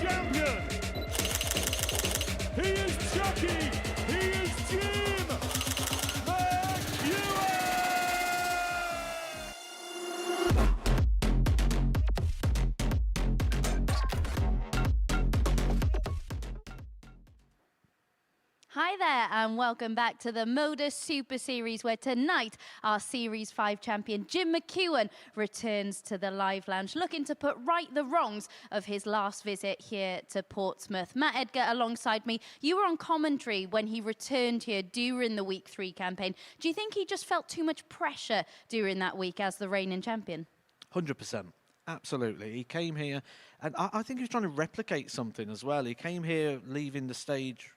champion. He is Chucky. He is Jim McEwen. Hi there and welcome back to the MODUS Super Series, where tonight our Series 5 champion Jim McEwen returns to the Live Lounge, looking to put right the wrongs of his last visit here to Portsmouth. Matt Edgar alongside me. You were on commentary when he returned here during the Week 3 campaign. Do you think he just felt too much pressure during that week as the reigning champion? 100%. Absolutely. He came here, and I think he was trying to replicate something as well. He came here leaving the stage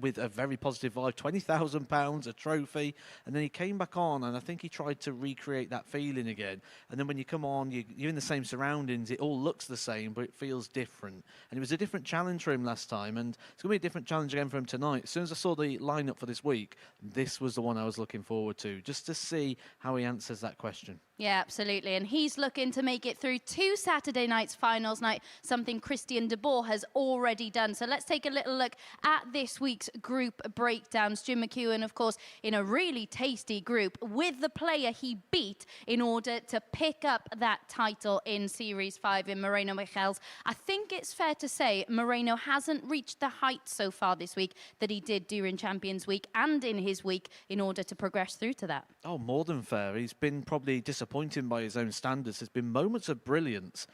with a very positive vibe, £20,000, a trophy, and then he came back on, and I think he tried to recreate that feeling again. And then when you come on, you're in the same surroundings, it all looks the same, but it feels different. And it was a different challenge for him last time, and it's going to be a different challenge again for him tonight. As soon as I saw the lineup for this week, this was the one I was looking forward to, just to see how he answers that question. Yeah, absolutely. And he's looking to make it through 2 Saturday nights finals night, something Christian de Boer has already done. So let's take a little look at this week's group breakdowns. Jim McEwen, of course, in a really tasty group with the player he beat in order to pick up that title in Series 5 in Moreno Michels. I think it's fair to say Moreno hasn't reached the heights so far this week that he did during Champions Week and in his week in order to progress through to that. Oh, more than fair. He's been probably disappointing by his own standards. There's been moments of brilliance.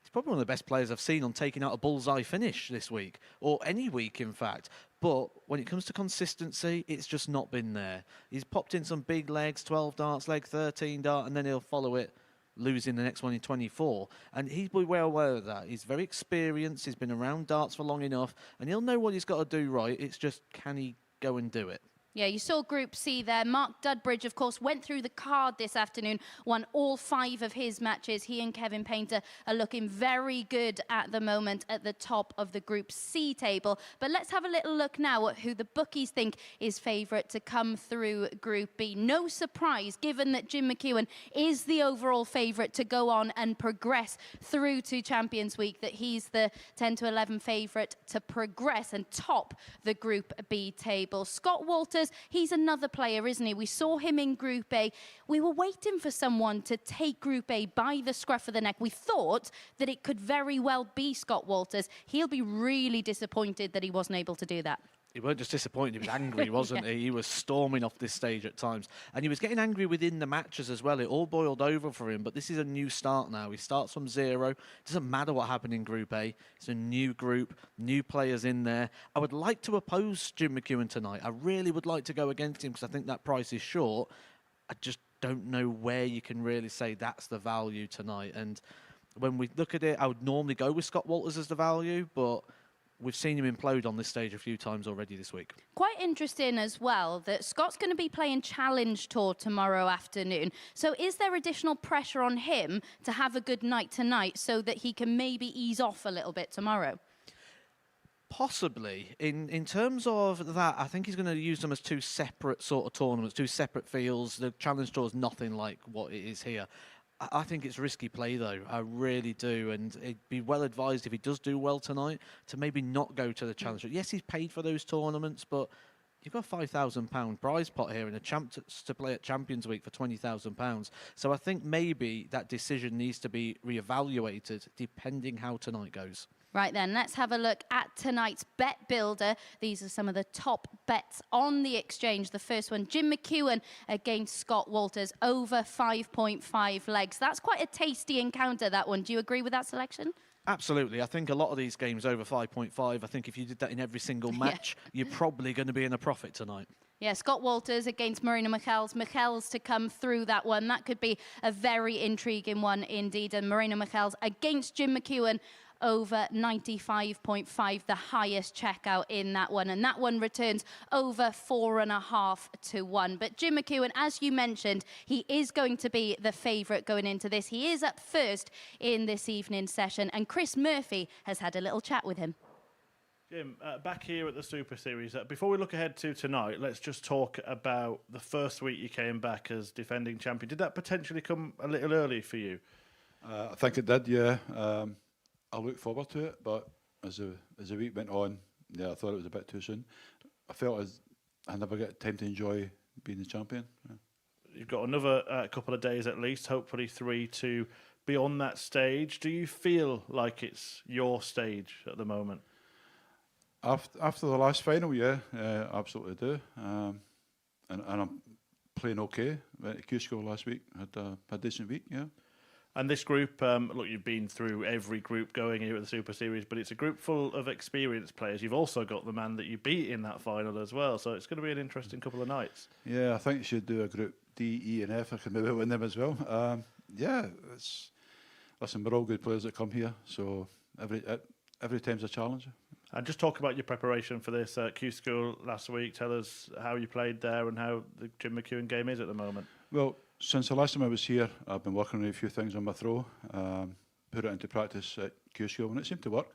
He's probably one of the best players I've seen on taking out a bullseye finish this week, or any week, in fact. But when it comes to consistency, it's just not been there. He's popped in some big legs, 12 darts leg, 13 dart, and then he'll follow it, losing the next one in 24. And he's well aware of that. He's very experienced. He's been around darts for long enough, and he'll know what he's got to do right. It's just, can he go and do it? Yeah, you saw Group C there. Mark Dudbridge, of course, went through the card this afternoon, won all 5 of his matches. He and Kevin Painter are looking very good at the moment at the top of the Group C table. But let's have a little look now at who the bookies think is favourite to come through Group B. No surprise, given that Jim McEwen is the overall favourite to go on and progress through to Champions Week, that he's the 10 to 11 favourite to progress and top the Group B table. Scott Walters, he's another player, isn't he? We saw him in Group A. We were waiting for someone to take Group A by the scruff of the neck. We thought that it could very well be Scott Walters. He'll be really disappointed that he wasn't able to do that. He weren't just disappointed, he was angry, wasn't Yeah. he? He was storming off this stage at times. And he was getting angry within the matches as well. It all boiled over for him, but this is a new start now. He starts from 0. It doesn't matter what happened in Group A. It's a new group, new players in there. I would like to oppose Jim McEwen tonight. I really would like to go against him because I think that price is short. I just don't know where you can really say that's the value tonight. And when we look at it, I would normally go with Scott Walters as the value, but we've seen him implode on this stage a few times already this week. Quite interesting as well that Scott's going to be playing Challenge Tour tomorrow afternoon. So is there additional pressure on him to have a good night tonight so that he can maybe ease off a little bit tomorrow? Possibly. In terms of that, I think he's going to use them as 2 separate sort of tournaments, 2 separate fields. The Challenge Tour is nothing like what it is here. I think it's risky play, though. I really do. And it'd be well advised if he does do well tonight to maybe not go to the Challenge. Yes, he's paid for those tournaments, but you've got a £5,000 prize pot here and a champ to play at Champions Week for £20,000. So I think maybe that decision needs to be reevaluated depending how tonight goes. Right then, let's have a look at tonight's bet builder. These are some of the top bets on the exchange. The first one, Jim McEwen against Scott Walters, over 5.5 legs. That's quite a tasty encounter, that one. Do you agree with that selection? Absolutely. I think a lot of these games over 5.5, I think if you did that in every single match, you're probably going to be in a profit tonight. Yeah, Scott Walters against Moreno Michels. Michels to come through that one. That could be a very intriguing one indeed. And Moreno Michels against Jim McEwen, over 95.5, the highest checkout in that one. And that one returns over 4.5 to 1. But Jim McEwen, as you mentioned, he is going to be the favourite going into this. He is up first in this evening's session. And Chris Murphy has had a little chat with him. Jim, back here at the Super Series, before we look ahead to tonight, let's just talk about the first week you came back as defending champion. Did that potentially come a little early for you? I think it did, yeah. I look forward to it, but as the week went on, yeah, I thought it was a bit too soon. I felt as I never get time to enjoy being the champion. Yeah. You've got another couple of days at least, hopefully 3 to be on that stage. Do you feel like it's your stage at the moment? After the last final, yeah, absolutely do. And I'm playing okay. Went to Q-School last week, had a decent week, yeah. And this group, look, you've been through every group going here at the Super Series, but it's a group full of experienced players. You've also got the man that you beat in that final as well, so it's going to be an interesting couple of nights. Yeah, I think you should do a group D, E, and F. I can maybe win them as well. Yeah, listen, we're all good players that come here, so every time's a challenge. And just talk about your preparation for this Q-School last week. Tell us how you played there and how the Jim McEwen game is at the moment. Well, since the last time I was here, I've been working on a few things on my throw, put it into practice at Q-School, and it seemed to work.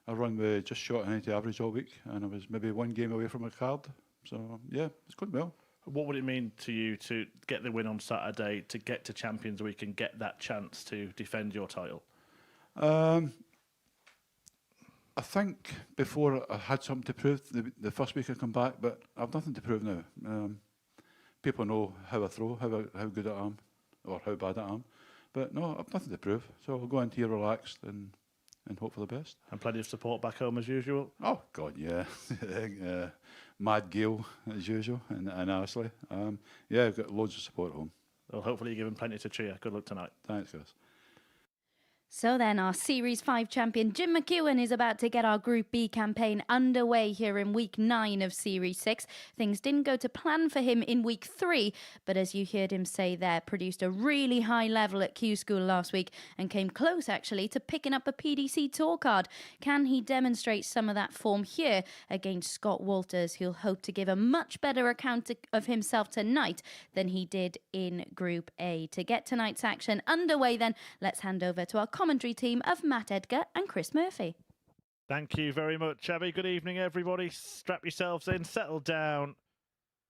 I run with just short of 90 average all week, and I was maybe one game away from a card. So, yeah, it's going well. What would it mean to you to get the win on Saturday, to get to Champions Week and get that chance to defend your title? I think before I had something to prove the first week I come back, but I've nothing to prove now. People know how I throw, how good I am, or how bad I am. But no, I've nothing to prove. So I'll go into here relaxed and hope for the best. And plenty of support back home as usual? Oh, God, yeah. Mad Gale as usual, and Ashley. Yeah, I've got loads of support at home. Well, hopefully you're giving plenty to cheer. Good luck tonight. Thanks, guys. So then our Series 5 champion Jim McEwen is about to get our Group B campaign underway here in Week 9 of Series 6. Things didn't go to plan for him in Week 3, but as you heard him say there, produced a really high level at Q-School last week and came close actually to picking up a PDC Tour card. Can he demonstrate some of that form here against Scott Walters, who'll hope to give a much better account of himself tonight than he did in Group A? To get tonight's action underway then, let's hand over to our commentary team of Matt Edgar and Chris Murphy. Thank you very much, Abby. Good evening, everybody. Strap yourselves in, settle down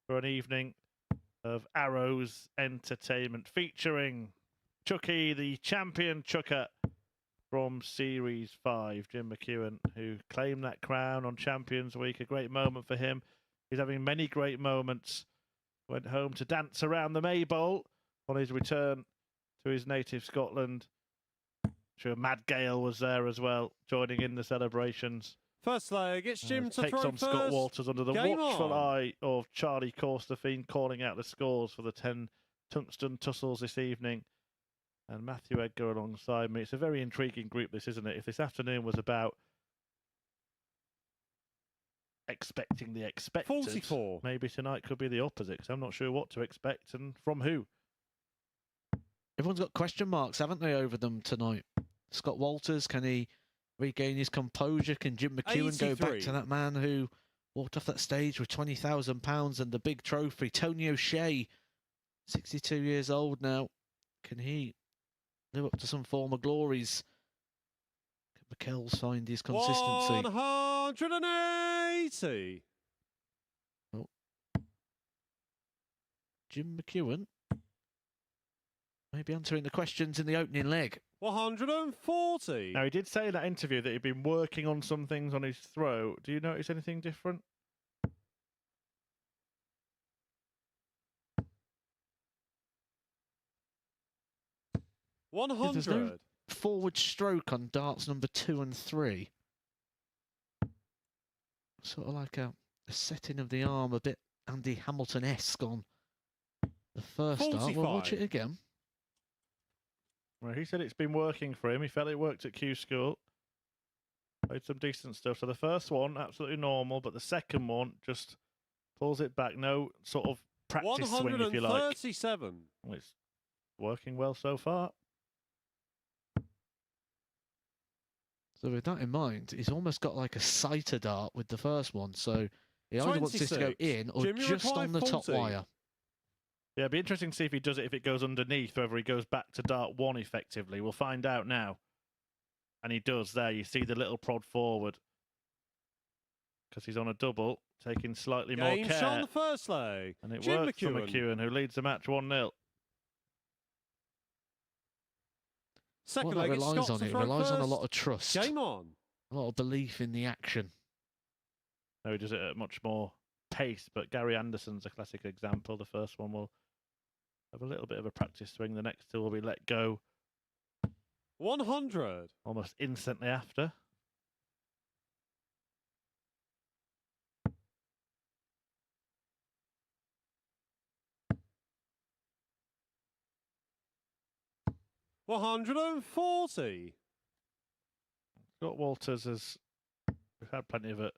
for an evening of Arrows entertainment featuring Chucky, the champion chucker from Series 5, Jim McEwen, who claimed that crown on Champions Week. A great moment for him. He's having many great moments. Went home to dance around the Maybowl on his return to his native Scotland. Sure, Mad Gale was there as well, joining in the celebrations. First leg, it's Jim to takes throw on first. Scott Walters under the Game watchful on. eye of Charlie Corstefine, calling out the scores for the 10 tungsten tussles this evening. And Matthew Edgar alongside me. It's a very intriguing group, this, isn't it? If this afternoon was about expecting the expected, 44. maybe tonight could be the opposite, because I'm not sure what to expect and from who. Everyone's got question marks, haven't they, over them tonight? Scott Walters, can he regain his composure? Can Jim McEwen go back 83. to that man who walked off that stage with £20,000 and the big trophy? Tony O'Shea, 62 years old now. Can he live up to some former glories? Can McKells find his consistency? 180. Oh. Jim McEwen maybe answering the questions in the opening leg. 140. Now, he did say in that interview that he'd been working on some things on his throw. Do you notice anything different? There's 100. no forward stroke on darts number 2 and 3. Sort of like a setting of the arm, a bit Andy Hamilton-esque on the first dart. We'll watch 45. it again. Well, he said it's been working for him. He felt it worked at Q-School. Played some decent stuff. So the first one, absolutely normal, but the second one just pulls it back. No sort of practice swing, if you like. 137. Well, it's working well so far. So with that in mind, he's almost got like a sighter dart with the first one. So he either wants this to go 26. in or Jim, you just reply on the top 40. wire. Yeah, it'd be interesting to see if he does it, if it goes underneath, whether he goes back to dart 1 effectively. We'll find out now. And he does there. You see the little prod forward. Because he's on a double, taking slightly more Game shot on care. the first leg. And it Jim worked for McEwen. McEwen, who leads the match 1-0. Second What that leg, it's relies Scott on, to it throw relies on a first. lot of trust. Game on. a lot of belief in the action. No, he does it at much more pace, but Gary Anderson's a classic example. The first one will have a little bit of a practice swing. The next two will be let go 100. almost instantly after. $140. Scott Walters has... We've had plenty of a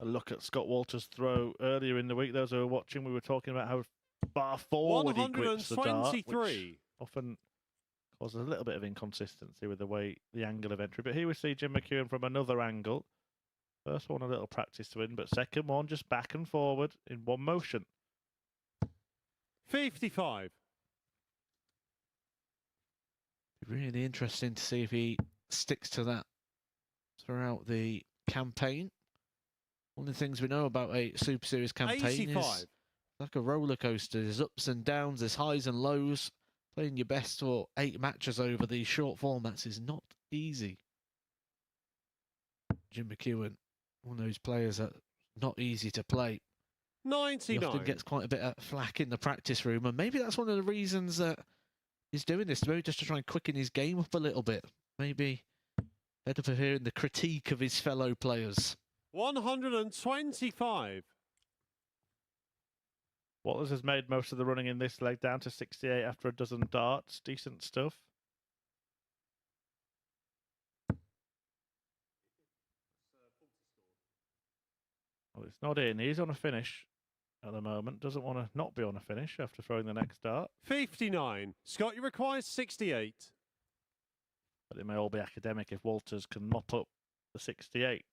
look at Scott Walters' throw earlier in the week. Those who were watching, we were talking about how far forward he grips the dart, which 123. often causes a little bit of inconsistency with the way, the angle of entry. But here we see Jim McEwen from another angle. First one a little practice swing, but second one just back and forward in one motion. 55. Really interesting to see if he sticks to that throughout the campaign. One of the things we know about a Super Series campaign 85. is like a roller coaster. There's ups and downs, there's highs and lows. Playing your best for 8 matches over these short formats is not easy. Jim McEwen, one of those players that's not easy to play. He 99. often gets quite a bit of flack in the practice room, and maybe that's one of the reasons that he's doing this, maybe just to try and quicken his game up a little bit. Maybe better for hearing the critique of his fellow players. 125. Walters has made most of the running in this leg, down to 68 after a dozen darts. Decent stuff. Well, it's not in. He's on a finish at the moment. Doesn't want to not be on a finish after throwing the next dart. 59. Scott, you require 68. But it may all be academic if Walters can mop up the 68.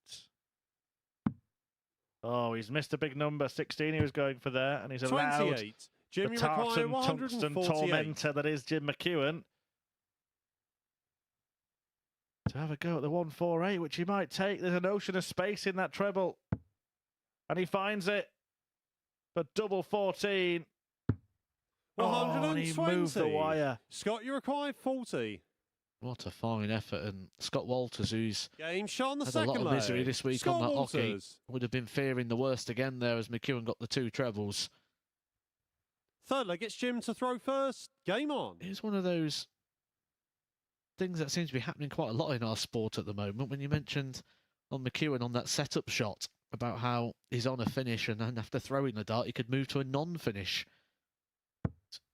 Oh, he's missed a big number. 16 he was going for there, and he's allowed 28. Jim, the you require tartan tungsten 148. tormentor that is Jim McEwen to have a go at the 148, which he might take. There's an ocean of space in that treble, and he finds it for double 14. Oh, and he moved the 120. wire. Scott, you require 40. What a fine effort. And Scott Walters, who's Game shot on the had a second lot of misery leg. this week Scott on that hockey, Walters. would have been fearing the worst again there as McEwen got the 2 trebles. Third leg gets Jim to throw first. Game on. It's one of those things that seems to be happening quite a lot in our sport at the moment. When you mentioned on McEwen on that setup shot about how he's on a finish and then after throwing the dart he could move to a non-finish. A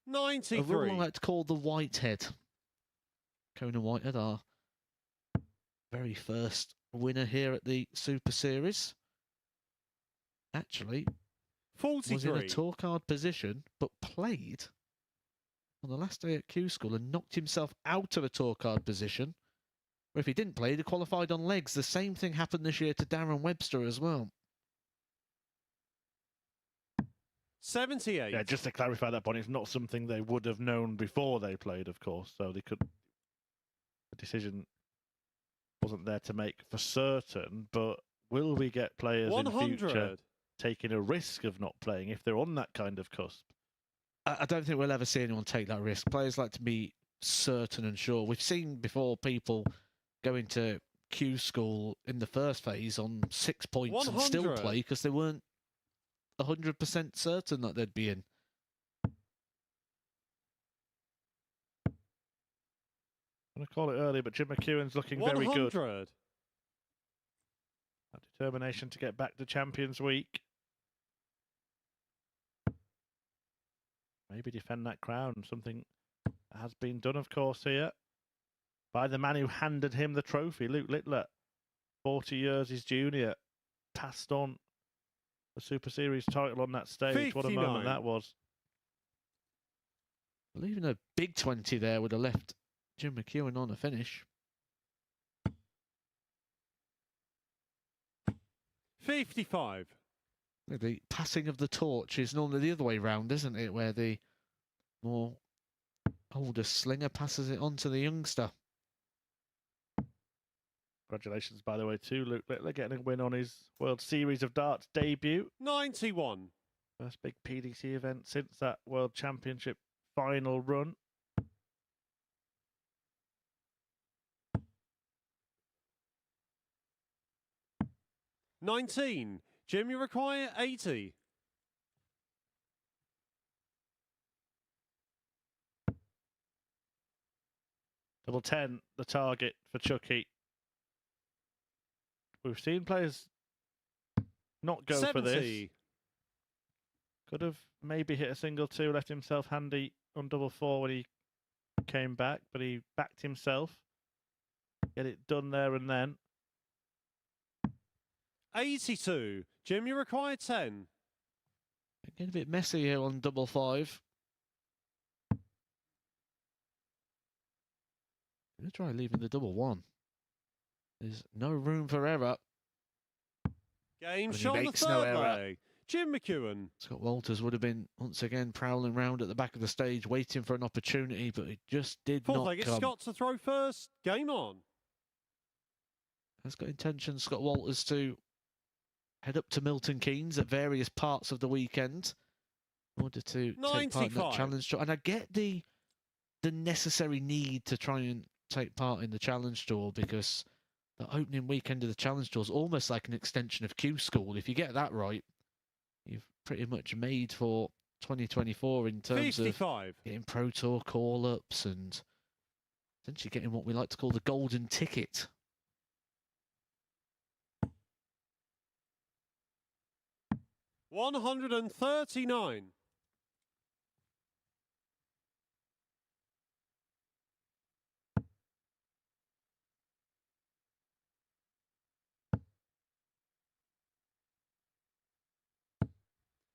rule 93. I like to call the Whitehead. Conan Whitehead, our very first winner here at the Super Series. Actually, was in a 43. tour card position, but played on the last day at Q School and knocked himself out of a tour card position. Or if he didn't play, he qualified on legs. The same thing happened this year to Darren Webster as well. 78. Yeah, just to clarify that point, it's not something they would have known before they played, of course. So they could. The decision wasn't there to make for certain, but will we get players in 100. future taking a risk of not playing if they're on that kind of cusp? I don't think we'll ever see anyone take that risk. Players like to be certain and sure. We've seen before people go into Q School in the first phase on 6 points and still 100. play because they weren't 100% certain that they'd be in. I'm going to call it early, but Jim McEwen's looking 100. very good. That determination to get back to Champions Week. Maybe defend that crown. Something that has been done, of course, here by the man who handed him the trophy, Luke Littler. 40 years his junior. Passed on the Super Series title on that stage. What a 59. moment that was. Well, even a big 20 there would have left Jim McEwen on a finish. 55. The passing of the torch is normally the other way round, isn't it? Where the more older slinger passes it on to the youngster. Congratulations, by the way, to Luke Littler getting a win on his World Series of Darts debut. 91. First big PDC event since that World Championship final run. 19. Jim, you require 80. Double 10, the target for Chucky. We've seen players not go 70. for this. Could have maybe hit a single 2, left himself handy on double 4 when he came back, but he backed himself. Get it done there and then. 82. Jim, you require 10. Getting a bit messy here on double 5. Going to try leaving the double 1. There's no room for error. Game But he shot on the makes no third error. leg. Jim McEwen. Scott Walters would have been once again prowling round at the back of the stage, waiting for an opportunity, but it just did Fourth not leg, it's come. Scott to throw first. Game on. Has got intentions, Scott Walters, to head up to Milton Keynes at various parts of the weekend in order to take part in that 95. challenge tour. And I get the necessary need to try and take part in the challenge tour, because the opening weekend of the challenge tour is almost like an extension of Q School. If you get that right, you've pretty much made for 2024 in terms 55. of getting Pro Tour call-ups and essentially getting what we like to call the golden ticket. $139.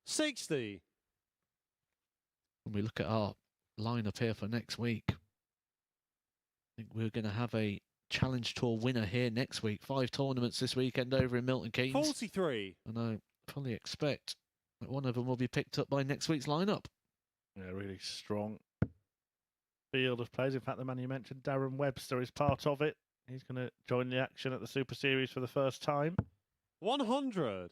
60. When we look at our lineup here for next week, I think we're going to have a Challenge Tour winner here next week. 5 tournaments this weekend over in Milton Keynes. 43. And I fully expect that one of them will be picked up by next week's lineup. Yeah, really strong field of players. In fact, the man you mentioned, Darren Webster, is part of it. He's going to join the action at the Super Series for the first time. 100.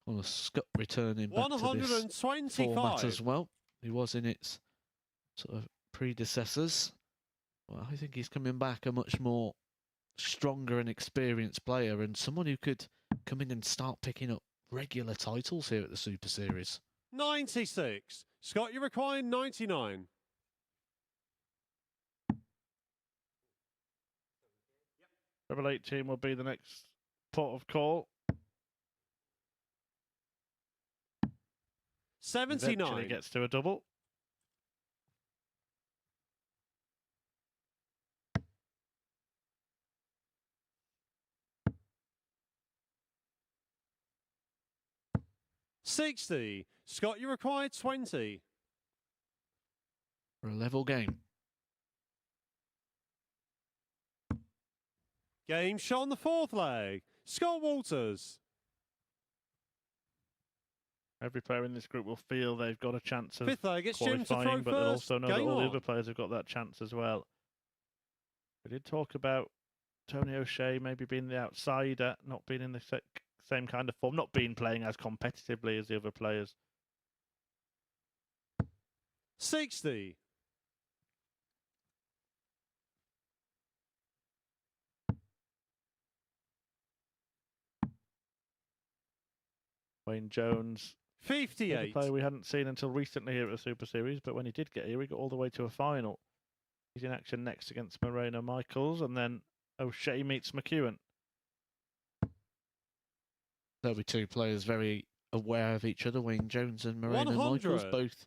Connor Scott returning back to this 125. format as well. He was in its sort of predecessors. Well, I think he's coming back a much more stronger and experienced player, and someone who could come in and start picking up regular titles here at the Super Series. 96. Scott, you require 99. Treble 18 will be the next port of call. Eventually 79. gets to a double. $60. Scott, you require 20. For a level game. Game shot on the fourth leg. Scott Walters. Every player in this group will feel they've got a chance of Fifth leg, it's Jim to throw qualifying, but they'll first. also know that Game all the on. other players have got that chance as well. We did talk about Tony O'Shea maybe being the outsider, not being in the same kind of form, not being playing as competitively as the other players. 60. Wayne Jones, a 58. player we hadn't seen until recently here at the Super Series, but when he did get here, he got all the way to a final. He's in action next against Moreno Michaels, and then O'Shea meets McEwen. There'll be 2 players very aware of each other, Wayne Jones and Moreno 100. Michaels, both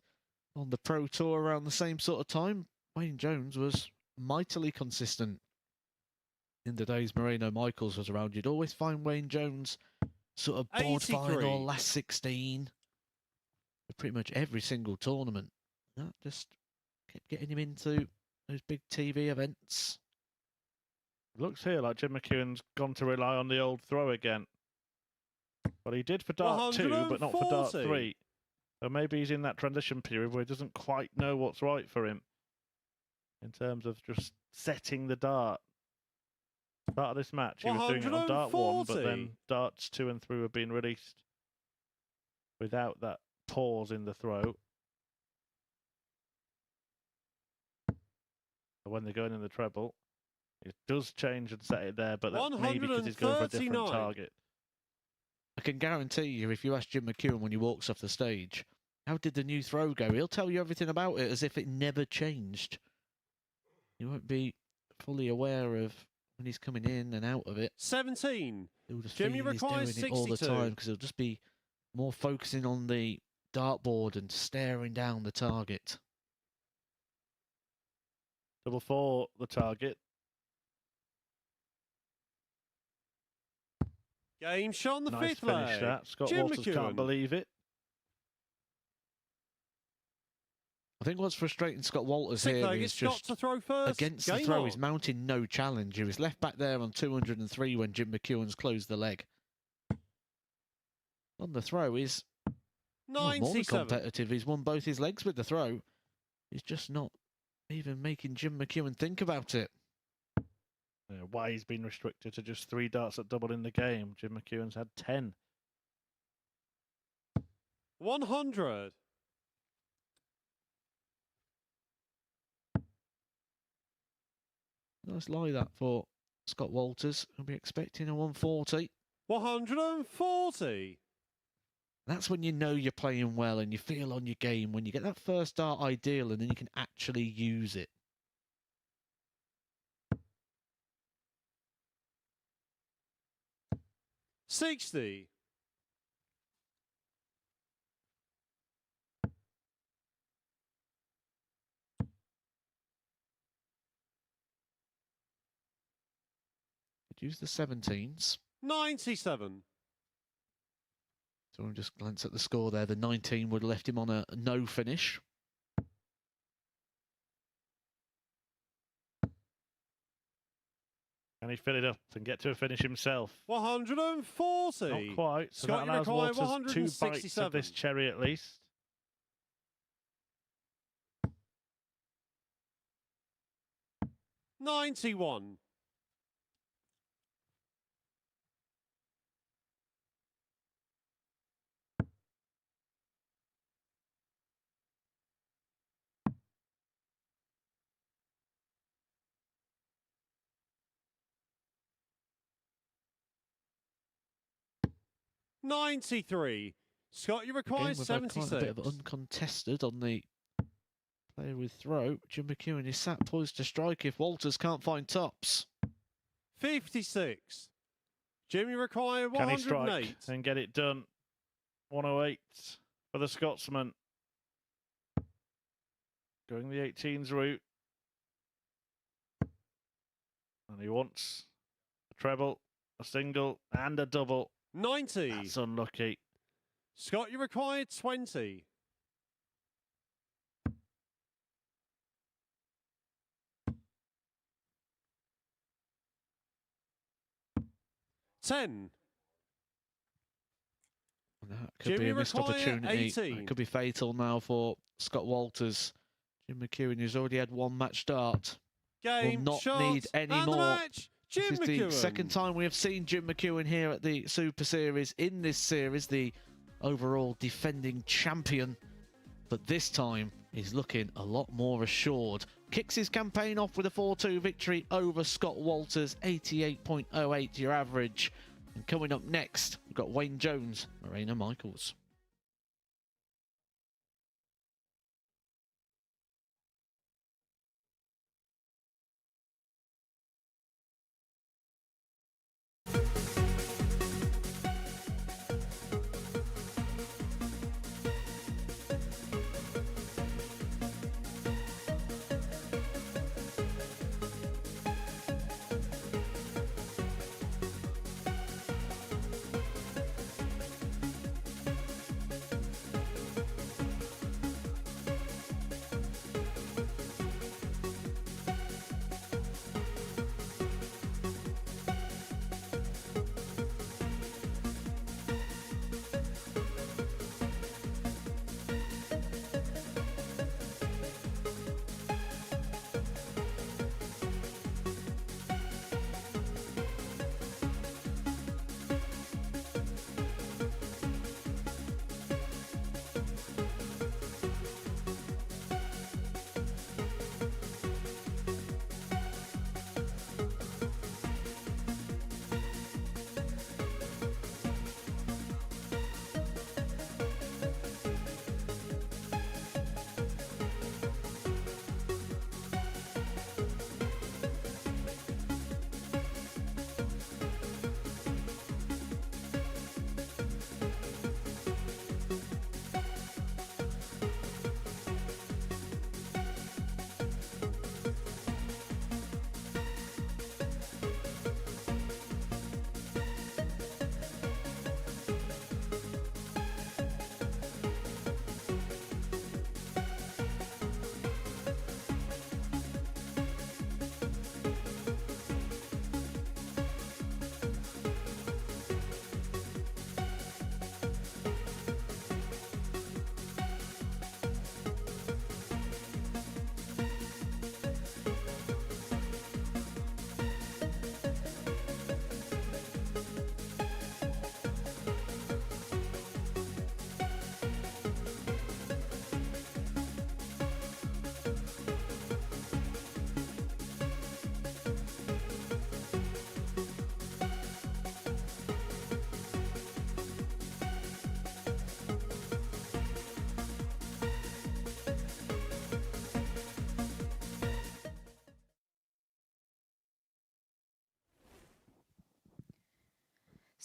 on the Pro Tour around the same sort of time. Wayne Jones was mightily consistent in the days Moreno Michaels was around. You'd always find Wayne Jones sort of board 83. final, last 16, for pretty much every single tournament. That just kept getting him into those big TV events. Looks here like Jim McEwen's gone to rely on the old throw again. Well, he did for Dart 2, but not for Dart 140. 3. So maybe he's in that transition period where he doesn't quite know what's right for him in terms of just setting the dart. Start of this match, he was doing it on Dart 1, but 140. then Darts 2 and 3 were being released without that pause in the throw. when they're going in the treble. It does change and set it there, but that's maybe because he's going for a different 139. target. I can guarantee you, if you ask Jim McEwen when he walks off the stage, how did the new throw go? He'll tell you everything about it as if it never changed. You won't be fully aware of when he's coming in and out of it. 17. He'll just Jimmy feel he's requires doing it all the 62. time because he'll just be more focusing on the dartboard and staring down the target. Double 4, the target. Game shot on the Nice fifth finish leg. that. Scott Jim Walters McEwen. can't believe it. I think what's frustrating Scott Walters Sixth here leg, is it's Scott just to throw first. against the Game throw, on. he's mounting no challenge. He was left back there on 203 when Jim McEwen's closed the leg. On the throw, he's more than 97. competitive. He's won both his legs with the throw. He's just not even making Jim McEwen think about it. Why he's been restricted to just 3 darts at double in the game. Jim McEwen's had 10. 100. Nice lie that for Scott Walters. He'll be expecting a 140. 140. That's when you know you're playing well and you feel on your game, when you get that first dart ideal and then you can actually use it. $60. Could use the 17s. 97. So we'll just glance at the score there. The 19 would have left him on a no finish. Can he fill it up and get to a finish himself? 140. Not quite. So Scott, that you allows require Walters 2 bites of 167. this cherry at least. $91. $93. Scott, you require Again, we've had quite a 76. bit of uncontested on the player with throw. Jim McEwen is sat poised to strike if Walters can't find tops. 56. Jimmy require Can he strike 108. and get it done? 108 for the Scotsman. Going the 18s route. And he wants a treble, a single, and a double. 90. That's unlucky. Scott, you require 20. $10. And that could be Jimmy a missed require opportunity. 18. That could be fatal now for Scott Walters. Jim McEwen, who's already had 1 match start, Game, will not shot, need any and the more. match. Jim This is McEwen. the second time we have seen Jim McEwen here at the Super Series in this series, the overall defending champion. But this time, he's looking a lot more assured. Kicks his campaign off with a 4-2 victory over Scott Walters, 88.08 your average. And coming up next, we've got Wayne Jones, Marina Michaels.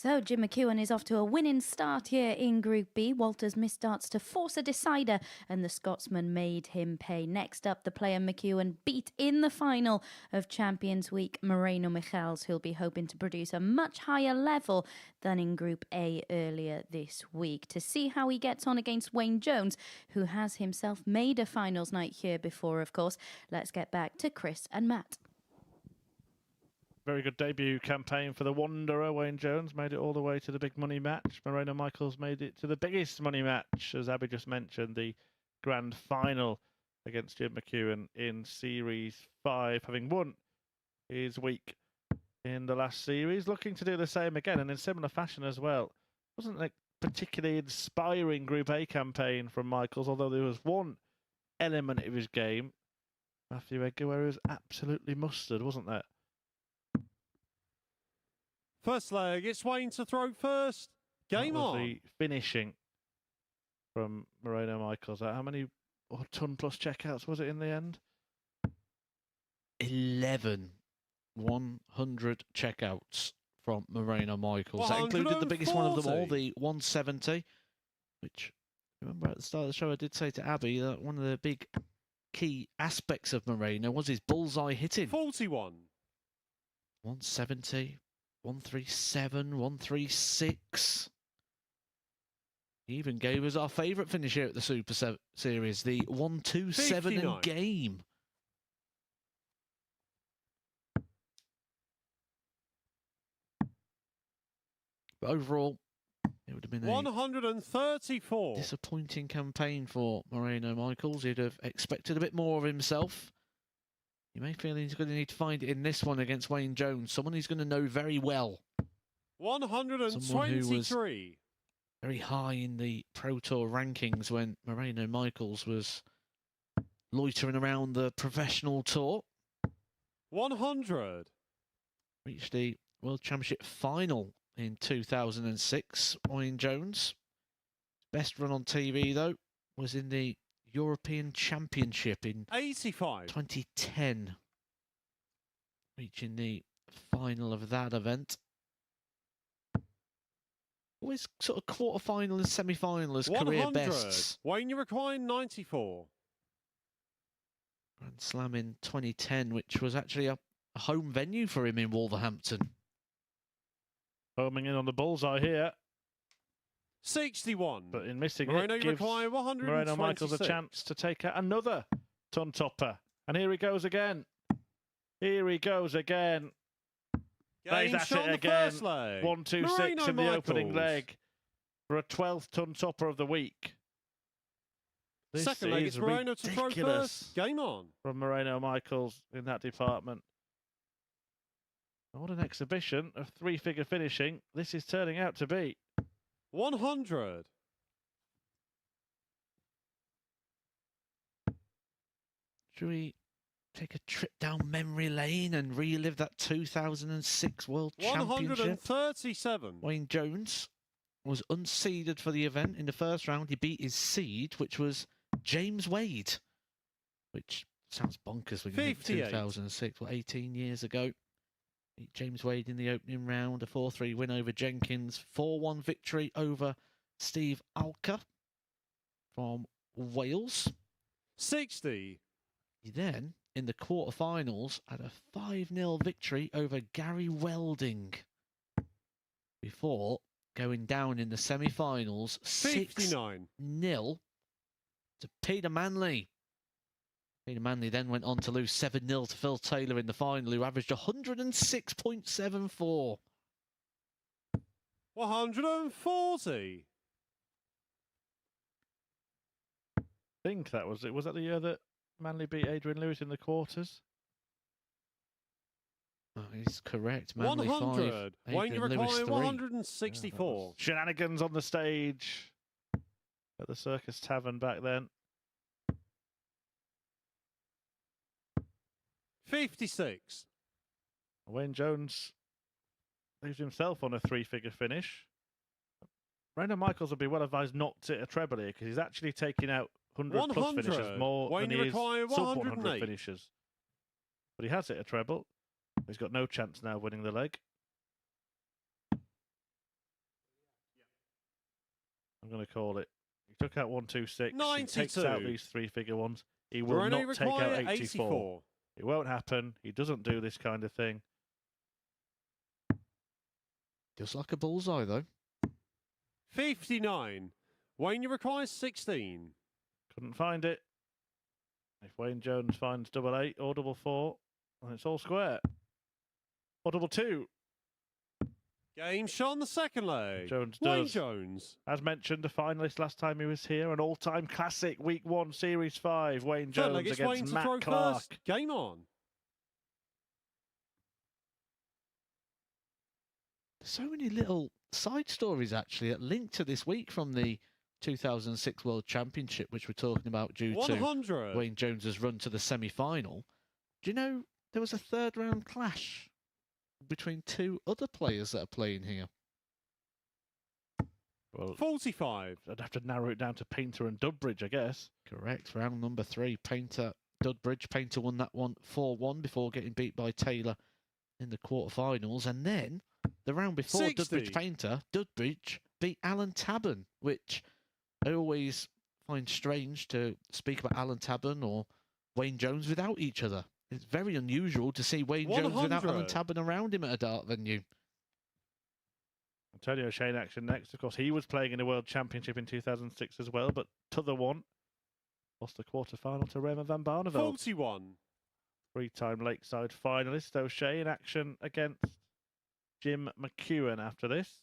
So Jim McEwen is off to a winning start here in Group B. Walters missed darts to force a decider and the Scotsman made him pay. Next up, the player McEwen beat in the final of Champions Week Moreno Michels, who'll be hoping to produce a much higher level than in Group A earlier this week. To see how he gets on against Wayne Jones, who has himself made a finals night here before, of course, let's get back to Chris and Matt. Very good debut campaign for the Wanderer. Wayne Jones made it all the way to the big money match. Moreno Michels made it to the biggest money match, as Abby just mentioned, the grand final against Jim McEwen in Series 5, having won his week in the last series. Looking to do the same again, and in similar fashion as well. Wasn't like particularly inspiring Group A campaign from Michels, although there was one element of his game, Matthew Edgar, where he was absolutely mustard, wasn't there? First leg, it's Wayne to throw first. Game That was on. the finishing from Moreno Michels. How many ton plus checkouts was it in the end? 11 100 checkouts from Moreno Michels. That included the biggest one of them all, 140. the 170, which, remember at the start of the show I did say to Abby that one of the big key aspects of Moreno was his bullseye hitting. 41. 170, 137, 136. He even gave us our favourite finish here at the Super Series, the 127 59. and game. But overall, it would have been a 134. disappointing campaign for Moreno Michels. He'd have expected a bit more of himself. You may feel he's going to need to find it in this one against Wayne Jones, someone he's going to know very well. 123. Very high in the Pro Tour rankings when Moreno Michels was loitering around the professional tour. 100. Reached the World Championship final in 2006, Wayne Jones. Best run on TV, though, was in the European Championship in 85. 2010, reaching the final of that event. Always sort of quarter-final and semi-final as career 100. bests. Wayne, you recline 94. Grand Slam in 2010, which was actually a home venue for him in Wolverhampton. Homing in on the bullseye here, 61. but in missing Moreno, it, you gives recline Moreno 126. Michels a chance to take out another ton topper. And here he goes again. Here he goes again. Game He's at shot it on the again. first leg. 126 Moreno in the opening Michels. leg for a 12th ton topper of the week. This Second leg, is it's Moreno to throw ridiculous first. Game on. from Moreno Michels in that department. What an exhibition of three-figure finishing this is turning out to be. 100. Should we take a trip down memory lane and relive that 2006 World Championship? 137. Wayne Jones was unseeded for the event. In the first round, he beat his seed, which was James Wade, which sounds bonkers when you think 58. 2006, 18 years ago. Beat James Wade in the opening round, a 4-3 win over Jenkins, 4-1 victory over Steve Alker from Wales. 60. He then, in the quarterfinals, had a 5-0 victory over Gary Welding before going down in the semi-finals 59. 6-0 to Peter Manley. Peter Manley then went on to lose 7-0 to Phil Taylor in the final, who averaged 106.74. 140. I think that was it. Was that the year that Manley beat Adrian Lewis in the quarters? Oh, he's correct. Manley 100. 5, Wayne, you Adrian Lewis recline 3. 164. Shenanigans on the stage at the Circus Tavern back then. 56. Wayne Jones leaves himself on a three-figure finish. Moreno Michels would be well advised not to hit a treble here because he's actually taking out 100 plus 100. finishes more Wayne, than you he is require sub 100 108. finishes. But he has hit a treble. He's got no chance now of winning the leg. I'm going to call it. He took out 126. He takes 92. out these three-figure ones. He will Moreno not take out require 84. 84. It won't happen. He doesn't do this kind of thing. Just like a bullseye, though. 59. Wayne, you require 16. Couldn't find it. If Wayne Jones finds double 8 or double 4, then it's all square. Or double 2. Game shot on the second leg. Jones Wayne does. Jones. As mentioned, a finalist last time he was here, an all-time classic, Week 1, Series 5. Wayne Third Jones leg, it's against Wayne to Matt throw Clark. first. Game on. So many little side stories, actually, that link to this week from the 2006 World Championship, which we're talking about due 100. to Wayne Jones's run to the semi-final. Do you know there was a third-round clash between two other players that are playing here? Well, 45. I'd have to narrow it down to Painter and Dudbridge, I guess. Correct. Round number 3, Painter, Dudbridge. Painter won that one 4-1 before getting beat by Taylor in the quarterfinals. And then the round before 60. Dudbridge Painter, Dudbridge beat Alan Tabern, which I always find strange to speak about Alan Tabern or Wayne Jones without each other. It's very unusual to see Wayne Jones without 100. Alan Tabern around him at a dart venue. Antonio Shane action next. Of course, he was playing in the World Championship in 2006 as well, but t'other one lost the quarter-final to Raymond van Barneveld. 41. 3-time Lakeside finalist. O'Shea in action against Jim McEwen after this.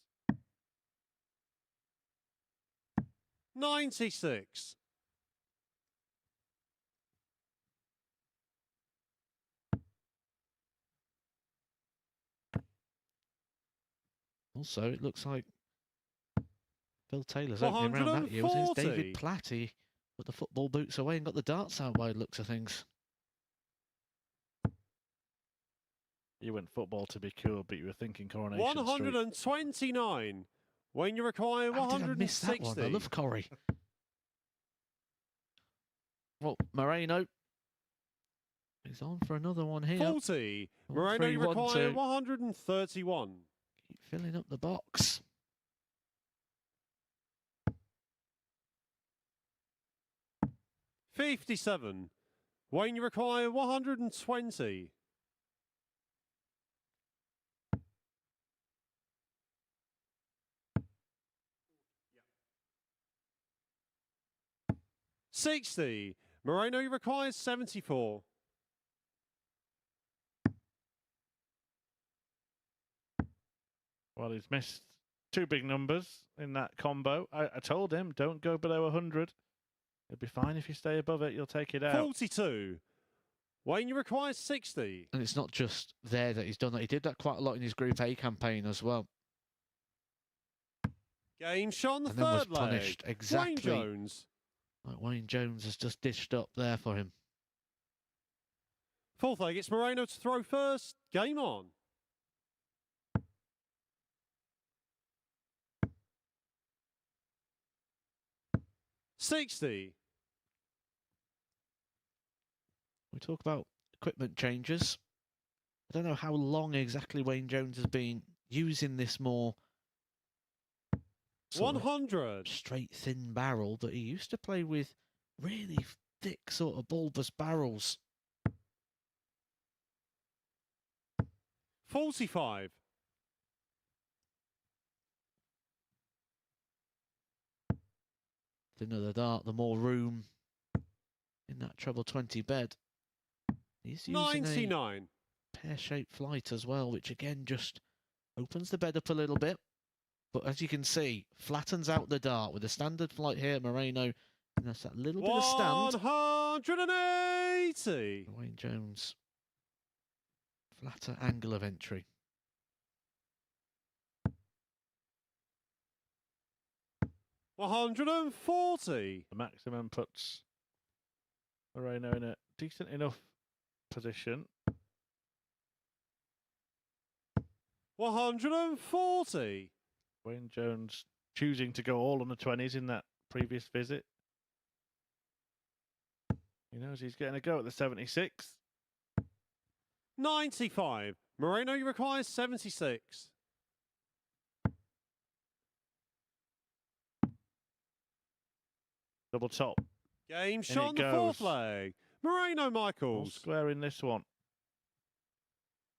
96. Also, it looks like Phil Taylor's opening round that year was against 140. David Platt. He put the football boots away and got the darts out by the looks of things. You went football to be cool, but you were thinking Coronation Street. 129. Wayne, you require How did I miss that 160. one? I love Corrie. Well, Moreno. He's on for another one here. 40. Oh, Moreno, you 3-1 require to- 131. Keep filling up the box. $57. Wayne, you require 120. $60. Moreno, you require 74. Well, he's missed 2 big numbers in that combo. I told him, don't go below 100. It'll be fine if you stay above it. You'll take it out. 42. Wayne, you require 60. And it's not just there that he's done that. He did that quite a lot in his Group A campaign as well. Game shot on the And then was third leg. punished exactly Wayne Jones. like Wayne Jones has just dished up there for him. Fourth leg, it's Moreno to throw first. Game on. $60. We talk about equipment changes. I don't know how long exactly Wayne Jones has been using this more sort of 100. straight thin barrel, but he used to play with really thick sort of bulbous barrels. 45. Thinner the dart, the more room in that treble 20 bed. He's using a 99. pear-shaped flight as well, which again just opens the bed up a little bit. But as you can see, flattens out the dart with a standard flight here, Moreno. And that's that little bit of stand. 180. Wayne Jones, flatter angle of entry. $140. The maximum puts Moreno in a decent enough position. 140. Wayne Jones choosing to go all on the 20s in that previous visit. He knows he's getting a go at the 76. 95. Moreno, you require 76. double top. Game it shot on the fourth goes. leg. Moreno All Michaels. square in this one.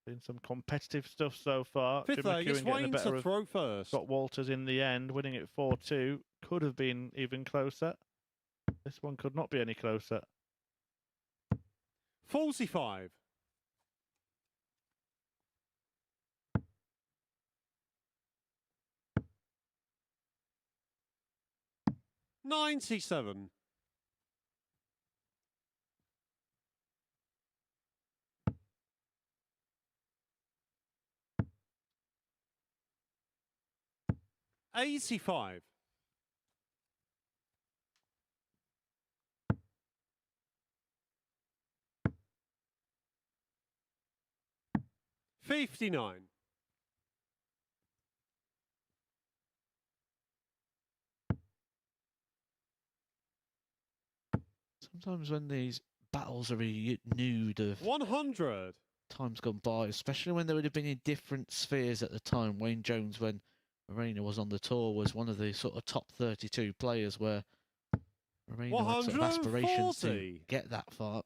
Been some competitive stuff so far. Fifth Jim leg, it's McEwen getting the Wayne better to of throw first. Scott Walters in the end, winning it 4-2. Could have been even closer. This one could not be any closer. 45. $97. $85. $59. Sometimes when these battles are renewed of 100. times gone by, especially when they would have been in different spheres at the time. Wayne Jones, when Moreno was on the tour, was one of the sort of top 32 players where Moreno had sort of aspirations to 140. get that far.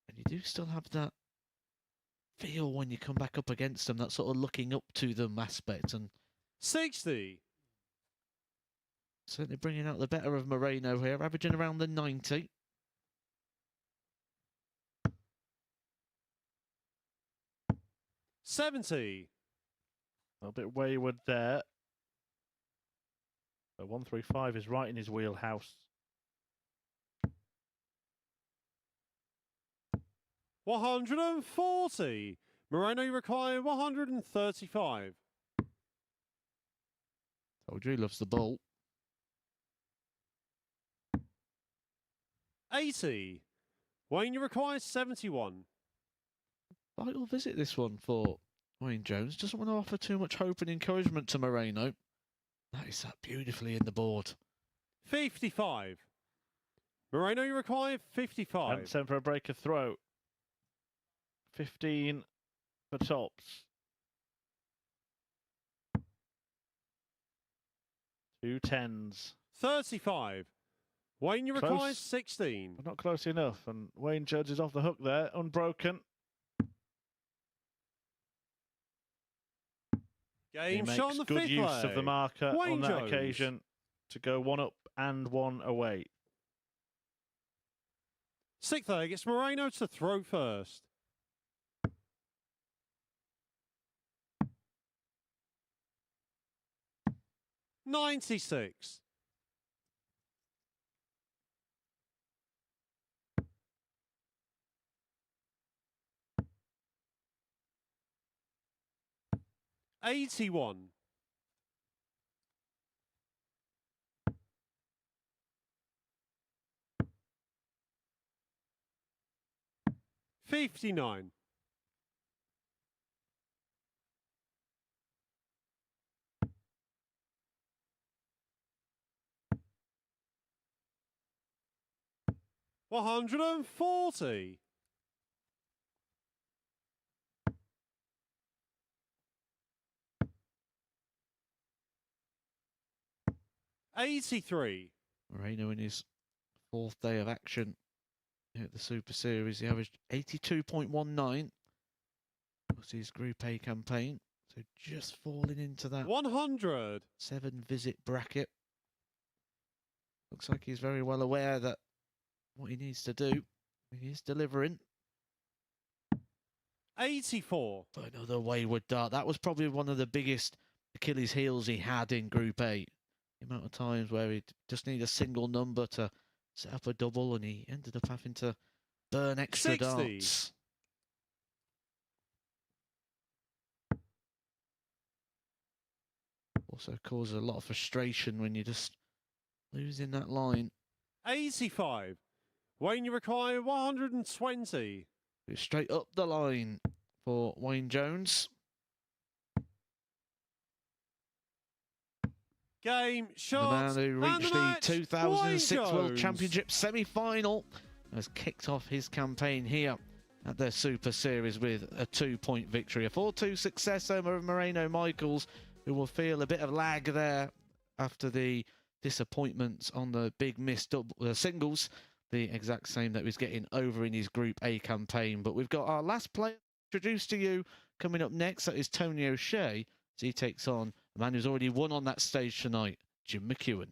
And you do still have that feel when you come back up against them, that sort of looking up to them aspect, and 60. certainly bringing out the better of Moreno here, averaging around the 90. $70. A bit wayward there. So 135 is right in his wheelhouse. 140. Moreno required 135. Told you he loves the ball. 80. Wayne requires 71. Vital visit this one for Wayne Jones. Doesn't want to offer too much hope and encouragement to Moreno. That is that beautifully in the board. 55. Moreno required 55. And sent for a break of throw. 15 for tops. 2 10s. 35. Wayne Close. requires 16. But not close enough. And Wayne Jones is off the hook there, unbroken. Game he shot makes on the good fifth use leg. of the marker Wayne on that Jones. occasion to go one up and one away. Sixth leg, it's Moreno to throw first. $96. $81. $59. $140. $83. Moreno in his fourth day of action here at the Super Series. He averaged 82.19. Was his Group A campaign. So just falling into that 100. 7-visit bracket. Looks like he's very well aware that what he needs to do, he is delivering. 84. But another wayward dart. That was probably one of the biggest Achilles heels he had in Group A. The amount of times where he just needed a single number to set up a double, and he ended up having to burn extra 60. darts. Also causes a lot of frustration when you're just losing that line. 85. Wayne, you require 120. It's straight up the line for Wayne Jones. Game, The shot, man who and reached the the match, 2006 Wayne World Jones. Championship semi-final has kicked off his campaign here at their Super Series with a 2-point victory. A 4-2 success over Moreno Michaels, who will feel a bit of lag there after the disappointments on the big missed singles, the exact same that he was getting over in his Group A campaign. But we've got our last player introduced to you coming up next. That is Tony O'Shea, as he takes on a man who's already won on that stage tonight, Jim McEwen.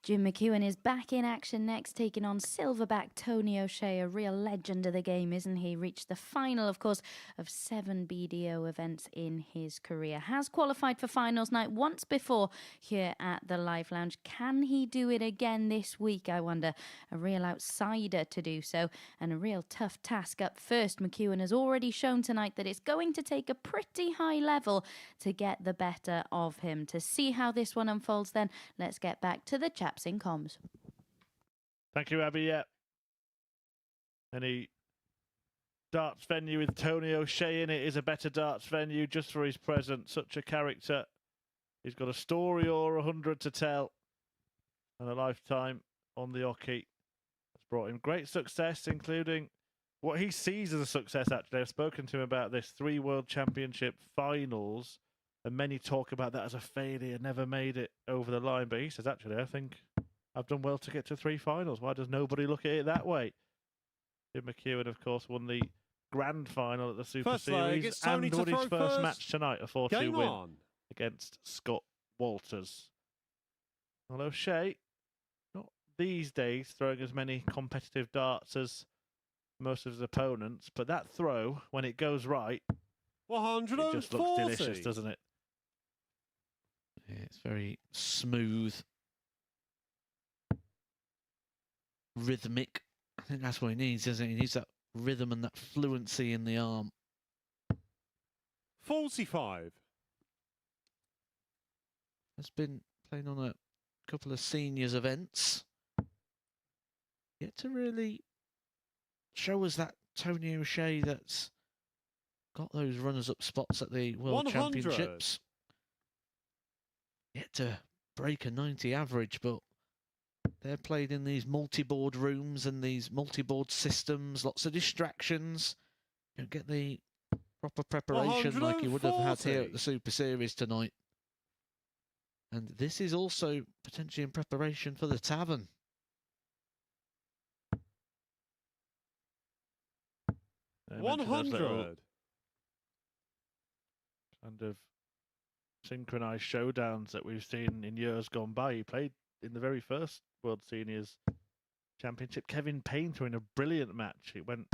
Jim McEwen is back in action next, taking on silverback Tony O'Shea, a real legend of the game, isn't he? Reached the final, of course, of 7 BDO events in his career. Has qualified for finals night once before here at the Live Lounge. Can he do it again this week, I wonder? A real outsider to do so, and a real tough task up first. McEwen has already shown tonight that it's going to take a pretty high level to get the better of him. To see how this one unfolds then, let's get back to the chaps in comms. Thank you, Abby. Yeah. Any darts venue with Tony O'Shea in it is a better darts venue just for his presence. Such a character. He's got a story or 100 to tell, and a lifetime on the hockey. That's brought him great success, including what he sees as a success, actually. I've spoken to him about this, 3 World Championship finals, and many talk about that as a failure, never made it over the line. But he says, actually, I think I've done well to get to 3 finals. Why does nobody look at it that way? Jim McEwen, of course, won the grand final at the Super Series and won his first match tonight, a 4-2 win against Scott Walters. Well, O'Shea, not these days throwing as many competitive darts as most of his opponents, but that throw, when it goes right, 140. it just looks delicious, doesn't it? Yeah, it's very smooth, rhythmic. I think that's what he needs, doesn't he? He needs that rhythm and that fluency in the arm. 45. Has been playing on a couple of seniors events. Yet to really show us that Tony O'Shea that's got those runners-up spots at the World 100. Championships. Yet to break a 90 average, but They're played in these multi-board rooms and these multi-board systems, lots of distractions. You don't get the proper preparation like you would have had here at the Super Series tonight. And this is also potentially in preparation for the Tavern. They mentioned those 100. little kind of synchronized showdowns that we've seen in years gone by. He played in the very first World Seniors Championship. Kevin Painter in a brilliant match. It went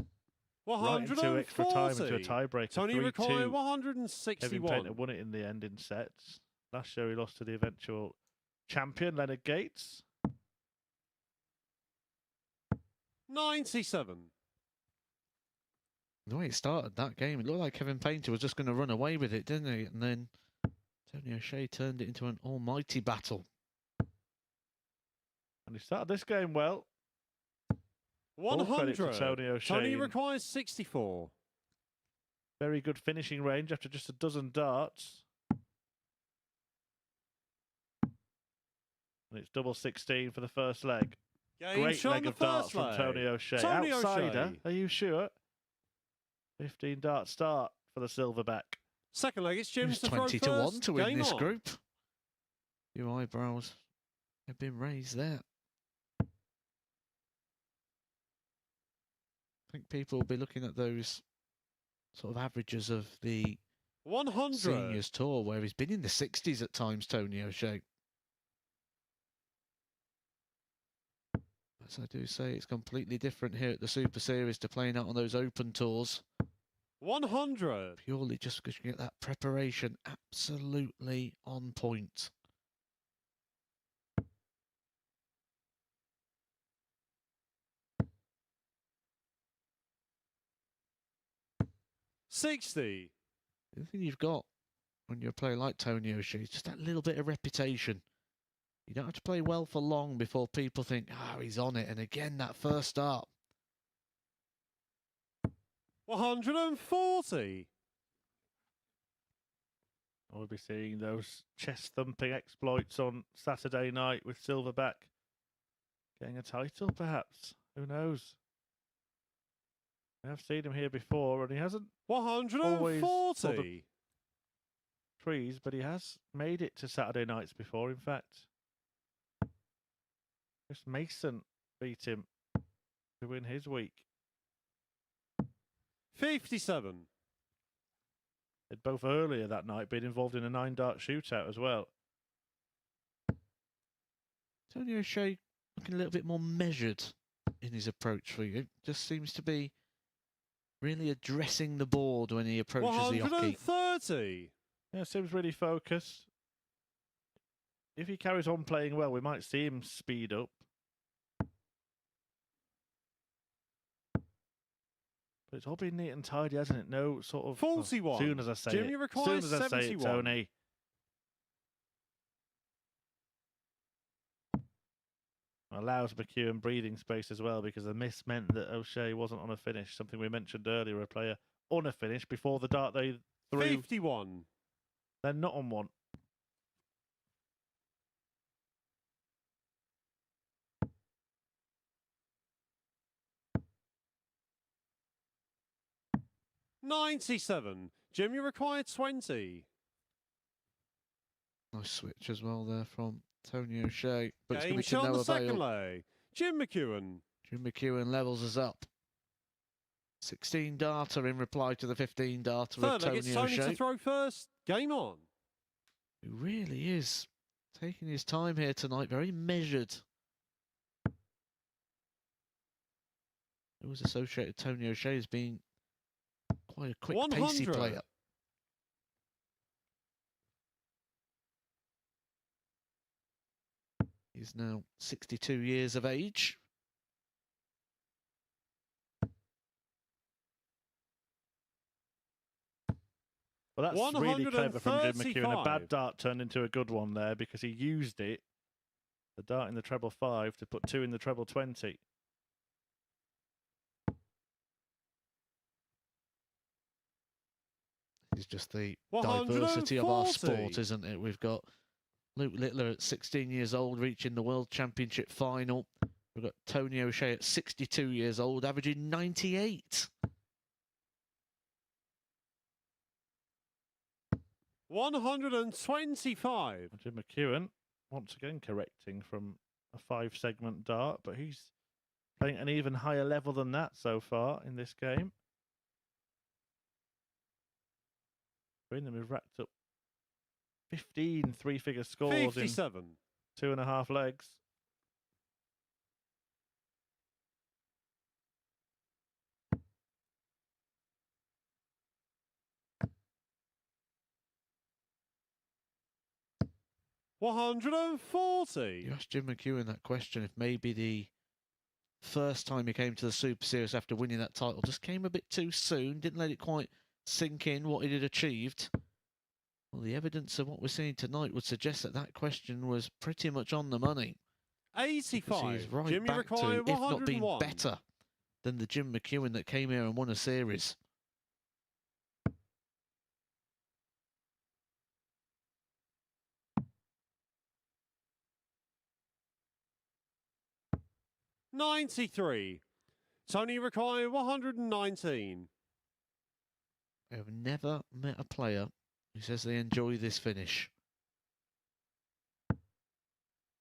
right into extra time, into a 140. tiebreaker. Tony 3-2. required Kevin 161. Painter won it in the end in sets. Last year he lost to the eventual champion, Leonard Gates. 97. The way it started that game, it looked like Kevin Painter was just going to run away with it, didn't he? And then Tony O'Shea turned it into an almighty battle. And he started this game well. All credit to 100. Tony O'Shea. Tony requires 64. Very good finishing range after just a dozen darts. And it's double 16 for the first leg. Game Great shot leg the of darts first from leg. Tony O'Shea. Tony Outsider, O'Shea. are you sure? 15 dart start for the silverback. Second leg, it's Jim's It's to throw 20 to first. 1 to win Game this on. group. Your eyebrows have been raised there. I think people will be looking at those sort of averages of the 100. Seniors Tour, where he's been in the 60s at times, Tony O'Shea. As I do say, it's completely different here at the Super Series to playing out on those open tours. 100. Purely just because you get that preparation absolutely on point. $60. The thing you've got when you're a player like Tony O'Shea is just that little bit of reputation. You don't have to play well for long before people think, oh, he's on it. And again, that first start. 140. We'll be seeing those chest-thumping exploits on Saturday night with Silverback getting a title, perhaps. Who knows? We have seen him here before, and he hasn't always pulled 140. the trees, but he has made it to Saturday nights before, in fact. Chris Mason beat him to win his week. 57. They'd both earlier that night been involved in a 9-dart shootout as well. Tony O'Shea looking a little bit more measured in his approach for you. Just seems to be really addressing the board when he approaches the hockey. 130. Yeah, seems really focused. If he carries on playing well, we might see him speed up. But it's all been neat and tidy, hasn't it? No sort of... 41. As soon as I say Jimmy it. As requires soon as I say it, 71. Tony. Allows McEwen breathing space as well, because the miss meant that O'Shea wasn't on a finish. Something we mentioned earlier, a player on a finish before the dart they threw. 51. They're not on one. $97. Jimmy required 20. Nice switch as well there from Tony O'Shea. But Game it's going shot to on no the second avail. leg. Jim McEwen. Jim McEwen levels us up. 16 darter in reply to the 15 darter of Third leg, it's Tony Tony to O'Shea. throw first. Game on. Who really is taking his time here tonight, very measured. It was associated Tony O'Shea as being quite a quick, pacey 100. player. He's now 62 years of age. Well, that's really clever from Jim McEwen. A 135. bad dart turned into a good one there, because he used it, the dart in the treble 5, to put 2 in the treble 20. It's just the diversity of our sport, isn't it? We've got Luke Littler at 16 years old, reaching the World Championship final. We've got Tony O'Shea at 62 years old, averaging 98. 125. Jim McEwen, once again correcting from a 5-segment dart, but he's playing an even higher level than that so far in this game. Between them, we've racked up 15 three-figure scores 57. in 2.5 legs. $140. You asked Jim McEwen that question if maybe the first time he came to the Super Series after winning that title just came a bit too soon, didn't let it quite sink in what he had achieved. Well, the evidence of what we're seeing tonight would suggest that that question was pretty much on the money. 85. He's right Jimmy back to, Require, if not being 101. better than the Jim McEwen that came here and won a series. $93. Tony Require, 119. I have never met a player who says they enjoy this finish.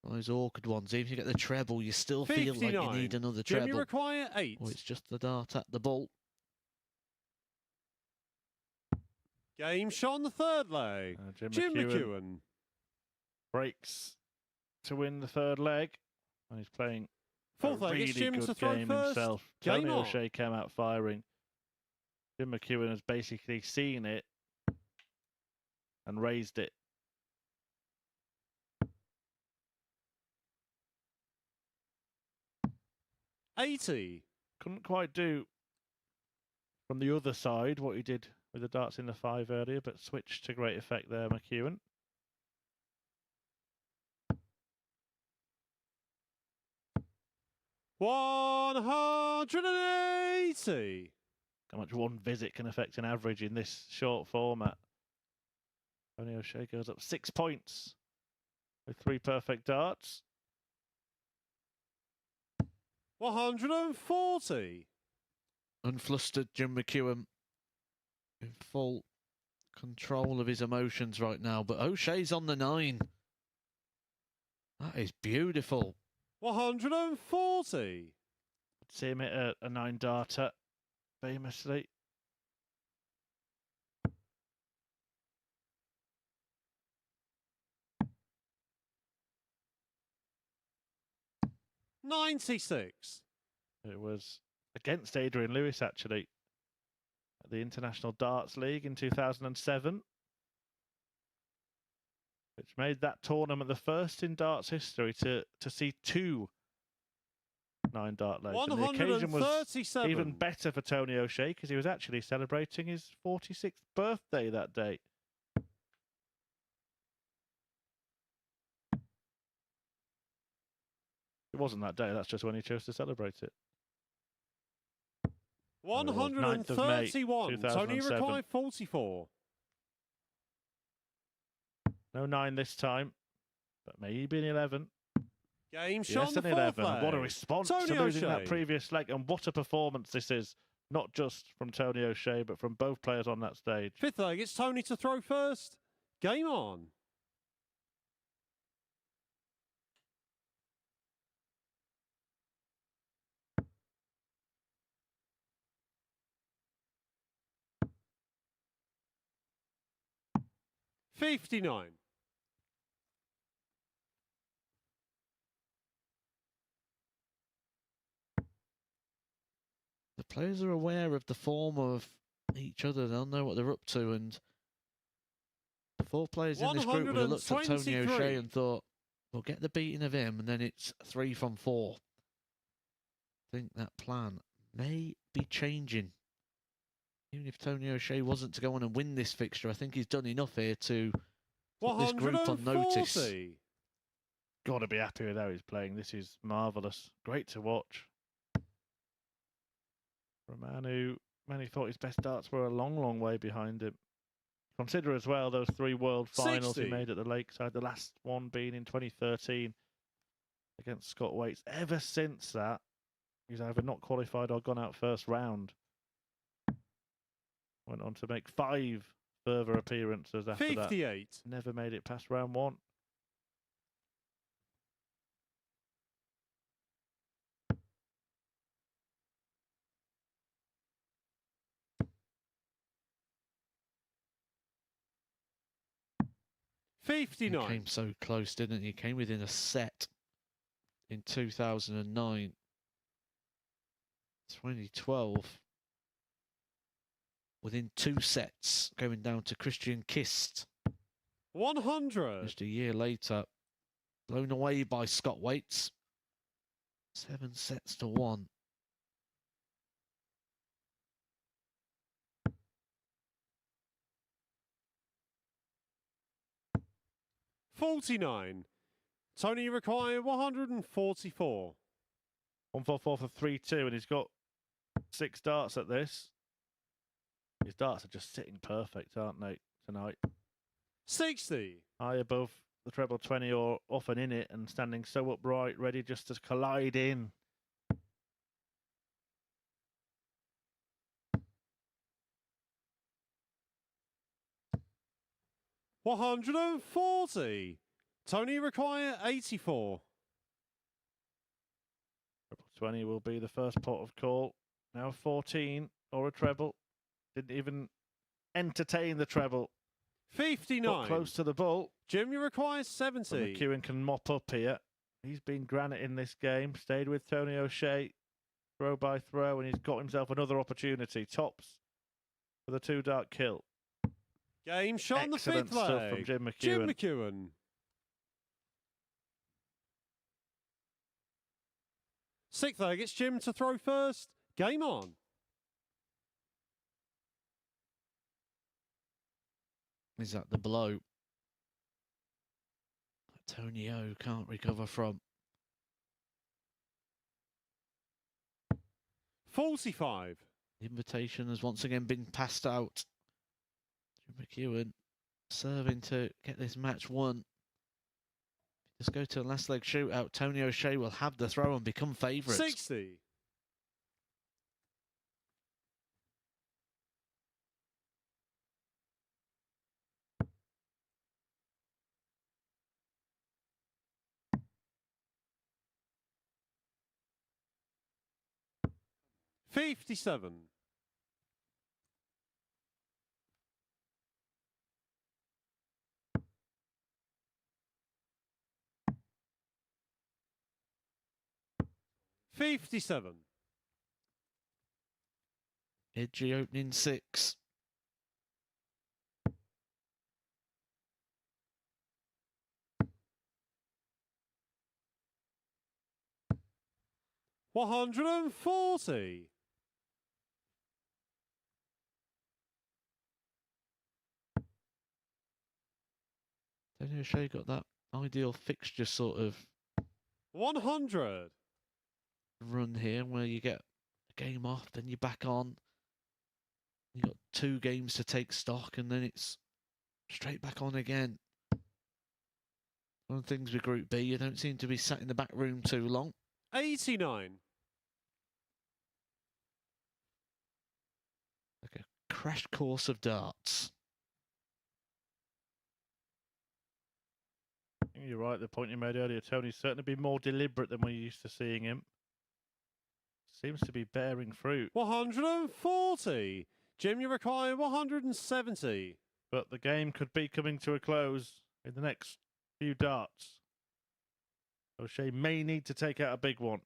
Those awkward ones, even if you get the treble, you still feel like you need another Jimmy treble. Require, 8. Or it's just the dart at the ball. Game shot on the third leg. Jim McEwen. Breaks to win the third leg. And he's playing Fourth a leg, really it's Jim good to throw game first. himself. Game Tony on. O'Shea came out firing. Jim McEwen has basically seen it and raised it. $80. Couldn't quite do from the other side what he did with the darts in the 5 earlier, but switched to great effect there, McEwen. $180. How much one visit can affect an average in this short format. Tony O'Shea goes up 6 points with 3 perfect darts. 140. Unflustered Jim McEwen in full control of his emotions right now, but O'Shea's on the 9. That is beautiful. 140. See him hit a 9 darter famously. $96. It was against Adrian Lewis, actually, at the International Darts League in 2007, which made that tournament the first in darts history to see 2 9-dart legs. And the occasion was even better for Tony O'Shea because he was actually celebrating his 46th birthday that day. It wasn't that day, that's just when he chose to celebrate it. 131. Tony Require, 44. No 9 this time, but maybe an 11. Game shot Yes, on the an fourth 11. leg. What a response Tony to losing that O'Shea. previous leg, and what a performance this is. Not just from Tony O'Shea, but from both players on that stage. Fifth leg, it's Tony to throw first. Game on. $59. The players are aware of the form of each other. They'll know what they're up to. And the 4 players in this group would have looked at Tony O'Shea and thought, we'll get the beating of him, and then it's 3 from 4. I think that plan may be changing. Even if Tony O'Shea wasn't to go on and win this fixture, I think he's done enough here to put this group on notice. Got to be happy with how he's playing. This is marvellous. Great to watch. For a man who many thought his best darts were a long, long way behind him. Consider as well those 3 world finals he 60. made at the Lakeside, the last one being in 2013 against Scott Waits. Ever since that, he's either not qualified or gone out first round. Went on to make 5 further appearances after 58. that. Never made it past round 1. He 59. came so close, didn't he? He came within a set in 2009. 2012. Within 2 sets, going down to Christian Kist. 100. Just a year later, blown away by Scott Waits. 7 sets to 1. 49. Tony required 144. 144 for 3-2, and he's got 6 darts at this. His darts are just sitting perfect, aren't they, tonight? 60. High above the treble 20 or often in it and standing so upright, ready just to collide in. $140. Tony require 84. Treble 20 will be the first pot of call. Now 14 or a treble. Didn't even entertain the treble. 59. Got close to the ball. Jim, you require 70. But McEwen can mop up here. He's been granite in this game. Stayed with Tony O'Shea. Throw by throw, and he's got himself another opportunity. Tops for the 2-dart kill. Game shot on the Excellent 5th stuff leg. from Jim McEwen. Jim McEwen. Sixth leg, it's Jim to throw first. Game on. Is that the blow Tony O can't recover from? 45. The invitation has once again been passed out. Jim McEwen serving to get this match won. Just go to the last leg shootout. Tony O'Shea will have the throw and become favourite. 60. $57. $57. Edgy opening 6. $140. Tony O'Shea got that ideal fixture sort of 100. run here where you get a game off, then you're back on. You got 2 games to take stock, and then it's straight back on again. One of the things with Group B, you don't seem to be sat in the back room too long. 89. Like a crash course of darts. I think you're right, the point you made earlier, Tony's certainly been more deliberate than we're used to seeing him. Seems to be bearing fruit. 140. Jim, you require 170. But the game could be coming to a close in the next few darts. O'Shea may need to take out a big one.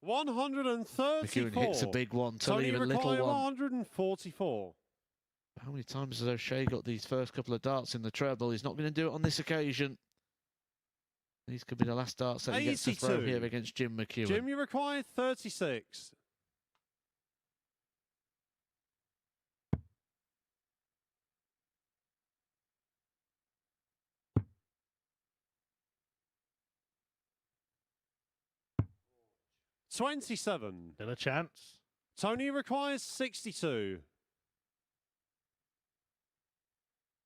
$134. McEwen hits a big one to Tony leave a little require one. 144. How many times has O'Shea got these first couple of darts in the treble? He's not going to do it on this occasion. These could be the last darts that he gets to throw 82. here against Jim McEwen. Jim, you require 36. $27. Still a chance. Tony requires 62.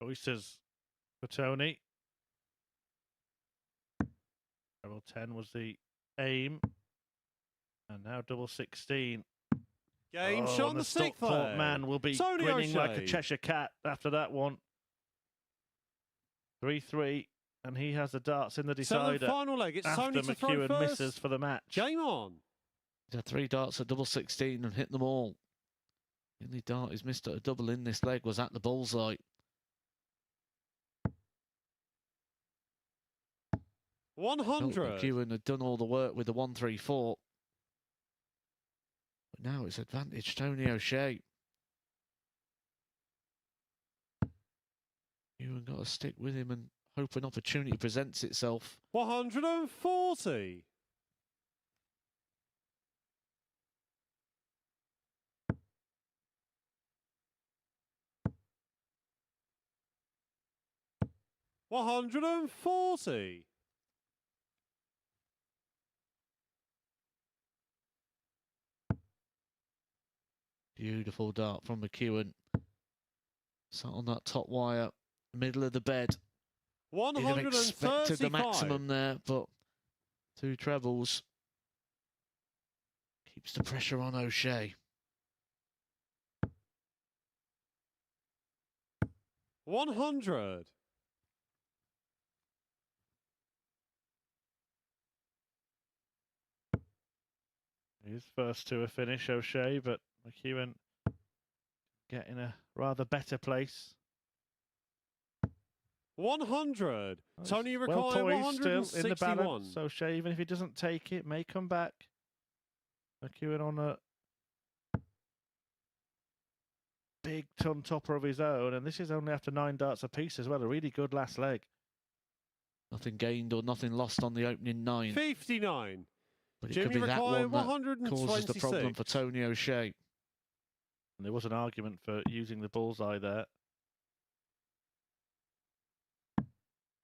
Choices for Tony. Level 10 was the aim. And now double 16. Game shot on the sixth Stockport leg. man will be Tony grinning like a O'Shea. Cheshire cat after that one. 3-3, and he has the darts in the Seventh decider. final leg. It's After Tony to throw McEwen first. misses for the match. Game on. He had 3 darts at double 16 and hit them all. The only dart he's missed at a double in this leg was at the bullseye. 100. McEwen had done all the work with the 1-3-4. But now it's advantage Tony O'Shea. McEwen got to stick with him and hope an opportunity presents itself. 140. $140. Beautiful dart from McEwen. Sat on that top wire, middle of the bed. He'd have expected the 135. maximum there, but 2 trebles. Keeps the pressure on O'Shea. 100. His first to a finish, O'Shea, but McEwen getting a rather better place. 100. Nice. Tony Well required poised still in the 161. balance. O'Shea, even if he doesn't take it, may come back. McEwen on a big ton topper of his own, and this is only after 9 darts apiece as well. A really good last leg. Nothing gained or nothing lost on the opening 9. 59. But it Jimmy could be that required one that causes the problem 126. for Tony O'Shea. And there was an argument for using the bullseye there.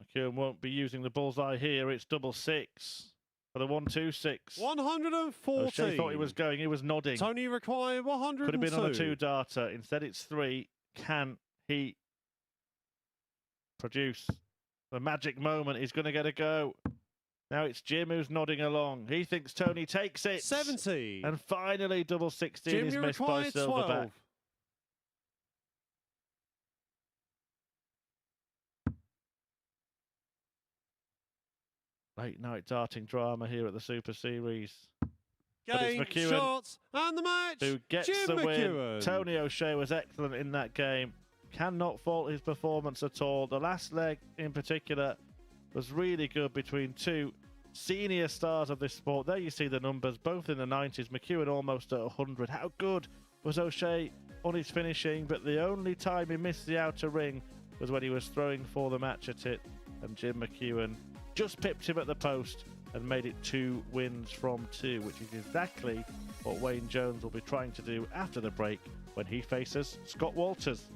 McEwen won't be using the bullseye here. It's double 6 for the 126. 140. O'Shea thought he was going. He was nodding. Tony required 102. Could have been on a 2-darter. Instead, it's 3. Can he produce the magic moment? He's going to get a go. Now it's Jim who's nodding along. He thinks Tony takes it. 70. And finally, double 16 Jimmy is missed by required 12. Silverback. Late night darting drama here at the Super Series. But it's Game, McEwen shots, and the match. who gets Jim the win. McEwen. Tony O'Shea was excellent in that game. Cannot fault his performance at all. The last leg in particular was really good between 2 senior stars of this sport. There you see the numbers, both in the 90s. McEwen almost at 100. How good was O'Shea on his finishing? But the only time he missed the outer ring was when he was throwing for the match at it. And Jim McEwen just pipped him at the post and made it 2 wins from 2, which is exactly what Wayne Jones will be trying to do after the break when he faces Scott Walters.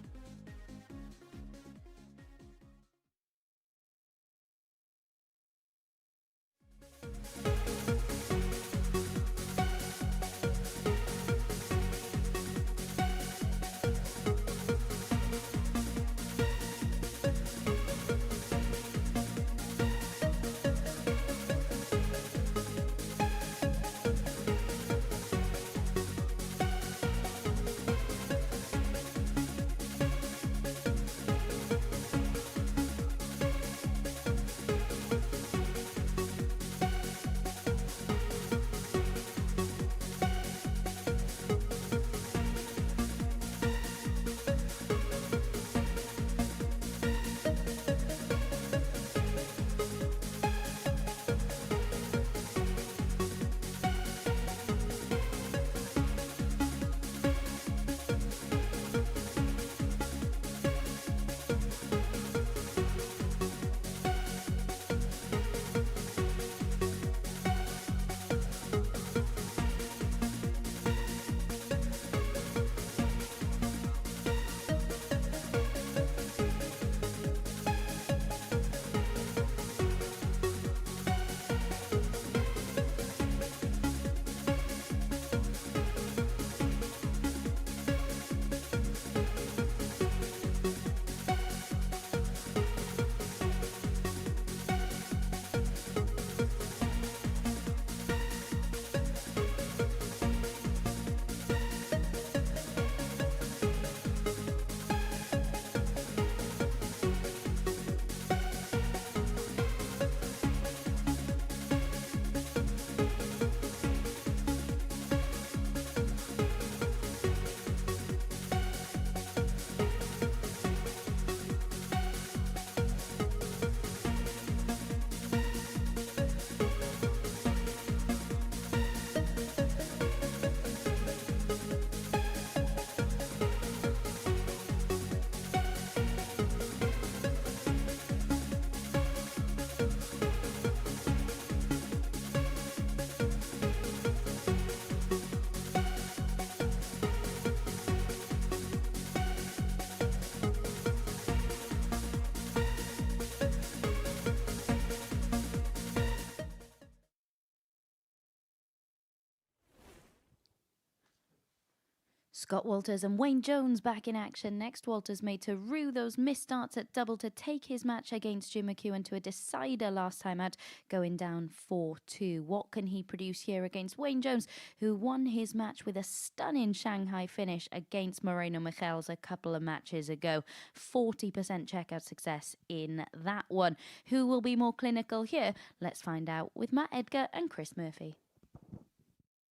Scott Walters and Wayne Jones back in action next. Walters made to rue those missed starts at double to take his match against Jim McEwen to a decider last time out, going down 4-2. What can he produce here against Wayne Jones, who won his match with a stunning Shanghai finish against Moreno Michels a couple of matches ago? 40% checkout success in that one. Who will be more clinical here? Let's find out with Matt Edgar and Chris Murphy.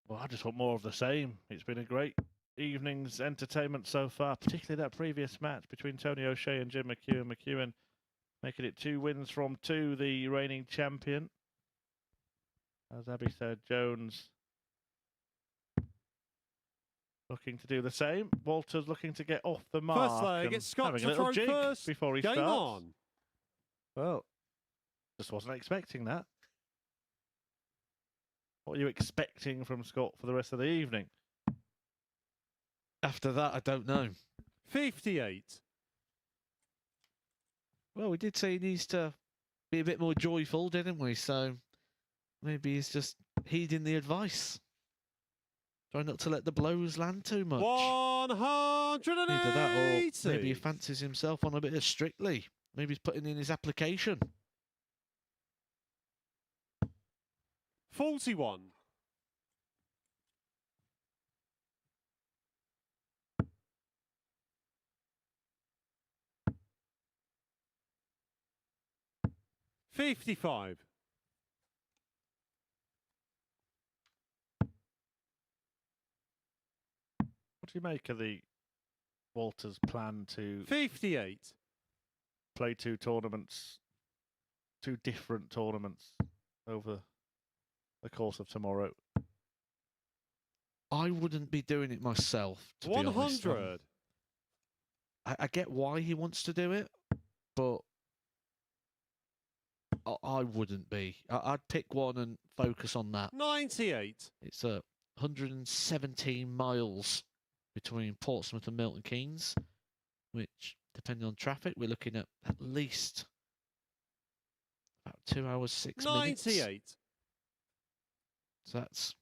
Well, I just want more of the same. It's been a great evening's entertainment so far, particularly that previous match between Tony O'Shea and Jim McEwen. McEwen making it 2 wins from 2, the reigning champion. As Abby said, Jones looking to do the same. Walters looking to get off the mark. First leg, it's Scott having a to little throw jig first. before he Game starts. on. Well, just wasn't expecting that. What are you expecting from Scott for the rest of the evening? After that, I don't know. 58. Well, we did say he needs to be a bit more joyful, didn't we? So maybe he's just heeding the advice. Try not to let the blows land too much. 180. Either that or maybe he fancies himself on a bit of Strictly. Maybe he's putting in his application. 41. $55. What do you make of the Walters' plan to 58. play 2 tournaments, 2 different tournaments over the course of tomorrow? I wouldn't be doing it myself, to be honest. 100. I get why he wants to do it, but I wouldn't be. I'd pick one and focus on that. 98. It's 117 miles between Portsmouth and Milton Keynes, which, depending on traffic, we're looking at least about 2 hours, 6 minutes. 98. So that's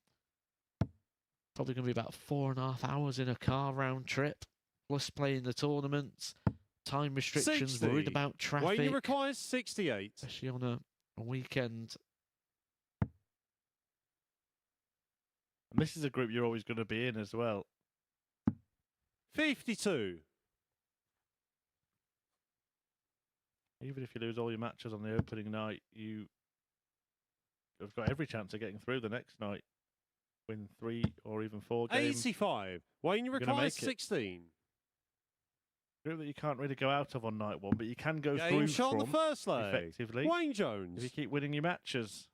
probably going to be about 4.5 hours in a car round trip, plus playing the tournaments, time restrictions, 60. worried about traffic. Wayne requires 68. Especially on a weekend. And this is a group you're always going to be in as well. 52. Even if you lose all your matches on the opening night, you have got every chance of getting through the next night. Win 3 or even 4 games. 85. Wayne gonna requires make it. 16. Group that you can't really go out of on night 1, but you can go Game through shot on the from first leg. effectively. Wayne If Jones. you keep winning your matches,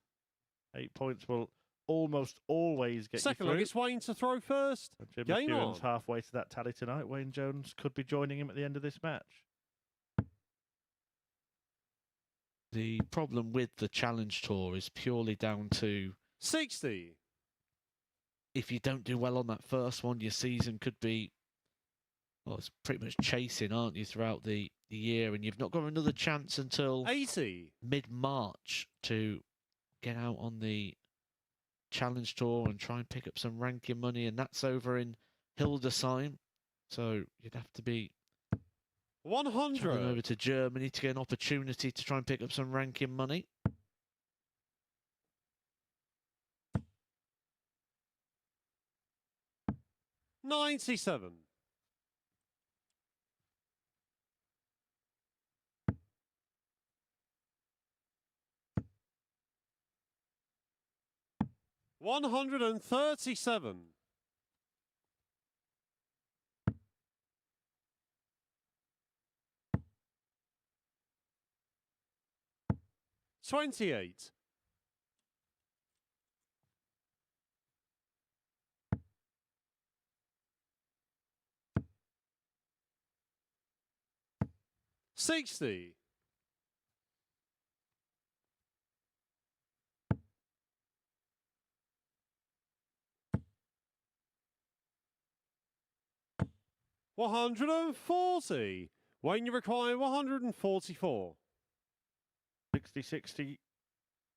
8 points will almost always get Second you leg, through. it's Wayne to throw first. And Jim Game McEwen's on. halfway to that tally tonight. Wayne Jones could be joining him at the end of this match. The problem with the Challenge Tour is purely down to 60. if you don't do well on that first one, your season could be, well, it's pretty much chasing, aren't you, throughout the year, and you've not got another chance until 80. mid-March to get out on the Challenge Tour and try and pick up some ranking money, and that's over in Hildesheim, so you'd have to be traveling 100. over to Germany to get an opportunity to try and pick up some ranking money. 97. 137. 28. 60. 140. Wayne, you require 144. 60-60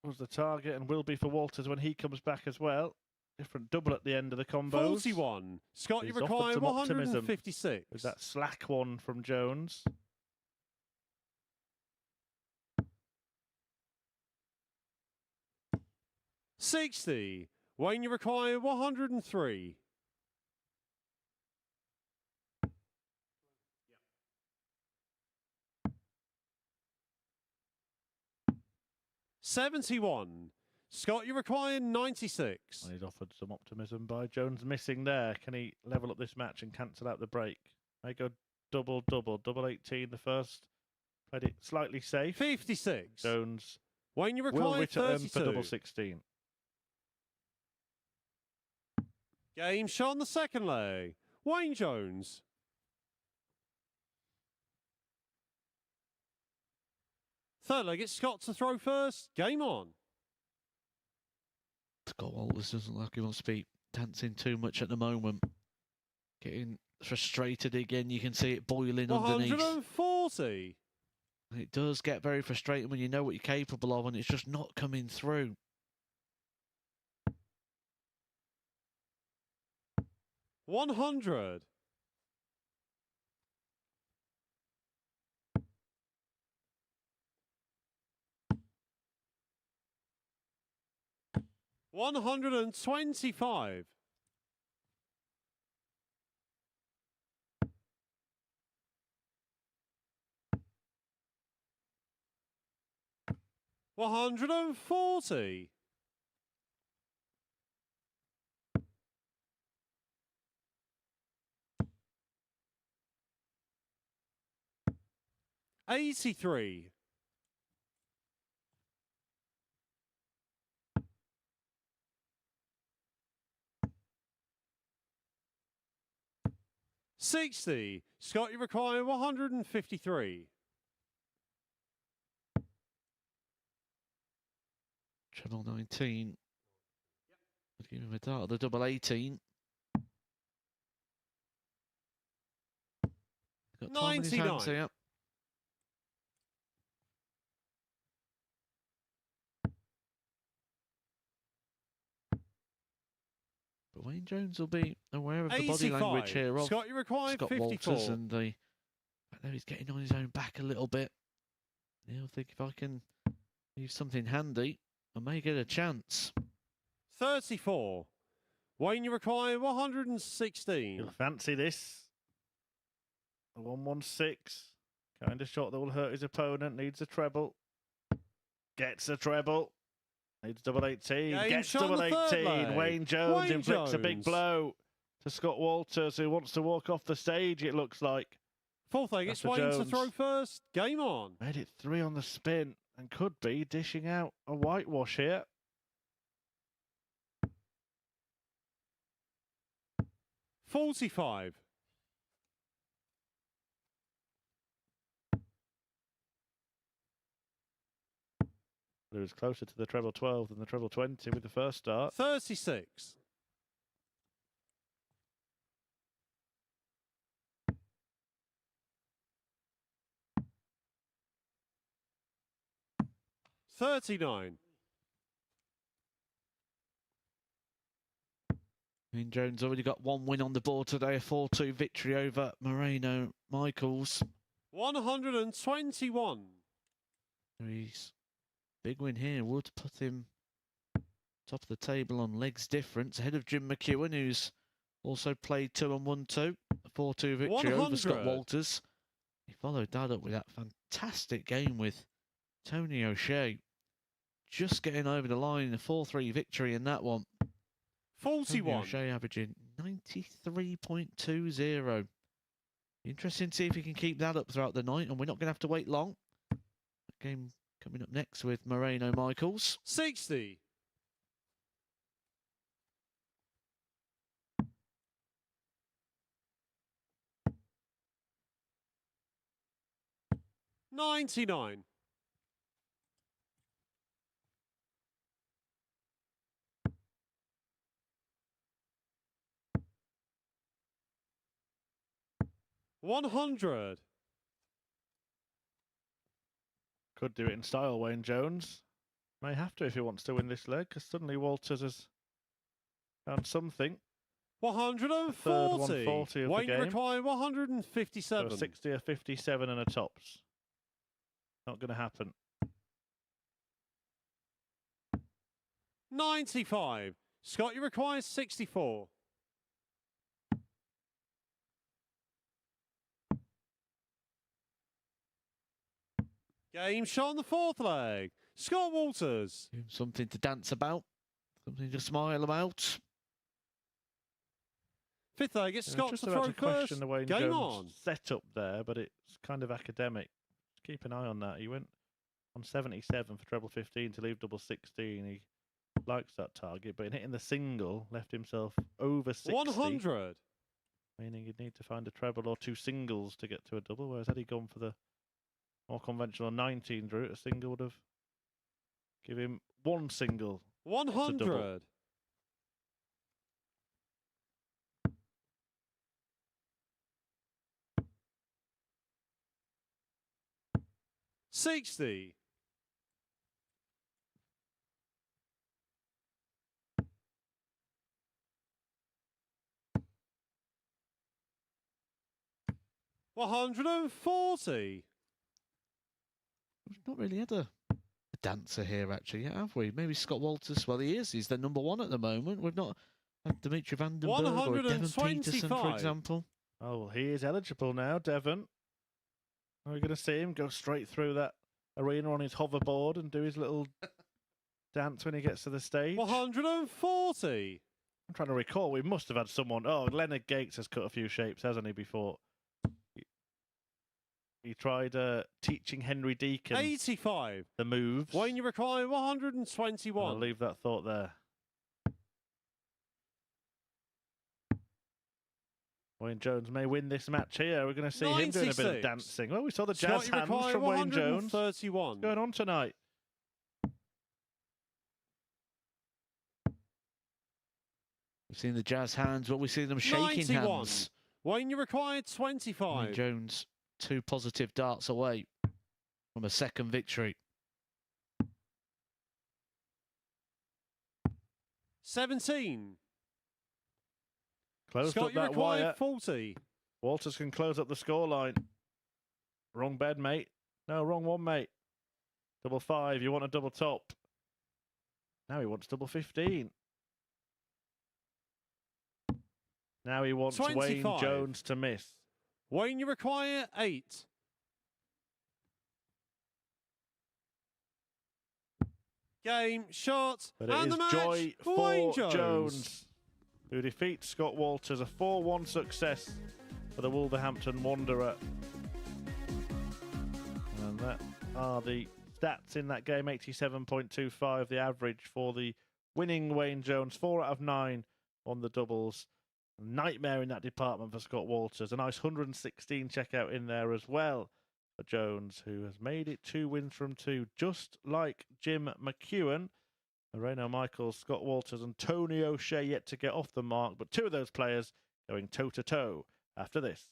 was the target and will be for Walters when he comes back as well. Different double at the end of the combos. 41. Scott, you He's offered require some optimism 156. with that slack one from Jones. $60. Wayne, you require 103. $71. Scott, you require 96. And he's offered some optimism by Jones missing there. Can he level up this match and cancel out the break? May go double, 18 the first. Played it slightly safe. 56. Jones Wayne, you will require return 32. for double 16. Game shot on the second leg. Wayne Jones. Third leg, it's Scott to throw first. Game on. Scott Walters doesn't look like he wants to be dancing too much at the moment. Getting frustrated again. You can see it boiling underneath. 140. It does get very frustrating when you know what you're capable of and it's just not coming through. 100. $125. $140. $83. $60. Scott, you require 153. Channel 19. Give him a dart. The double 18. Got time in his hands 99. here. But Wayne Jones will be aware of the body 85. language here of Scott, you require Scott 54. Walters and the fact that he's getting on his own back a little bit. He'll think if I can use something handy, I may get a chance. 34. Wayne, you require 116. You'll fancy this. A 116. Kind of shot that will hurt his opponent. Needs a treble. Gets a treble. Needs double 18. Game Gets shot on double the third 18. leg. Wayne Jones Wayne inflicts a big Jones. blow to Scott Walters, who wants to walk off the stage, it looks like. Fourth leg, it's That's Wayne for to throw Jones. first. Game on. Made it 3 on the spin and could be dishing out a whitewash here. $45. But it was closer to the treble 12 than the treble 20 with the first start. 36. $39. Wayne Jones already got one win on the board today, a 4-2 victory over Moreno Michaels. 121. His big win here would put him top of the table on legs difference, ahead of Jim McEwen, who's also played 2 and won 2. A 4-2 victory over Scott 100. Walters. He followed that up with that fantastic game with Tony O'Shea. Just getting over the line, a 4-3 victory in that one. Tony 41. O'Shea averaging 93.20. Interesting to see if he can keep that up throughout the night, and we're not going to have to wait long. Game coming up next with Moreno Michaels. 60. $99. $100. Could do it in style, Wayne Jones. May have to if he wants to win this leg, because suddenly Walters has And something. 140. Third 140 of the Wayne game. required So 157. 60, a 57 and a tops. Not going to happen. 95. Scott, you require 64. Game shot on the fourth leg. Scott Walters. Something to dance about. Something to smile about. Fifth leg, it's Scott Just to about throw to question first. the Wayne Game Jones on. setup there, but it's kind of academic. Keep an eye on that. He went on 77 for treble 15 to leave double 16. He likes that target, but in hitting the single, left himself over 60. 100. Meaning he'd need to find a treble or two singles to get to a double, whereas had he gone for the more conventional 19 route, a single would have given him one single. 100. 60. 140. We've not really had a dancer here, actually, yet, have we? Maybe Scott Walters. Well, he is. He's the number one at the moment. We've not had Dimitri Vandenberg or Devon Peterson, for 125. example. Oh, well, he is eligible now, Devon. Are we going to see him go straight through that arena on his hoverboard and do his little dance when he gets to the stage? 140. I'm trying to recall. We must have had someone. Oh, Leonard Gates has cut a few shapes, hasn't he, before? He tried teaching Henry Deacon 85. the moves. Wayne, you require 121. I'll leave that thought there. Wayne Jones may win this match here. We're going to see him doing a bit of 96. dancing. Well, we saw the Scott, jazz you hands require from Wayne Jones. 131. What's going on tonight? We've seen the jazz hands, but we've seen them shaking 91. hands. Wayne, you required Wayne 25. Jones, 2 positive darts away from a second victory. 17. Closed Scott, up you that required wire. 40. Walters can close up the scoreline. Wrong bed, mate. No, wrong one, mate. Double 5. You want a double top. Now he wants double 15. Now he wants 25. Wayne Jones to miss. Wayne, you require 8. Game, shot, But it and is the match. joy for Wayne Jones, who defeats Scott Walters. A 4-1 success for the Wolverhampton Wanderer. And that are the stats in that game. 87.25, the average for the winning Wayne Jones. 4 out of 9 on the doubles. Nightmare in that department for Scott Walters. A nice 116 checkout in there as well for Jones, who has made it 2 wins from 2, just like Jim McEwen. Moreno Michaels, Scott Walters and Tony O'Shea yet to get off the mark, but 2 of those players going toe-to-toe after this.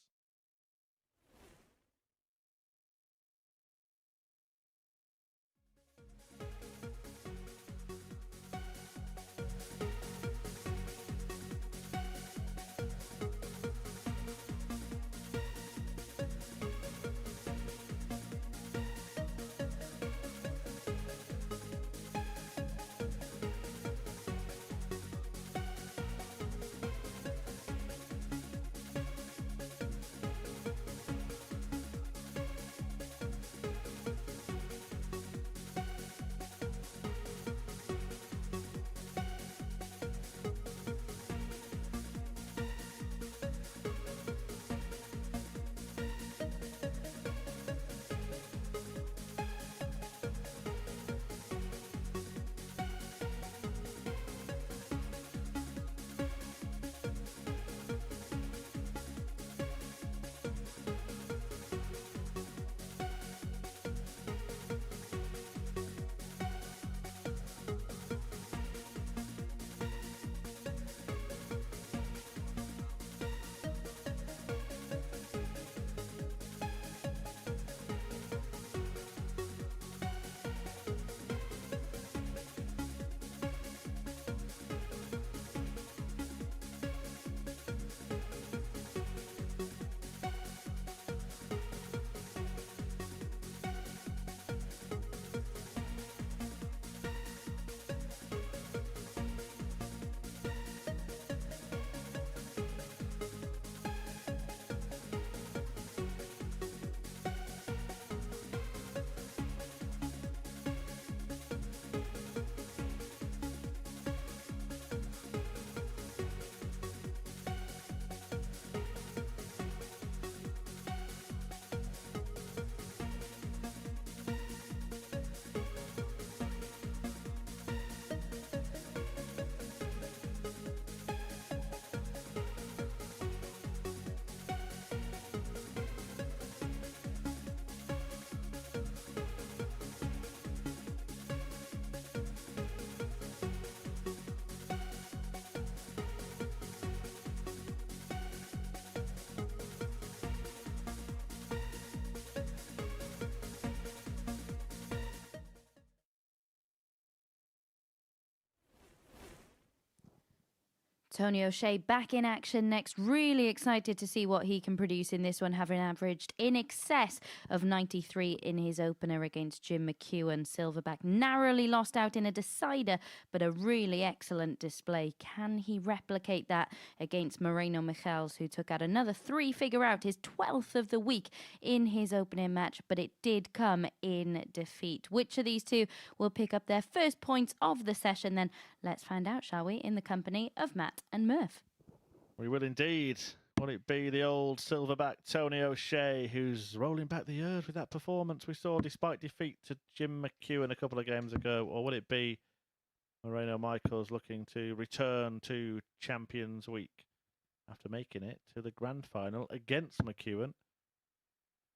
Tony O'Shea back in action next. Really excited to see what he can produce in this one, having averaged in excess of 93 in his opener against Jim McEwen. Silverback narrowly lost out in a decider, but a really excellent display. Can he replicate that against Moreno Michels, who took out another three-figure out, his 12th of the week in his opening match, but it did come in defeat. Which of these two will pick up their first points of the session then? Let's find out, shall we, in the company of Matt and Murph. We will indeed. Will it be the old silverback Tony O'Shea, who's rolling back the years with that performance we saw despite defeat to Jim McEwen a couple of games ago? Or will it be Moreno Michels looking to return to Champions Week after making it to the grand final against McEwen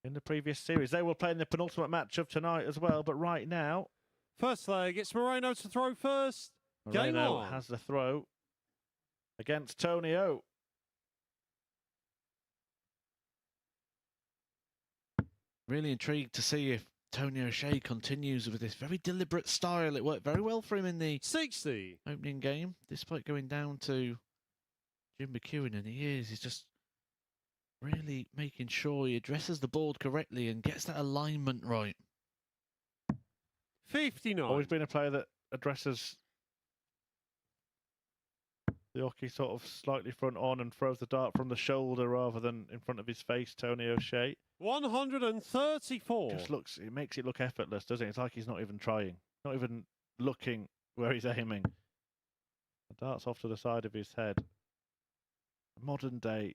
in the previous series? They will play in the penultimate match of tonight as well, but right now... First leg, it's Moreno to throw first. Game Moreno on. has the throw against Tony O. Really intrigued to see if Tony O'Shea continues with this very deliberate style. It worked very well for him in the 60. opening game, despite going down to Jim McEwen, and he's just really making sure he addresses the board correctly and gets that alignment right. 59. Always been a player that addresses the hockey sort of slightly front on and throws the dart from the shoulder rather than in front of his face, Tony O'Shea. 134. It makes it look effortless, doesn't it? It's like he's not even trying, not even looking where he's aiming. The dart's off to the side of his head. Modern day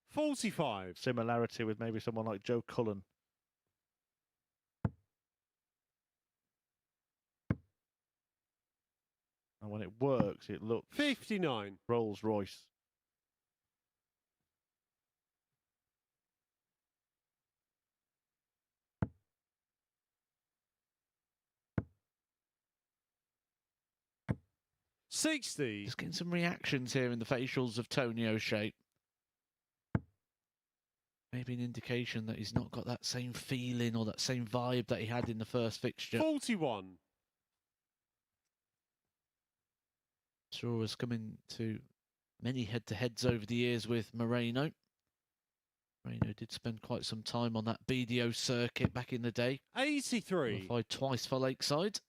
45. similarity with maybe someone like Joe Cullen. And when it works, it looks 59. Rolls Royce. $60. Just getting some reactions here in the facials of Tony O'Shea. Maybe an indication that he's not got that same feeling or that same vibe that he had in the first fixture. 41. Sure has come into many head-to-heads over the years with Moreno. Moreno did spend quite some time on that BDO circuit back in the day. 83. Qualified twice for Lakeside.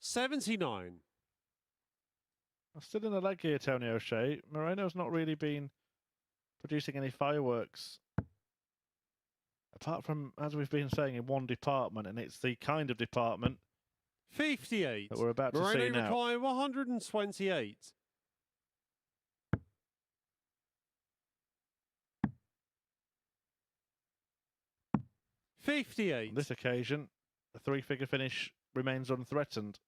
$79. Still in the leg here, Tony O'Shea. Moreno's not really been producing any fireworks. Apart from, as we've been saying, in one department, and it's the kind of department 58. that we're about to Moreno see now. require 128. $58. On this occasion, the three-figure finish remains unthreatened.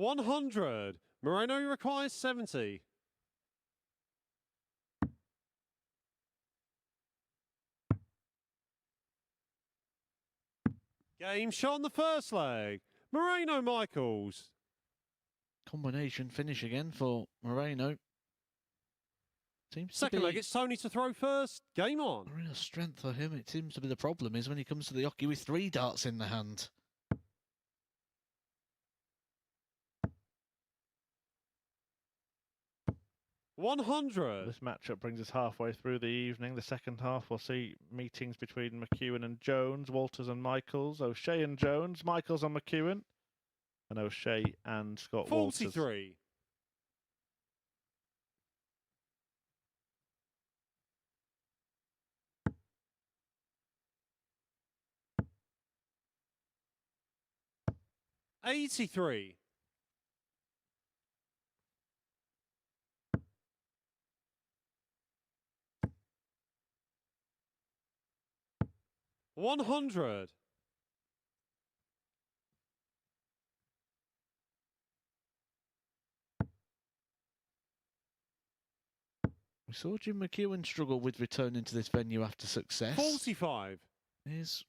$100. Moreno requires 70. Game shot on the first leg. Moreno Michels. Combination finish again for Moreno. Seems Second to be leg, it's Tony to throw first. Game on. a real strength for him. It seems to be the problem is when he comes to the hockey with three darts in the hand. $100. This matchup brings us halfway through the evening. The second half will see meetings between McEwen and Jones, Walters and Michels, O'Shea and Jones, Michels and McEwen, and O'Shea and Scott Walters. 43. $83. $100. We saw Jim McEwen struggle with returning to this venue after success. 45. Here's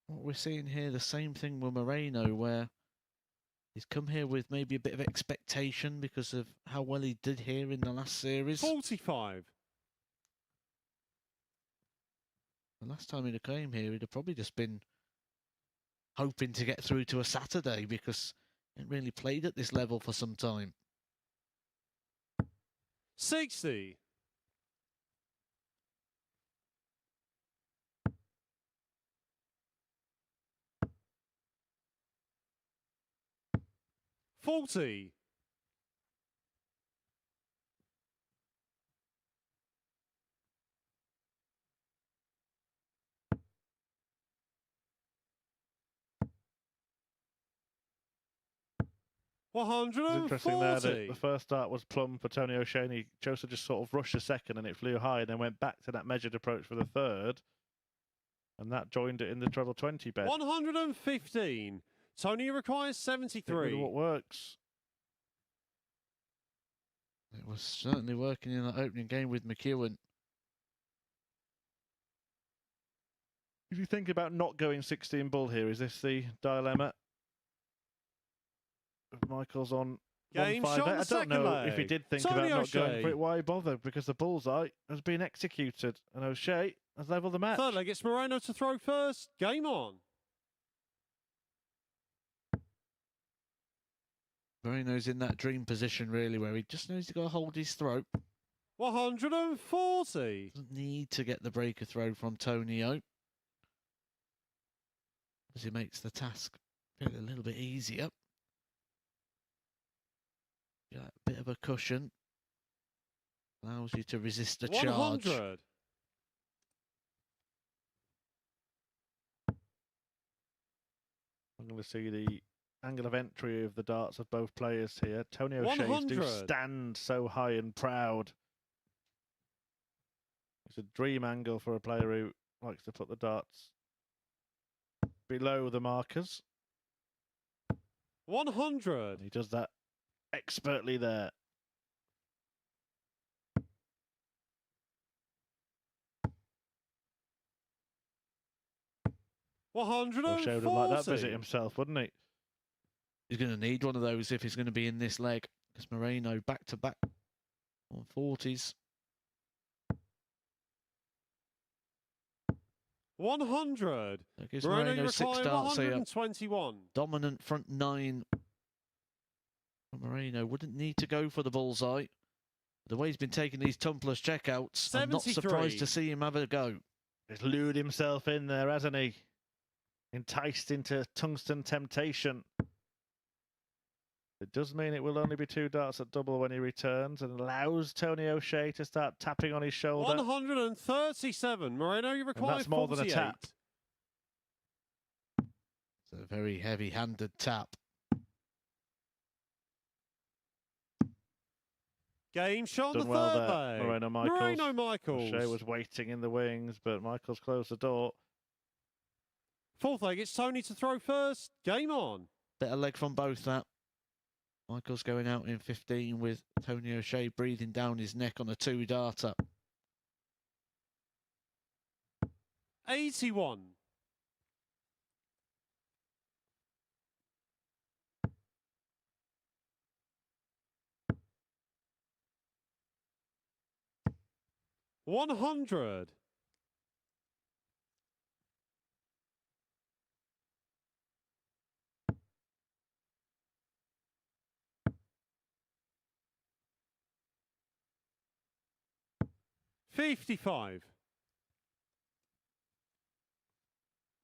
what we're seeing here, the same thing with Moreno, where He's come here with maybe a bit of expectation because of how well he did here in the last series. 45. The last time he'd came here, he'd have probably just been hoping to get through to a Saturday because he hadn't really played at this level for some time. 60. 40. 140. It's interesting there that the first start was plumb for Tony O'Shea, and he chose to just sort of rush a second and it flew high, and then went back to that measured approach for the third. And that joined it in the treble 20 bed. 115. Tony requires 73. What works? It was certainly working in that opening game with McEwen. If you think about not going 16 bull here, is this the dilemma? Michael's on Game 1-5. shot I don't know leg. if he did think Tony about not O'Shea. going for it. Why bother? Because the bullseye has been executed, and O'Shea has levelled the match. Third leg, it's Moreno to throw first. Game on. Moreno's in that dream position, really, where he just knows he's got to hold his throat. 140. Doesn't need to get the breaker throw from Tonio, as he makes the task feel a little bit easier. Yeah, a bit of a cushion. Allows you to resist the charge. 100. I'm going to see the angle of entry of the darts of both players here. Tony O'Shea's do 100. stand so high and proud. It's a dream angle for a player who likes to put the darts below the markers. 100. And he does that expertly there. O'Shea would like that visit himself, wouldn't he? He's going to need one of those if he's going to be in this leg. Because Moreno back-to-back on 40s. 100. That gives Moreno, Moreno you 6 require starts here. 121. Dominant front 9. Moreno wouldn't need to go for the bullseye. The way he's been taking these tumpless checkouts, I'm not 73. surprised to see him have a go. He's lured himself in there, hasn't he? Enticed into tungsten temptation. It does mean it will only be 2 darts at double when he returns, and allows Tony O'Shea to start tapping on his shoulder. 137. Moreno, you require that's more 48. than a tap. It's a very heavy-handed tap. Game shot on Done the well third there, leg. Moreno Michaels. O'Shea was waiting in the wings, but Michaels closed the door. Fourth leg, it's Tony to throw first. Game on. Better leg from both that. Michael's going out in 15 with Tony O'Shea breathing down his neck on a 2-darter. 81. 100. 55.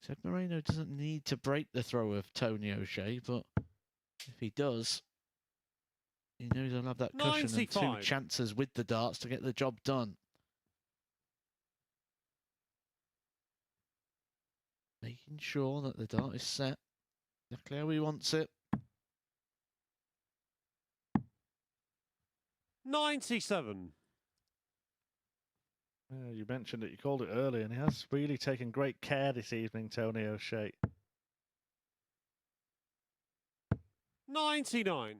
Said Moreno doesn't need to break the throw of Tony O'Shea, but if he does, he knows he'll have that cushion and 95. 2 chances with the darts to get the job done. Making sure that the dart is set exactly how he wants it. 97. You mentioned it, you called it earlier, and he has really taken great care this evening, Tony O'Shea. 99.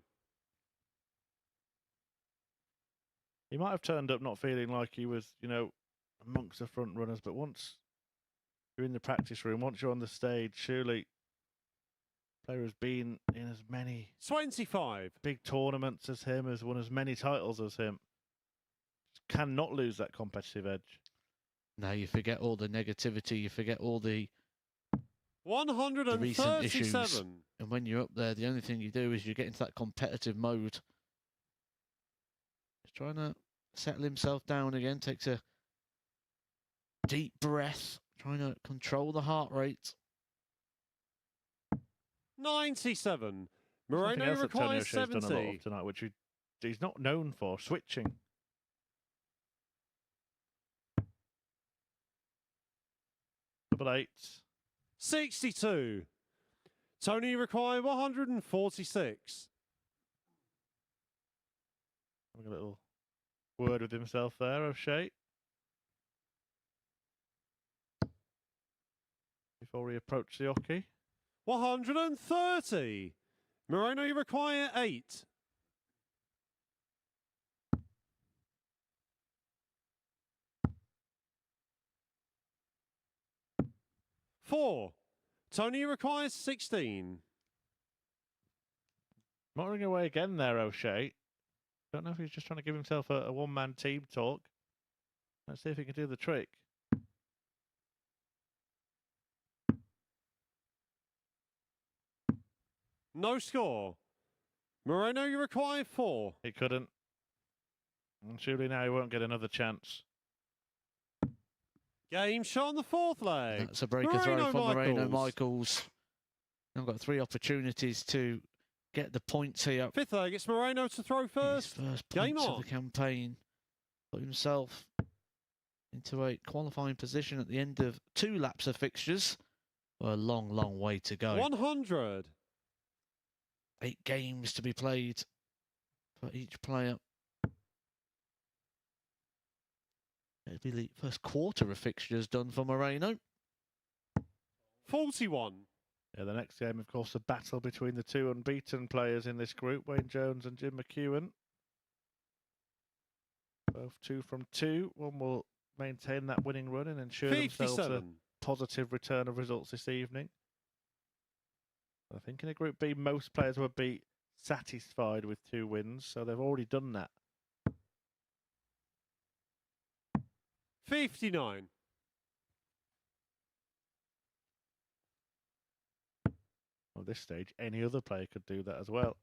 He might have turned up not feeling like he was, you know, amongst the front runners, but once you're in the practice room, once you're on the stage, surely Player who's been in as many 25. big tournaments as him, has won as many titles as him. Cannot lose that competitive edge. Now you forget all the negativity, you forget all the recent issues. 137. And when you're up there, the only thing you do is you get into that competitive mode. Just trying to settle himself down again, takes a deep breath, trying to control the heart rate. 97. Something Moreno else that Tony requires O'Shea's done a lot 70. of tonight, which he's not known for, switching. Double 8. 62. Tony require 146. Having a little word with himself there, O'Shea. Before he approached the hockey. 130. Moreno require 8. Four. Tony requires 16. Mottering away again there, O'Shea. Don't know if he's just trying to give himself a one-man team talk. Let's see if he can do the trick. No score. Moreno, you require 4. He couldn't. And surely now he won't get another chance. Game shot on the 4th leg. That's a breaker throw from Moreno Michaels. I've got 3 opportunities to get the points here. 5th leg, it's Moreno to throw first. His first Game points on. of the campaign. Put himself into a qualifying position at the end of 2 laps of fixtures. Well, a long, long way to go. 100. 8 games to be played for each player. It'll be the first quarter of fixtures done for Moreno. 41. Yeah, the next game, of course, a battle between the 2 unbeaten players in this group, Wayne Jones and Jim McEwen. Both 2 from 2. One will maintain that winning run and ensure themselves a positive return of results this evening. I think in a Group B, most players would be satisfied with 2 wins, so they've already done that. 59. Well, at this stage, any other player could do that as well.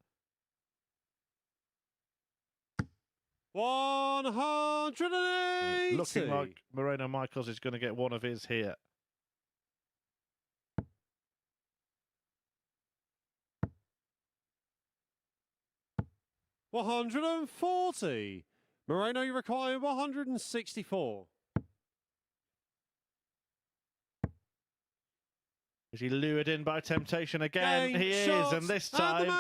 180. Looking like Moreno Michaels is going to get one of his here. $140. Moreno, you require 164. Is he lured in by temptation again? He is, and this time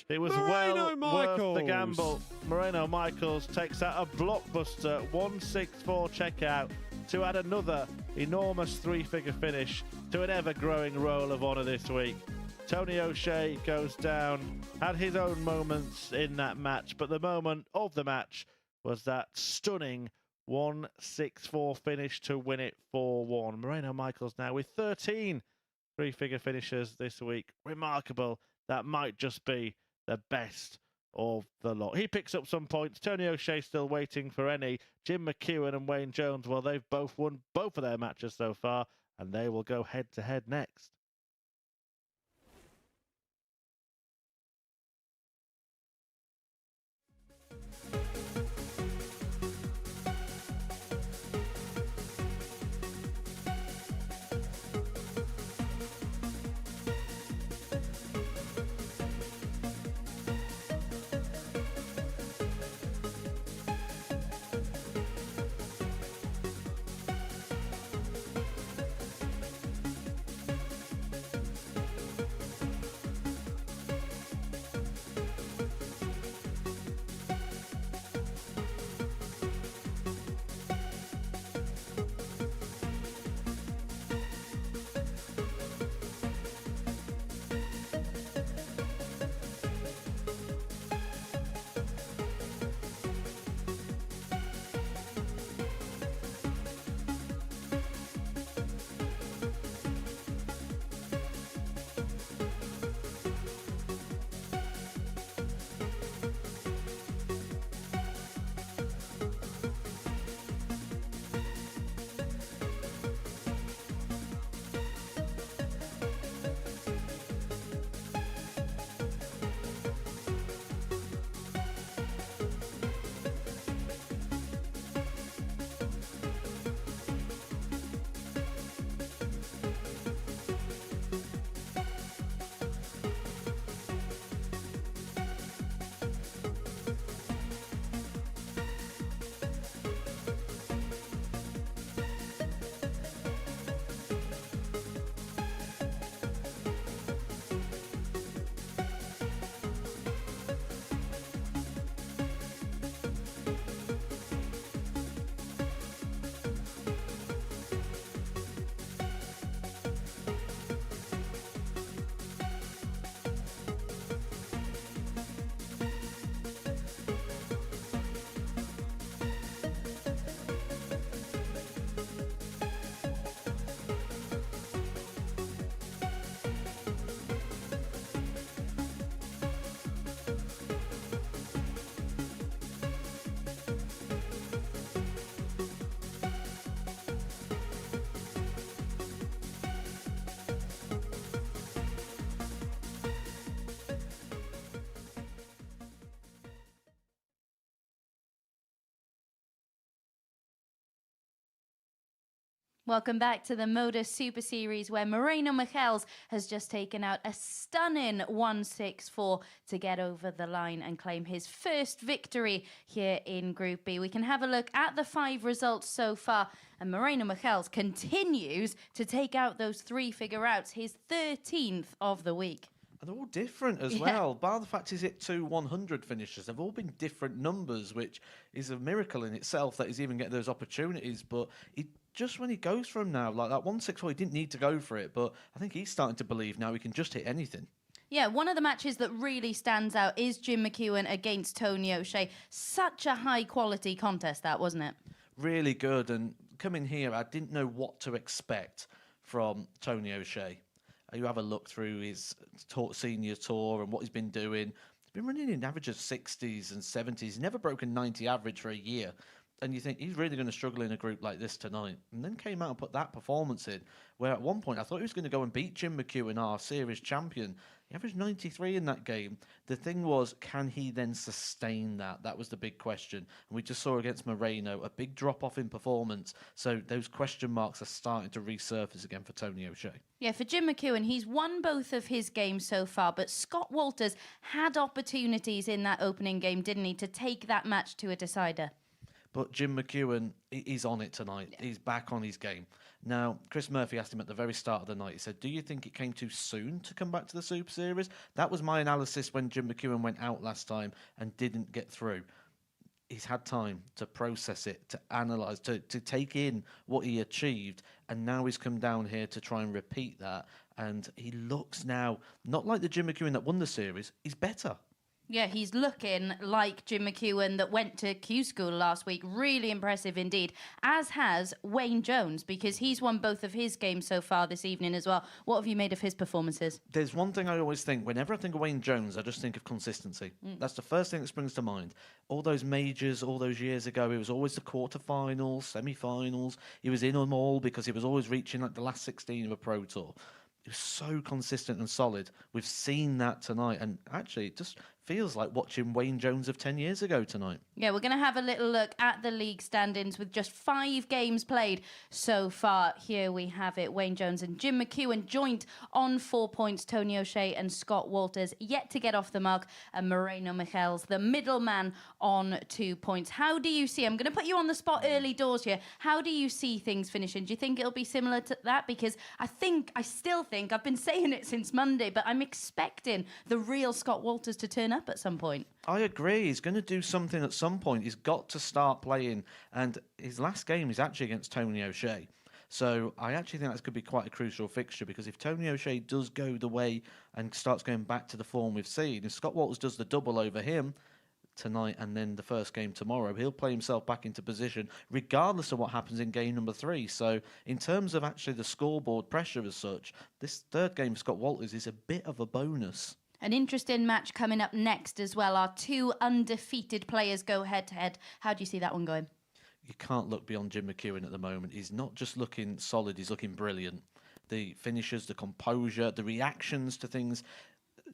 it was well worth the gamble. Moreno Michaels takes out a blockbuster 164 checkout to add another enormous 3-figure finish to an ever-growing roll of honour this week. Tony O'Shea goes down, had his own moments in that match, but the moment of the match was that stunning 164 finish to win it 4-1. Moreno Michaels now with 13 3-figure finishes this week. Remarkable. That might just be the best of the lot. He picks up some points. Tony O'Shea still waiting for any. Jim McEwen and Wayne Jones, well, they've both won both of their matches so far, and they will go head-to-head next. Welcome back to the MODUS Super Series, where Moreno Michels has just taken out a stunning 1-6-4 to get over the line and claim his first victory here in Group B. We can have a look at the 5 results so far, and Moreno Michels continues to take out those 3-figure outs, his 13th of the week. And they're all different as well. Bar the fact he's hit 2 100 finishes, they've all been different numbers, which is a miracle in itself that he's even getting those opportunities. But just when he goes for him now, like that 1-6-4, he didn't need to go for it. But I think he's starting to believe now he can just hit anything. Yeah, one of the matches that really stands out is Jim McEwen against Tony O'Shea. Such a high-quality contest, that, wasn't it? Really good. And coming here, I didn't know what to expect from Tony O'Shea. You have a look through his senior tour and what he's been doing. He's been running in averages 60s and 70s. He's never broken 90 average for a year. And you think he's really going to struggle in a group like this tonight. And then came out and put that performance in, where at one point I thought he was going to go and beat Jim McEwen, our series champion. He averaged 93 in that game. The thing was, can he then sustain that? That was the big question. And we just saw against Moreno a big drop-off in performance. So those question marks are starting to resurface again for Tony O'Shea. Yeah, for Jim McEwen, he's won both of his games so far, but Scott Walters had opportunities in that opening game, didn't he, to take that match to a decider. But Jim McEwen, he's on it tonight. Yeah. He's back on his game. Now, Chris Murphy asked him at the very start of the night, he said, do you think it came too soon to come back to the Super Series? That was my analysis when Jim McEwen went out last time and didn't get through. He's had time to process it, to analyse, to take in what he achieved, and now he's come down here to try and repeat that. And he looks now, not like the Jim McEwen that won the series, he's better. Yeah, he's looking like Jim McEwen that went to Q School last week. Really impressive indeed, as has Wayne Jones, because he's won both of his games so far this evening as well. What have you made of his performances? There's one thing I always think, whenever I think of Wayne Jones, I just think of consistency. That's the first thing that springs to mind. All those majors, all those years ago, it was always the quarterfinals, semi-finals. He was in them all because he was always reaching like the last 16 of a Pro Tour. He was so consistent and solid. We've seen that tonight, and actually it just feels like watching Wayne Jones of 10 years ago tonight. Yeah, we're going to have a little look at the league standings with just 5 games played so far. Here we have it. Wayne Jones and Jim McEwen joint on 4 points. Tony O'Shea and Scott Walters yet to get off the mark. And Moreno Michels, the middleman, on 2 points. How do you see, I'm going to put you on the spot early doors here. How do you see things finishing? Do you think it'll be similar to that? Because I still think, I've been saying it since Monday, but I'm expecting the real Scott Walters to turn up at some point. I agree. He's going to do something at some point. He's got to start playing. And his last game is actually against Tony O'Shea. So I actually think that's going to be quite a crucial fixture, because if Tony O'Shea does go the way and starts going back to the form we've seen, if Scott Walters does the double over him tonight and then the first game tomorrow, he'll play himself back into position regardless of what happens in game number 3. So in terms of actually the scoreboard pressure as such, this third game for Scott Walters is a bit of a bonus. An interesting match coming up next as well. Our 2 undefeated players go head-to-head. How do you see that one going? You can't look beyond Jim McEwen at the moment. He's not just looking solid, he's looking brilliant. The finishes, the composure, the reactions to things.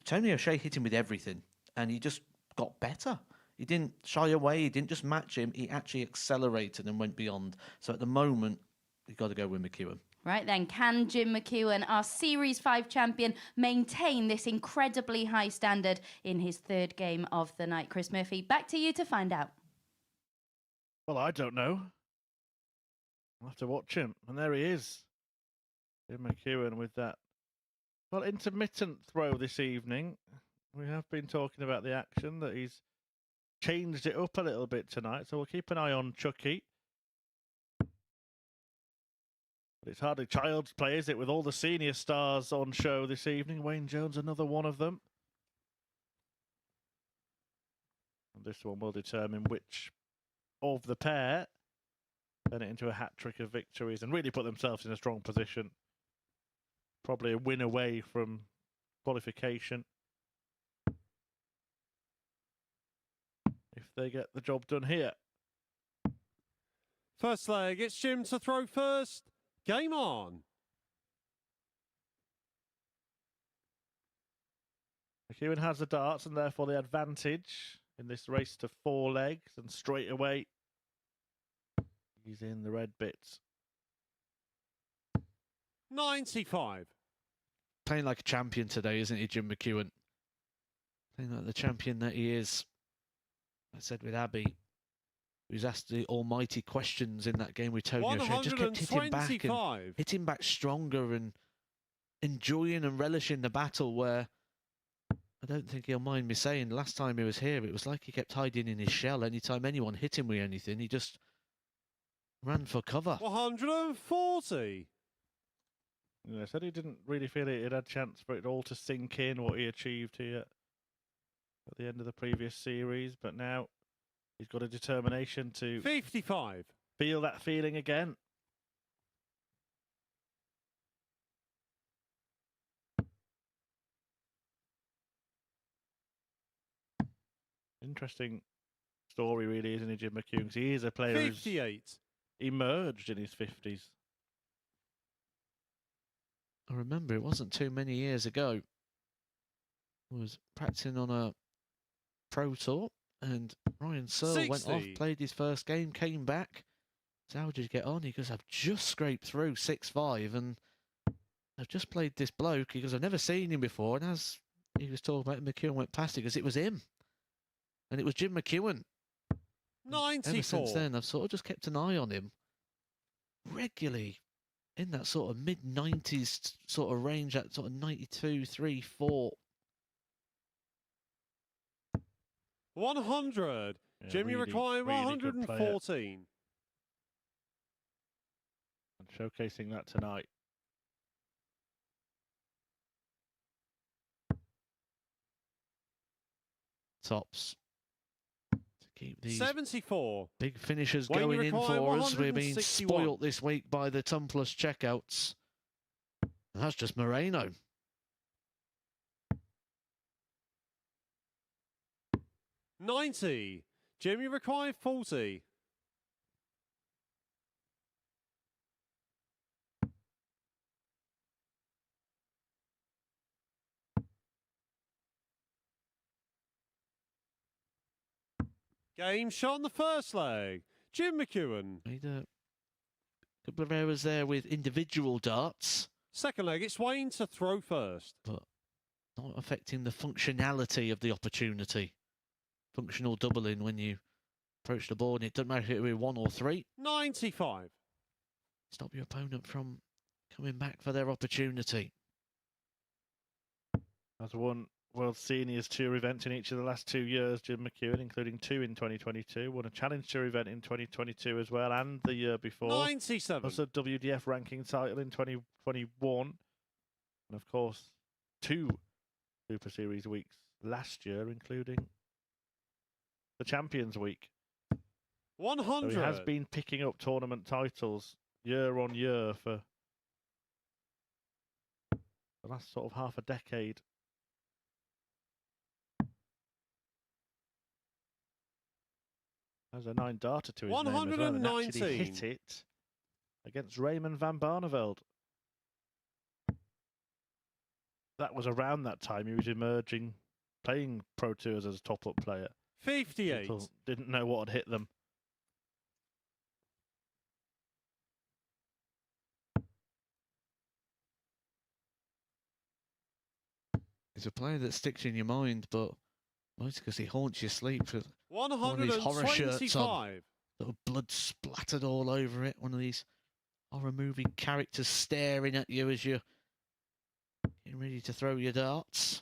Tony O'Shea hit him with everything, and he just got better. He didn't shy away, he didn't just match him, he actually accelerated and went beyond. So at the moment, you've got to go with McEwen. Right then, can Jim McEwen, our Series 5 champion, maintain this incredibly high standard in his 3rd game of the night? Chris Murphy, back to you to find out. Well, I don't know. I'll have to watch him. And there he is. Jim McEwen with that, well, intermittent throw this evening. We have been talking about the action, that he's changed it up a little bit tonight. So we'll keep an eye on Chucky. But it's hardly child's play, is it, with all the senior stars on show this evening? Wayne Jones, another one of them. And this one will determine which of the pair turn it into a hat-trick of victories and really put themselves in a strong position. Probably a win away from qualification if they get the job done here. First leg, it's Jim to throw first. Game on. McEwen has the darts and therefore the advantage in this race to 4 legs, and straight away he's in the red bits. 95. Playing like a champion today, isn't he, Jim McEwen? Playing like the champion that he is. I said with Abby, he was asked the almighty questions in that game with Tony O'Shea. Just kept hitting back stronger and enjoying and relishing the battle, where I don't think he'll mind me saying last time he was here, it was like he kept hiding in his shell. Anytime anyone hit him with anything, he just ran for cover. 140. Yeah, I said he didn't really feel it had a chance for it all to sink in, what he achieved here at the end of the previous series, but now he's got a determination to 55. Feel that feeling again. Interesting story, really, isn't he, Jim McEwen? 'Cause he is a player 58. who's emerged in his 50s. I remember it wasn't too many years ago. I was practicing on a pro tour, and Ryan Searle went off, played his first game, came back. So how did you get on? He goes, I've just scraped through 6-5, and I've just played this bloke. He goes, I've never seen him before. And as he was talking about, McEwen went past, he goes, it was him. And it was Jim McEwen. 94. Ever since then, I've sort of just kept an eye on him regularly in that sort of mid-90s sort of range, that sort of 92, 3, 4. 100. Yeah, Jimmy really, requiring really good player. 114. And showcasing that tonight. Tops. To keep these 74. big finishers When you going in require for us. We're being 161. spoilt this week by the ton plus checkouts. And that's just Moreno. $90. Jimmy required 40. Game shot on the first leg. Jim McEwen. Made a couple of errors there with individual darts. Second leg, it's Wayne to throw first. But not affecting the functionality of the opportunity. Functional doubling when you approach the board, and it doesn't matter if it be 1 or 3. 95. Stop your opponent from coming back for their opportunity. Has won World Seniors Tour event in each of the last 2 years, Jim McEwen, including 2 in 2022. Won a Challenge Tour event in 2022 as well, and the year before. 97. Plus a WDF ranking title in 2021. And of course, 2 Super Series weeks last year, including the Champions Week. 100. So he has been picking up tournament titles year on year for the last sort of half a decade. Has a 9 darter to his name as well, and actually hit it against Raymond van Barneveld. That was around that time he was emerging, playing Pro Tours as a top-up player. 58. People didn't know what had hit them. He's a player that sticks in your mind, but mostly because he haunts your sleep with one of these 125. horror shirts on, little blood splattered all over it. One of these horror movie characters staring at you as you're getting ready to throw your darts.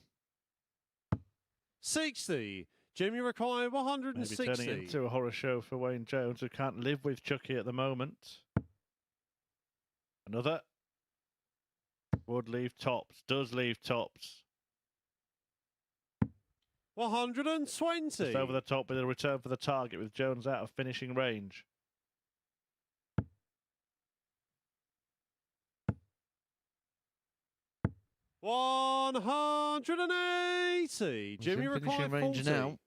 60. Jimmy required 160. Maybe turning into a horror show for Wayne Jones, who can't live with Chucky at the moment. Another. Would leave tops, does leave tops. 120. Just over the top with a return for the target, with Jones out of finishing range. $180. Jimmy required 40. Now.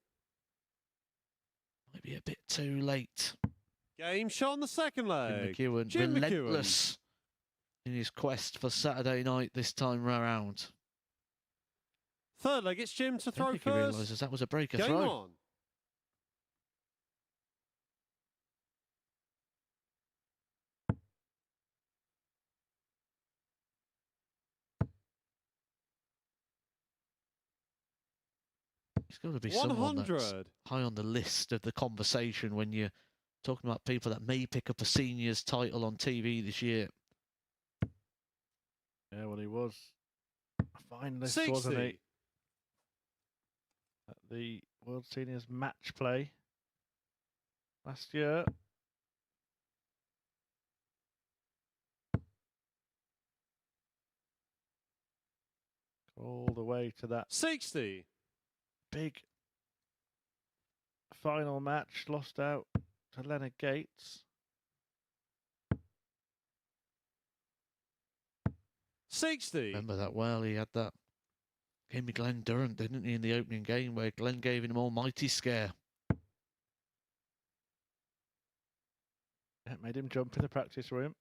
Might be a bit too late. Game shot on the second leg. Jim McEwen, relentless in his quest for Saturday night this time round. Third leg, it's Jim to throw I think he first. realises that was a breaker Game throw. on. There's got to be someone that's 100. high on the list of the conversation when you're talking about people that may pick up a seniors title on TV this year. Yeah, well, he was a finalist, 60. wasn't he? At the World Seniors Match Play last year. All the way to that 60. big final match, lost out to Leonard Gates. 60. Remember that well. He had that game with Glenn Durant, didn't he, in the opening game where Glenn gave him an almighty scare. It made him jump in the practice room.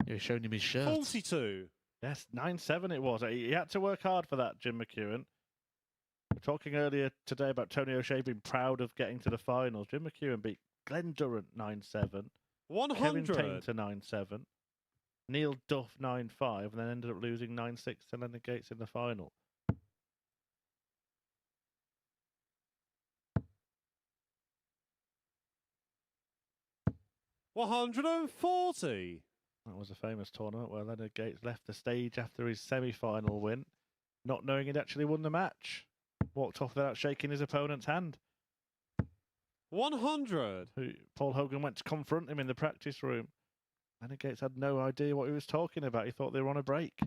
He was showing him his shirt. 42. Yes, 9-7 it was. He had to work hard for that, Jim McEwen. We were talking earlier today about Tony O'Shea being proud of getting to the finals. Jim McEwen beat Glenn Durant 9-7. 100. Kevin Painter 9-7. Neil Duff 9-5, and then ended up losing 9-6 to Leonard Gates in the final. $140. That was a famous tournament where Leonard Gates left the stage after his semi-final win, not knowing he'd actually won the match. Walked off without shaking his opponent's hand. 100. Paul Hogan went to confront him in the practice room. Leonard Gates had no idea what he was talking about. He thought they were on a break.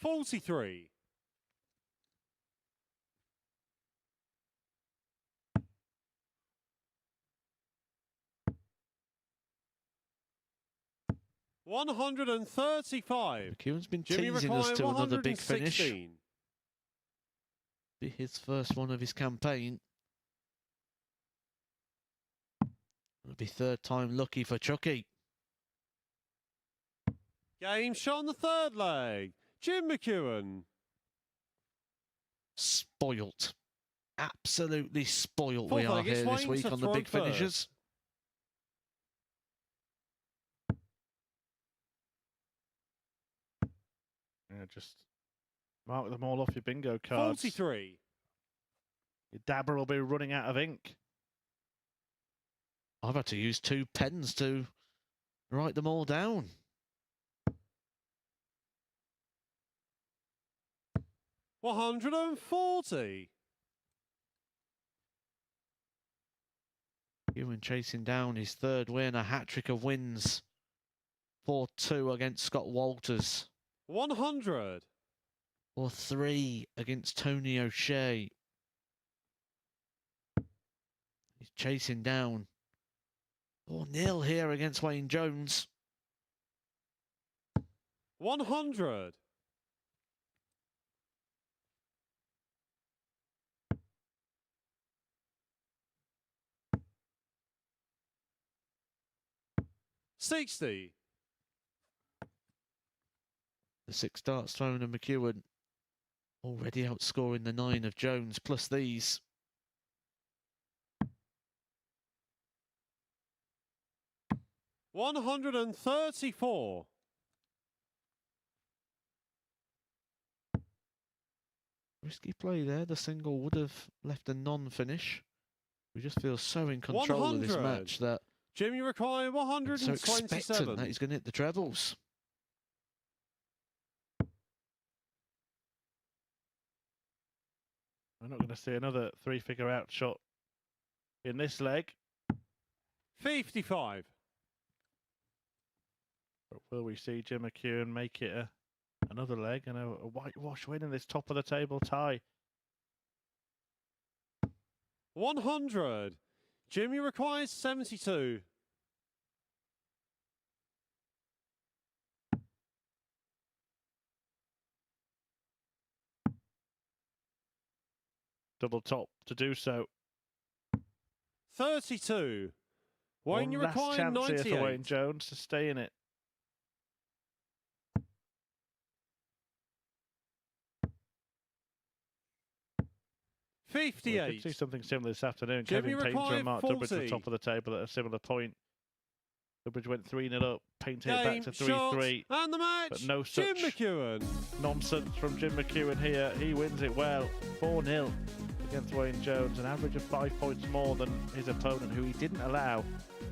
$43. $135. McEwen's been Jimmy teasing us required to another big finish. 116. Be his first one of his campaign. It'll be third time lucky for Chucky. Game shot on the third leg. Jim McEwen. Spoilt. Absolutely spoilt Fourth we are leg, it's here this Wayne week to on the throw big first. finishers. Yeah, just mark them all off your bingo cards. 43. Your dabber will be running out of ink. I've had to use 2 pens to write them all down. $140. Ewan chasing down his third win, a hat-trick of wins. 4-2 against Scott Walters. 100. 4-3 against Tony O'Shea. He's chasing down. 4-0 here against Wayne Jones. 100. $60. The 6 darts thrown of McEwen. Already outscoring the 9 of Jones, plus these. $134. Risky play there. The single would have left a non-finish. We just feel so in control of this 100. match that Jimmy required I'm so expectant 127. that he's going to hit the trebles. We're not going to see another 3-figure out shot in this leg. 55. But will we see Jim McEwen make it another leg and a whitewash win in this top of the table tie? 100. Jimmy requires 72. Double top to do so. 32. Wayne, you One last require chance here 98. for Wayne Jones to stay in it. We did 58. see something similar this afternoon. Jimmy Kevin Painter required and Mark Durbridge at the 40. top of the table at a similar point. Durbridge went 3-0 up. Painter hit back Game, to shot, 3-3. and the match. But no Jim such McEwen. nonsense from Jim McEwen here. He wins it well. 4-0 against Wayne Jones. An average of 5 points more than his opponent, who he didn't allow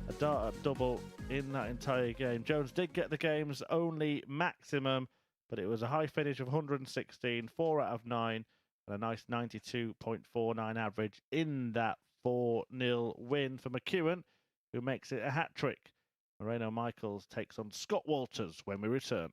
a dart double in that entire game. Jones did get the game's only maximum, but it was a high finish of 116, 4 out of 9, and a nice 92.49 average in that 4-0 win for McEwen, who makes it a hat-trick. Moreno Michaels takes on Scott Walters when we return.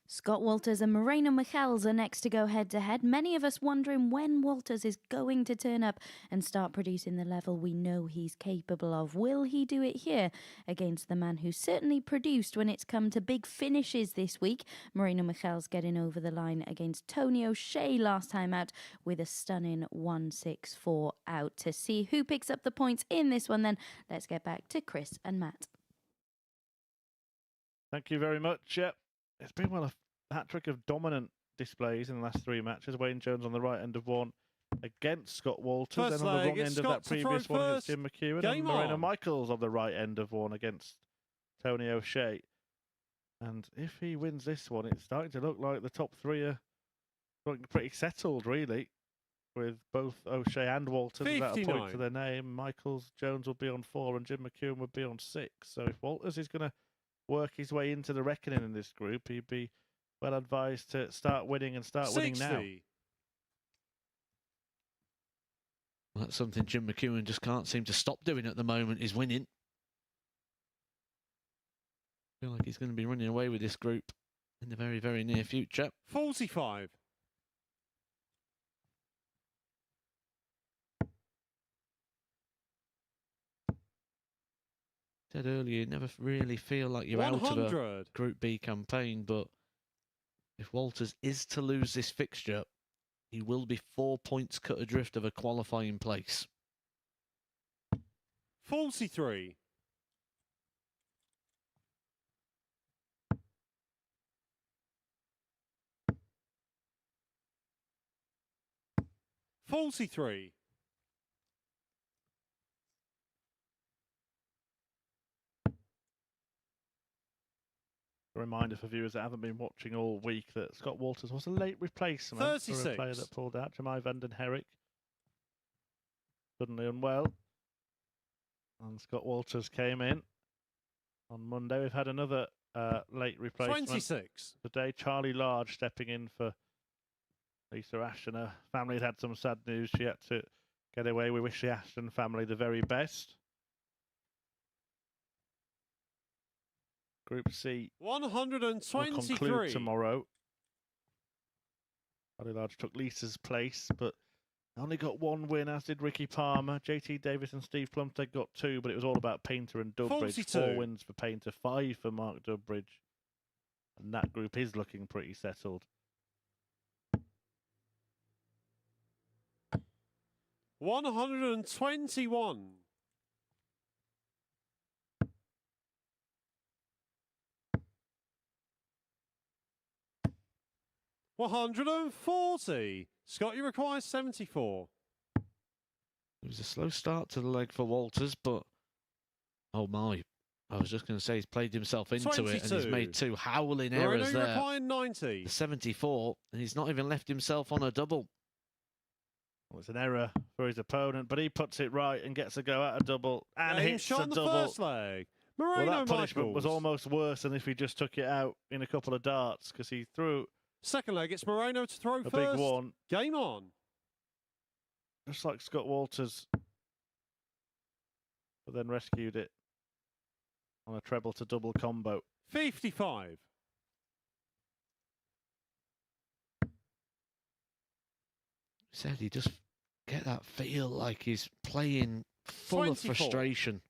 Scott Walters and Moreno Michels are next to go head-to-head. Many of us wondering when Walters is going to turn up and start producing the level we know he's capable of. Will he do it here against the man who certainly produced when it's come to big finishes this week? Moreno Michels getting over the line against Tony O'Shea last time out with a stunning 1-6-4 out. To see who picks up the points in this one then, let's get back to Chris and Matt. Thank you very much. It's been a hat-trick of dominant displays in the last 3 matches. Wayne Jones on the right end of one against Scott Walters, First then on the leg, wrong it's end of Scott that to throw previous one against first. Jim McEwen, Game and Moreno on. Michaels on the right end of one against Tony O'Shea. And if he wins this one, it's starting to look like the top 3 are looking pretty settled, really, with both O'Shea and Walters without a point 59. to their name. Michaels, Jones will be on 4, and Jim McEwen would be on 6. So if Walters is going to work his way into the reckoning in this group, he'd be well advised to start winning and start 60. winning now. That's something Jim McEwen just can't seem to stop doing at the moment, is winning. I feel like he's going to be running away with this group in the very, very near future. 45. Said earlier, you never really feel like you're out of a 100. Group B campaign, but if Walters is to lose this fixture, he will be 4 points cut adrift of a qualifying place. 43. 43. A reminder for viewers that haven't been watching all week that Scott Walters was a late replacement for a 36. player that pulled out, Jemai van den Herrick. Suddenly unwell. And Scott Walters came in on Monday. We've had another late replacement 26. today. Charlie Large stepping in for Lisa Ashton. Her family had some sad news. She had to get away. We wish the Ashton family the very best. Group C will conclude 123. tomorrow. Charlie Large took Lisa's place, but only got one win, as did Ricky Palmer. JT Davis and Steve Plumstead got 2, but it was all about Painter and Dubbridge. 42. 4 wins for Painter, 5 for Mark Dubbridge. And that group is looking pretty settled. 121. 140. Scott, you require 74. It was a slow start to the leg for Walters, but oh my. I was just going to say he's played himself into 22. it and he's made 2 howling Moreno, errors you there. require 90. The 74, and he's not even left himself on a double. Well, it's an error for his opponent, but he puts it right and gets a go at a double and Game hits shot a on the double. first leg. Moreno Well, that punishment Michaels. was almost worse than if he just took it out in a couple of darts, because he threw Second leg, it's Moreno to throw a first. big one, Game on. just like Scott Walters, but then rescued it on a treble to double combo. 55. Said he just get that feel like he's playing full 24. of frustration.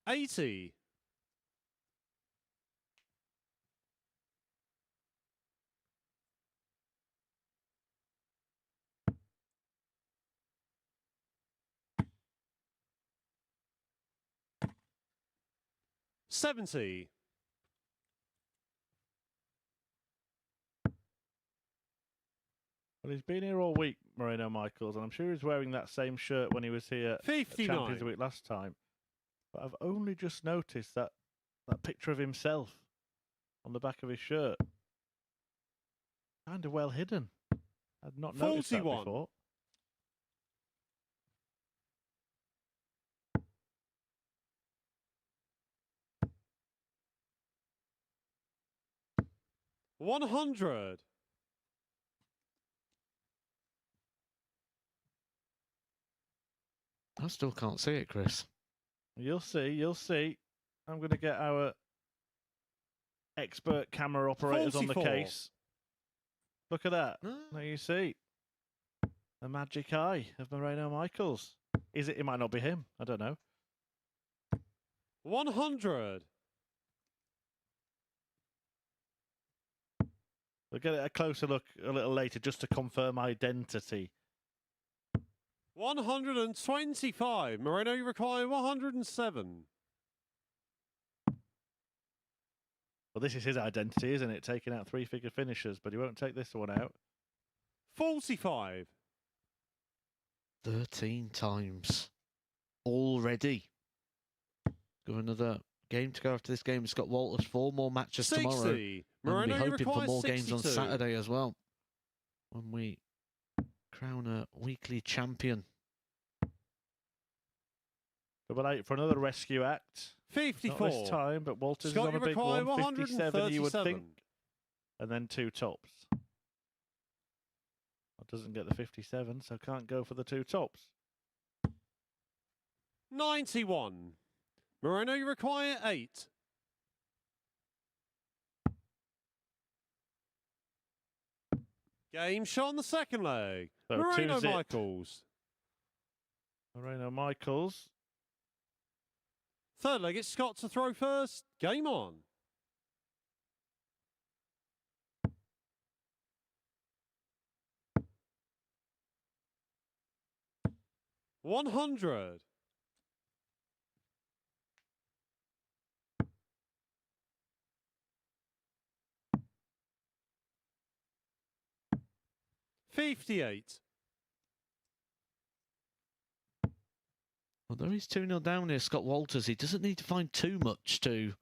$80. $70. Well, he's been here all week, Moreno Michaels, and I'm sure he's wearing that same shirt when he was here at 59. Champions Week last time. But I've only just noticed that picture of himself on the back of his shirt. Kind of well hidden. I'd not noticed that 41. before. $100. I still can't see it, Chris. You'll see, you'll see. I'm going to get our expert camera operators on the 44. case. Look at that. There you see. The magic eye of Moreno Michaels. Is it? It might not be him. I don't know. 100. We'll get a closer look a little later just to confirm identity. 125. Moreno, you require 107. Well, this is his identity, isn't it? Taking out 3-figure finishers, but he won't take this one out. 45. 13 times already. Got another game to go after this game. Scott Walters, 4 more matches 60. tomorrow. And Moreno, we're you hoping for require more games on 62. Saturday as well, when we crown a weekly champion. Double 8 for another rescue act. 54. Not this time, but Walters Scott, is on you a big require one. 57, you would 137. think. And then 2 tops. That doesn't get the 57, so can't go for the 2 tops. 91. Moreno, you require 8. Game shot on the second leg. So Moreno 2-zip. Michaels. Moreno Michaels. Third leg, it's Scott to throw first. Game on. $100. 58. Although he's 2-0 down here, Scott Walters, he doesn't need to find too much to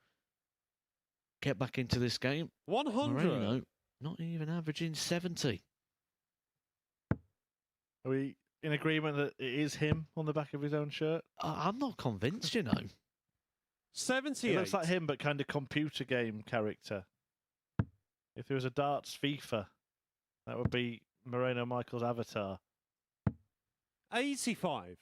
get back into this game. 100. Moreno, not even averaging 70. Are we in agreement that it is him on the back of his own shirt? I'm not convinced, you know. 78. It looks like him, but kind of computer game character. If there was a darts FIFA, that would be Moreno Michael's avatar. 85.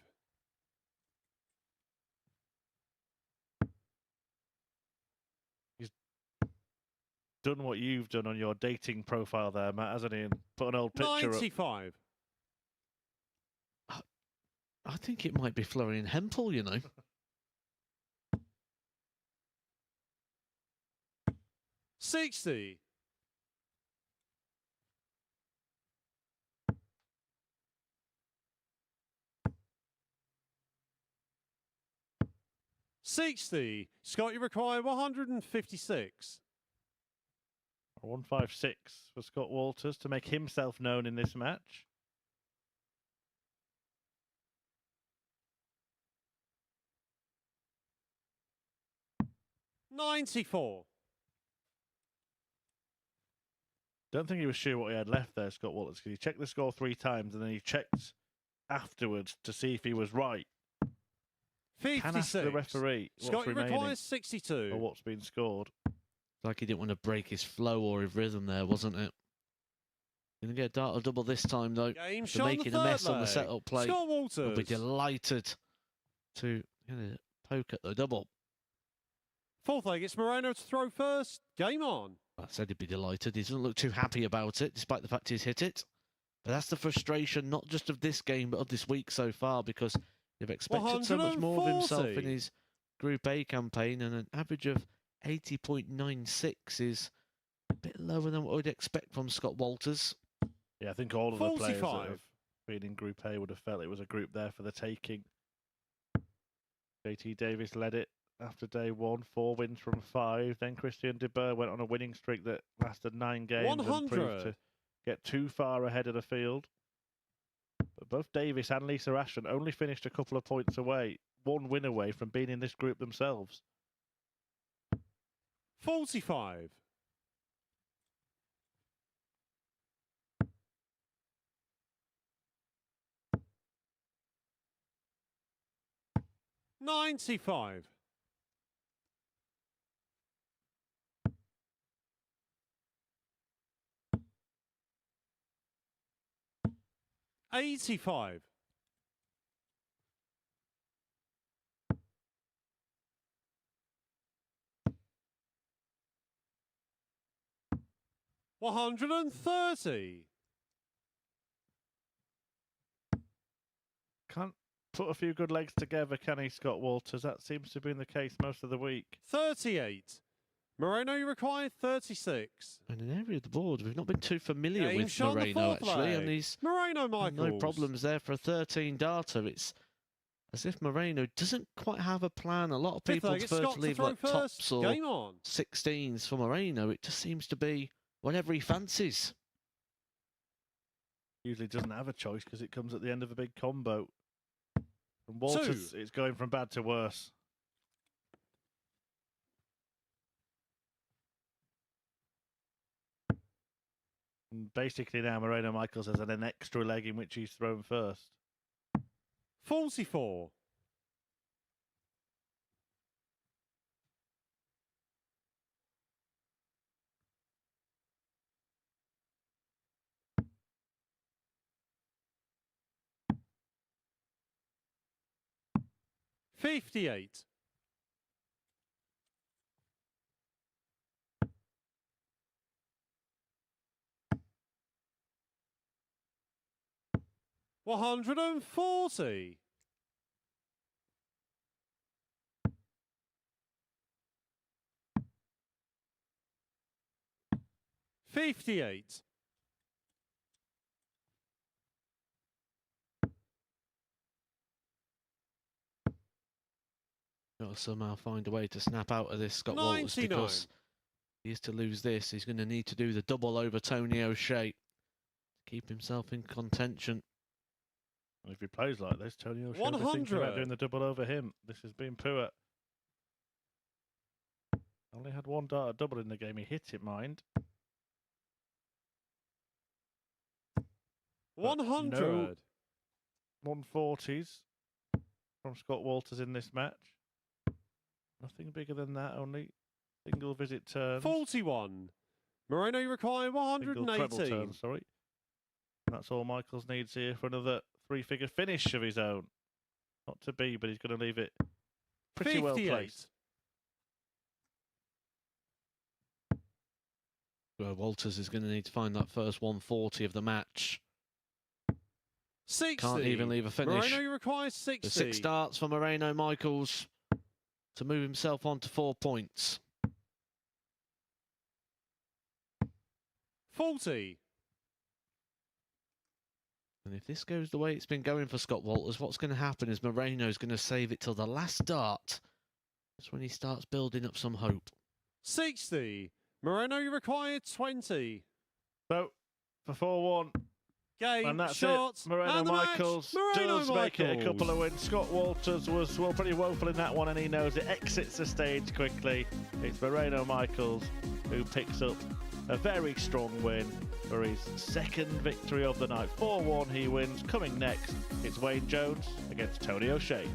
Done what you've done on your dating profile there, Matt, hasn't he? And put an old picture 95. I think it might be Florian Hempel, you know. 60. 60. Scott, you require 156. 156 for Scott Walters to make himself known in this match. $94. Don't think he was sure what he had left there, Scott Walters, because he checked the score 3 times and then he checked afterwards to see if he was right. 56. Can ask the referee what's Scott, you remaining require 62. or what's been scored. Like he didn't want to break his flow or his rhythm there, wasn't it? Going to get a dart double this time, though. Game For shot on the making a third mess on the leg. setup play. Scott I'll be Walters. delighted to poke at the double. Fourth leg, it's Moreno to throw first. Game on. I said he'd be delighted. He doesn't look too happy about it, despite the fact he's hit it. But that's the frustration, not just of this game, but of this week so far, because they've expected so much more of himself in 140. his Group A campaign, and an average of 80.96 is a bit lower than what we'd expect from Scott Walters. Yeah, I think all of the players that 45. have been in Group A would have felt it was a group there for the taking. JT Davis led it after day 1, 4 wins from 5. Then Christian de Boer went on a winning streak that lasted 9 games and proved 100. to get too far ahead of the field. But both Davis and Lisa Ashton only finished a couple of points away, 1 win away from being in this group themselves. 45. 95. 85. 130. Can't put a few good legs together, can he, Scott Walters? That seems to have been the case most of the week. 38. Moreno, you require 36. And an area of the board we've not been too familiar Game with shot on the Moreno, fourth actually, leg. and he's Moreno Michaels. no problems there for a 13-darter. It's as if Moreno doesn't quite have a plan. A lot of Fifth people leg, it's prefer Scott to to leave throw like first. tops or Game on. 16s for Moreno. It just seems to be whatever he fancies. Usually doesn't have a choice because it comes at the end of a big combo. And Walters, it's going from bad to worse. And basically now Moreno Michaels has an extra leg in which he's thrown first. 44. 58. 140. 58. Got to somehow find a way to snap out of this, Scott Walters, 99. because he is to lose this. He's going to need to do the double over Tony O'Shea to keep himself in contention. And if he plays like this, Tony O'Shea will be thinking about doing the double over him. This has been poor. Only had one dart at double in the game. He hit it, mind. 100. No 140s from Scott Walters in this match. Nothing bigger than that, only single visit turns. 41. Moreno, you require Single 118. treble turn, sorry. That's all Michaels needs here for another three-figure finish of his own. Not to be, but he's going to leave it pretty 58. well placed. Well, Walters is going to need to find that first 140 of the match. 60. Can't even leave a finish. Moreno, you require 60. The 6 starts for Moreno Michaels to move himself on to 4 points. 40. And if this goes the way it's been going for Scott Walters, what's going to happen is Moreno's going to save it till the last dart. That's when he starts building up some hope. 60. Moreno, you require 20. So, for 4-1, Game, and that's shot, it. Moreno and the Michaels match. Moreno does make it a Michaels. couple of wins. Scott Walters was pretty woeful in that one, and he knows it. Exits the stage quickly. It's Moreno Michaels who picks up a very strong win for his second victory of the night. 4-1 he wins. Coming next, it's Wayne Jones against Tony O'Shea.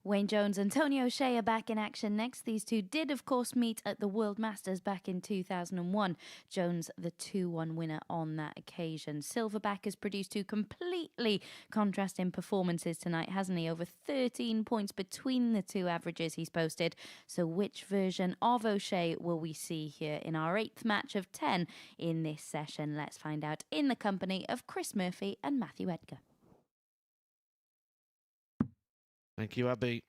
Wayne Jones and Tony O'Shea are back in action next. These two did, of course, meet at the World Masters back in 2001. Jones, the 2-1 winner on that occasion. Silverback has produced two completely contrasting performances tonight, hasn't he? Over 13 points between the two averages he's posted. So which version of O'Shea will we see here in our 8th match of 10 in this session? Let's find out in the company of Chris Murphy and Matthew Edgar. Thank you, Abby.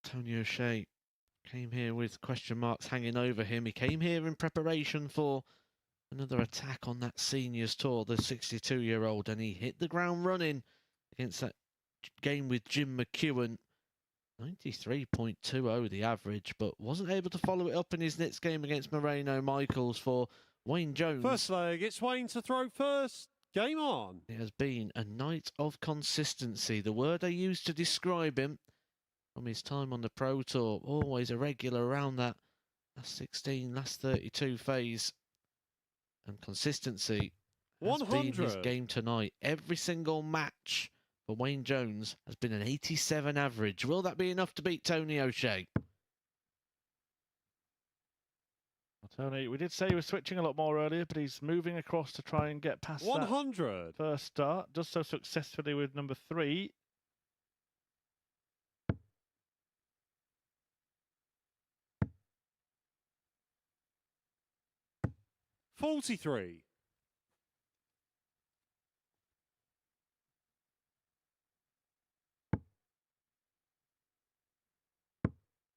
Tony O'Shea came here with question marks hanging over him. He came here in preparation for another attack on that seniors tour, the 62-year-old, and he hit the ground running against that game with Jim McEwen. 93.20 the average, but wasn't able to follow it up in his next game against Moreno Michaels for Wayne Jones. First leg, it's Wayne to throw first. Game on. It has been a night of consistency, the word I used to describe him from his time on the Pro Tour. Always a regular around that last 16, last 32 phase. And consistency has been his game tonight. Every single match for Wayne Jones has been an 87 average. Will that be enough to beat Tony O'Shea? Well, Tony, we did say he was switching a lot more earlier, but he's moving across to try and get past 100. that first start. Does so successfully with number 3. $43.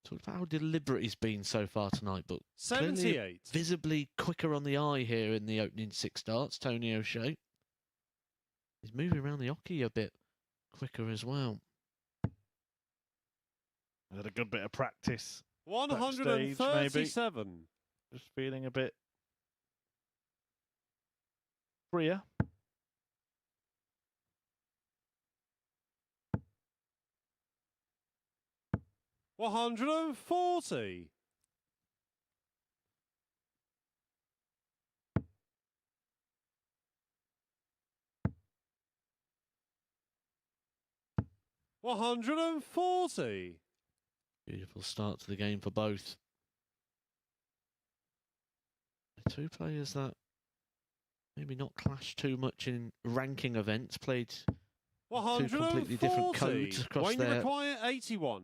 Talked about how deliberate he's been so far tonight, but 78. Visibly quicker on the eye here in the opening 6 starts, Tony O'Shea. He's moving around the hockey a bit quicker as well. Had a good bit of practice. 137. Just feeling a bit freer. $140. $140. Beautiful start to the game for both. The two players that maybe not clashed too much in ranking events, played two completely different codes across Wayne their require 81.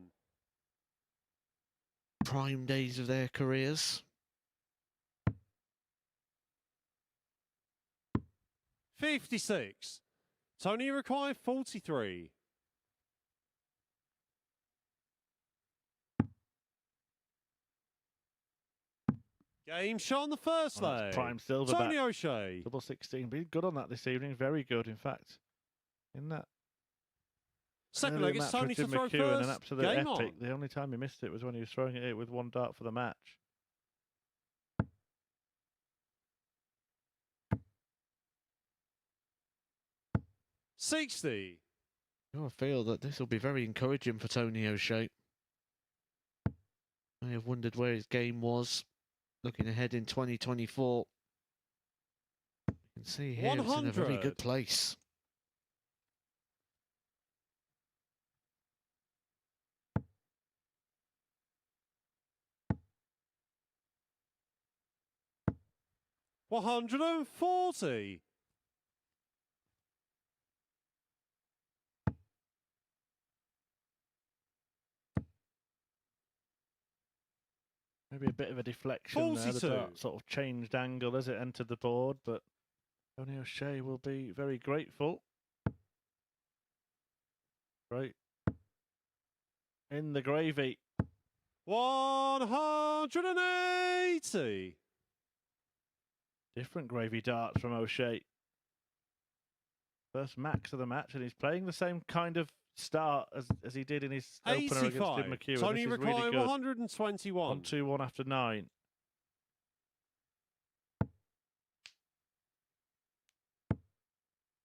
prime days of their careers. 56. Tony require 43. Game shot on the first leg. Prime silver Tony back. O'Shea. Double 16. Been good on that this evening. Very good, in fact. In that Second leg, it's Tony to throw McEwen, an first. absolute Game epic. on. The only time he missed it was when he was throwing it with one dart for the match. $60. I feel that this will be very encouraging for Tony O'Shea. I have wondered where his game was. Looking ahead in 2024. You can see here it's in a very good place. $140. Maybe a bit of a deflection there. The 42. dart sort of changed angle as it entered the board, but Tony O'Shea will be very grateful. Right. In the gravy. 180. Different gravy darts from O'Shea. First max of the match, and he's playing the same kind of start as he did in his opener against Jim 85. McEwen. Tony This is require really good. 121. 1-2-1 after 9.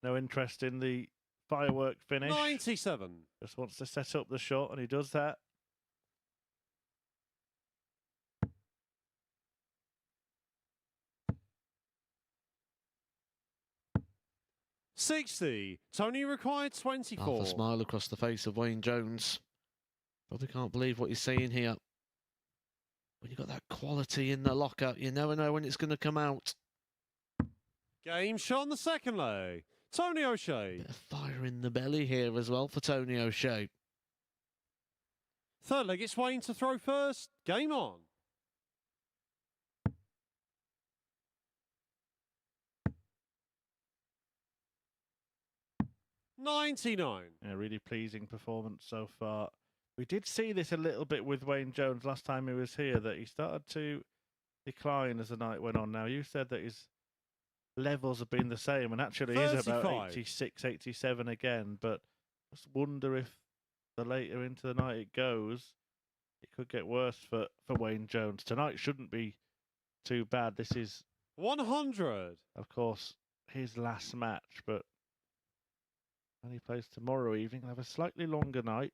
No interest in the firework finish. 97. Just wants to set up the shot, and he does that. $60. Tony required 24. Half a smile across the face of Wayne Jones. Probably can't believe what he's seeing here. When you've got that quality in the locker, you never know when it's going to come out. Game shot on the second leg. Tony O'Shea. Bit of fire in the belly here as well for Tony O'Shea. Third leg, it's Wayne to throw first. Game on. $99. Yeah, really pleasing performance so far. We did see this a little bit with Wayne Jones last time he was here, that he started to decline as the night went on. Now, you said that his levels have been the same, and actually he's about 35. 86, 87 again, but Just wonder if the later into the night it goes, it could get worse for Wayne Jones. Tonight shouldn't be too bad. This is 100. of course, his last match, but when he plays tomorrow evening, he'll have a slightly longer night.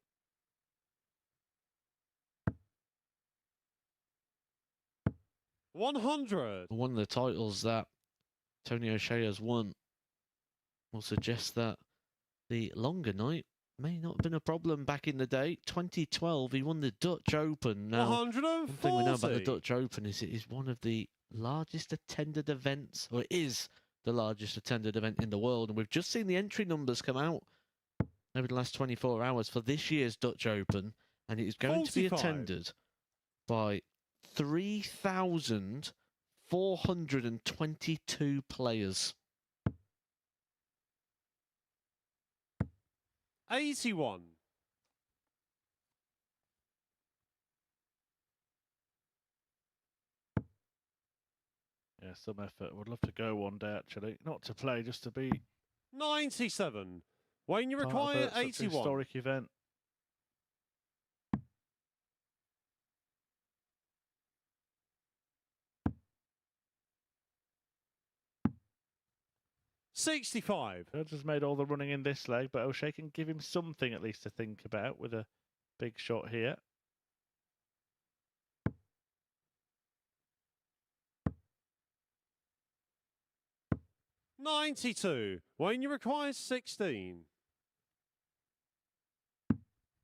$100. One of the titles that Tony O'Shea has won will suggest that the longer night may not have been a problem back in the day. 2012, he won the Dutch Open. Now, 140. one thing we know about the Dutch Open is it is one of the largest attended events, or it is the largest attended event in the world. And we've just seen the entry numbers come out over the last 24 hours for this year's Dutch Open, and it is going to be 45. attended by 3,422 players. 81. Yeah, some effort. Would love to go one day, actually. Not to play, just to be 97. Wayne, you part of require such an 81. historic event. 65. Judge has made all the running in this leg, but O'Shea can give him something at least to think about with a big shot here. $92. Wayne, you require 16.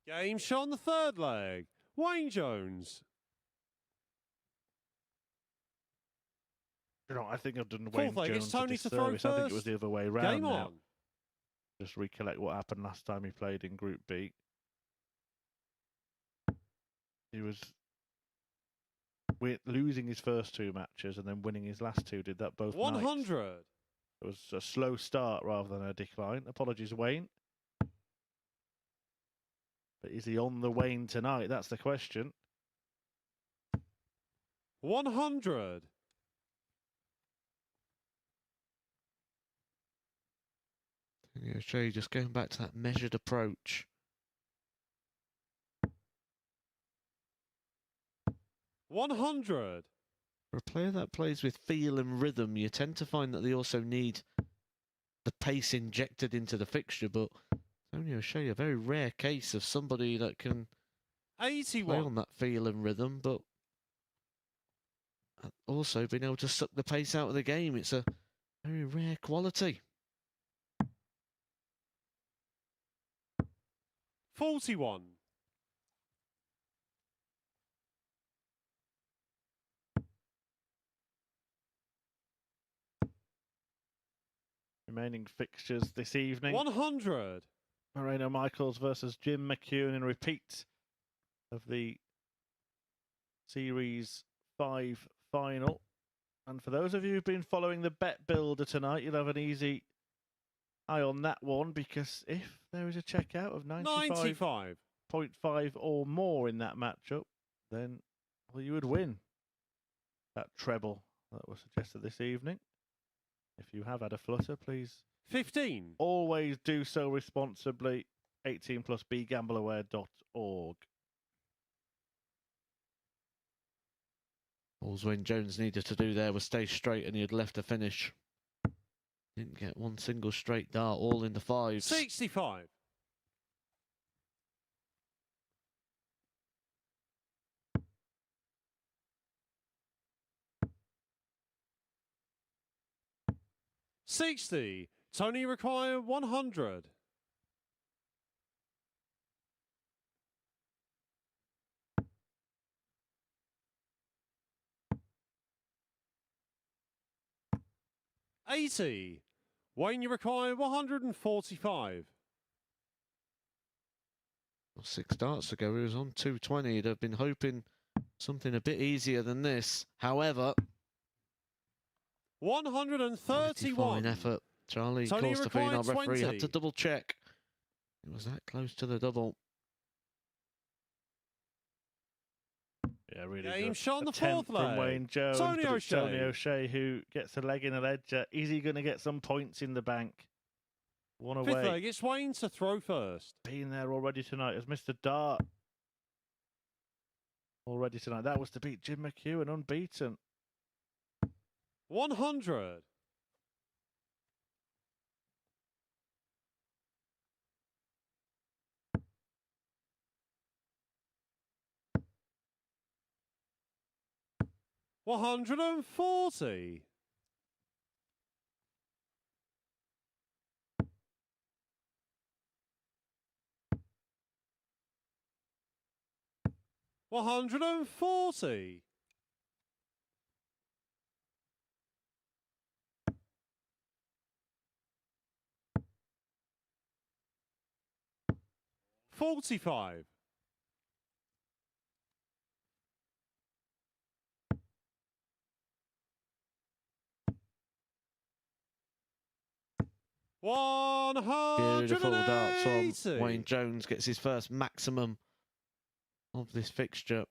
Game shot on the third leg. Wayne Jones. You know, I think I've done Fourth Wayne leg, it's Jones Tony a to throw disservice. I think it was first. the other way round Game now. on. Just recollect what happened last time he played in Group B. He was losing his first two matches and then winning his last two. Did that both 100. nights. It was a slow start rather than a decline. Apologies, Wayne. But is he on the wane tonight? That's the question. 100. Tony O'Shea just going back to that measured approach. 100. For a player that plays with feel and rhythm, you tend to find that they also need the pace injected into the fixture, but Tony O'Shea, a very rare case of somebody that can play 81. on that feel and rhythm, but also being able to suck the pace out of the game. It's a very rare quality. 41. Remaining fixtures this evening. 100. Moreno Michaels versus Jim McEwen in repeat of the Series 5 final. And for those of you who've been following the bet builder tonight, you'll have an easy eye on that one, because if there is a checkout of 95.5 or more in that matchup, then well, you would win that treble that was suggested this evening. If you have had a flutter, please 15. always do so responsibly. 18 plus begambleaware.org. All Wayne Jones needed to do there was stay straight, and he had left the finish. Didn't get one single straight dart, all in the fives. 65. $60. Tony require 100. $80. Wayne, you require 145. Well, 6 darts ago, he was on 220. He'd have been hoping something a bit easier than this. However, 131. fine effort. Charlie Tony Corstefino, our required referee, 20. had to double check. It was that close to the double. Yeah, really Game good shot on the attempt fourth from leg. Wayne Jones. Tony but it's Tony O'Shea. O'Shea who gets a leg in a ledger. Is he going to get some points in the bank? One Fifth away. leg, it's Wayne to throw first. Been there already tonight as Mr. Dart. Already tonight. That was to beat Jim McEwen, unbeaten. 100. $140. 140. 45. 180. Beautiful darts from Wayne Jones. Gets his first maximum of this fixture.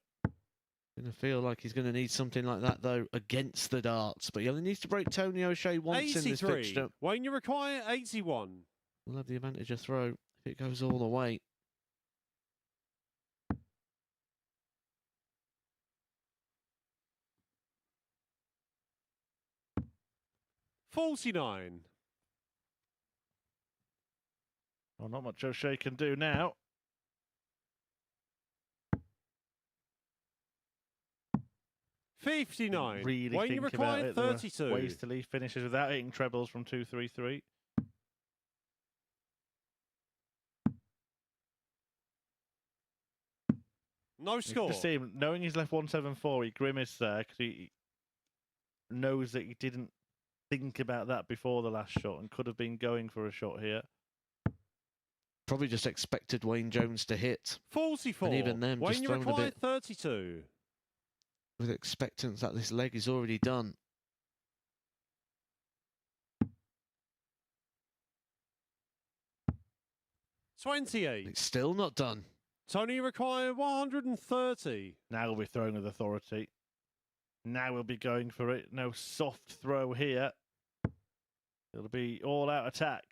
Going to feel like he's going to need something like that, though, against the darts. But he only needs to break Tony O'Shea once in this fixture. Wayne, you require 81. We'll have the advantage of throw if it goes all the way. 49. Well, not much O'Shea can do now. 59. Really Wayne, you think about require it. There are 32. ways to leave finishes without hitting trebles from 2-3-3. No score. Just see him, knowing he's left 174, he grimaced there because he knows that he didn't think about that before the last shot and could have been going for a shot here. Probably just expected Wayne Jones to hit. 44. And even then, Wayne, just you thrown a require bit 32. with expectance that this leg is already done. $28. It's still not done. Tony, you require 130. Now we'll be throwing with authority. Now we'll be going for it. No soft throw here. It'll be all-out attack.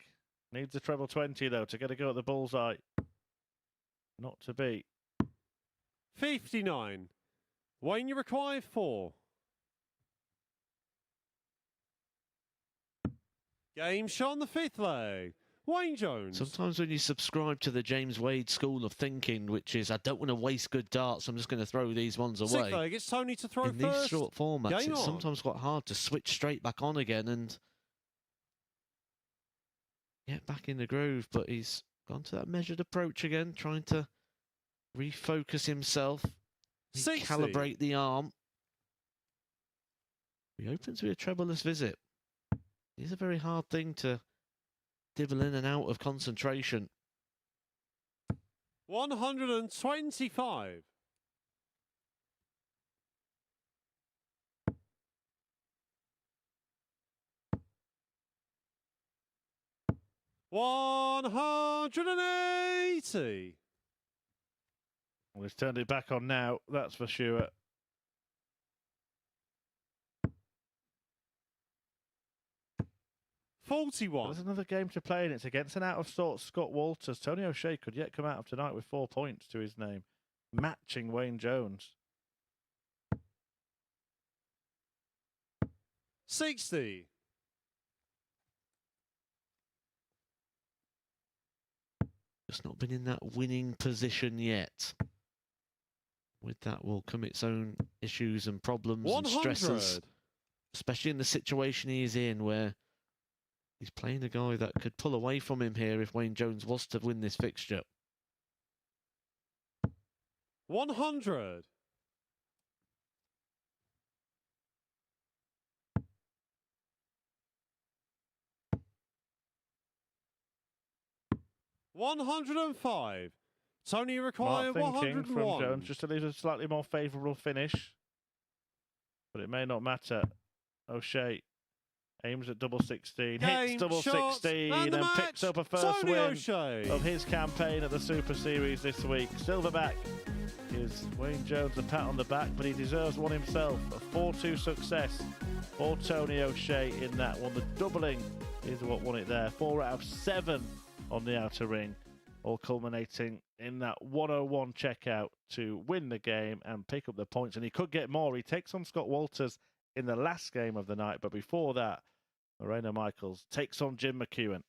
Needs a treble 20, though, to get a go at the bullseye. Not to be. 59. Wayne, you require 4. Game shot on the 5th leg. Wayne Jones. Sometimes when you subscribe to the James Wade school of thinking, which is, I don't want to waste good darts, I'm just going to throw these ones away. 6th leg, it's Tony to throw In first. these short formats, Game it's on. sometimes quite hard to switch straight back on again and get back in the groove, but he's gone to that measured approach again, trying to refocus himself, 60. recalibrate the arm. He opens with a trebleless visit. It's a very hard thing to dibble in and out of concentration. 125. 180. Well, he's turned it back on now, that's for sure. There's another game to play, and it's against an out-of-sorts Scott Walters. Tony O'Shea could yet come out of tonight with 4 points to his name, matching Wayne Jones. 60. Just not been in that winning position yet. With that will come its own issues and problems 100. and stresses, especially in the situation he is in, where he's playing a guy that could pull away from him here if Wayne Jones was to win this fixture. 100. 105. Tony require Smart thinking from 101. Jones just to leave a slightly more favourable finish. But it may not matter. O'Shea aims at double 16, hits Game, double shot, 16 and the and match. picks up a first Tony win O'Shea. of his campaign at the Super Series this week. Silverback gives Wayne Jones a pat on the back, but he deserves one himself. A 4-2 success for Tony O'Shea in that one. The doubling is what won it there. 4 out of 7 on the outer ring, all culminating in that 101 checkout to win the game and pick up the points. And he could get more. He takes on Scott Walters in the last game of the night, but before that, Moreno Michaels takes on Jim McEwen.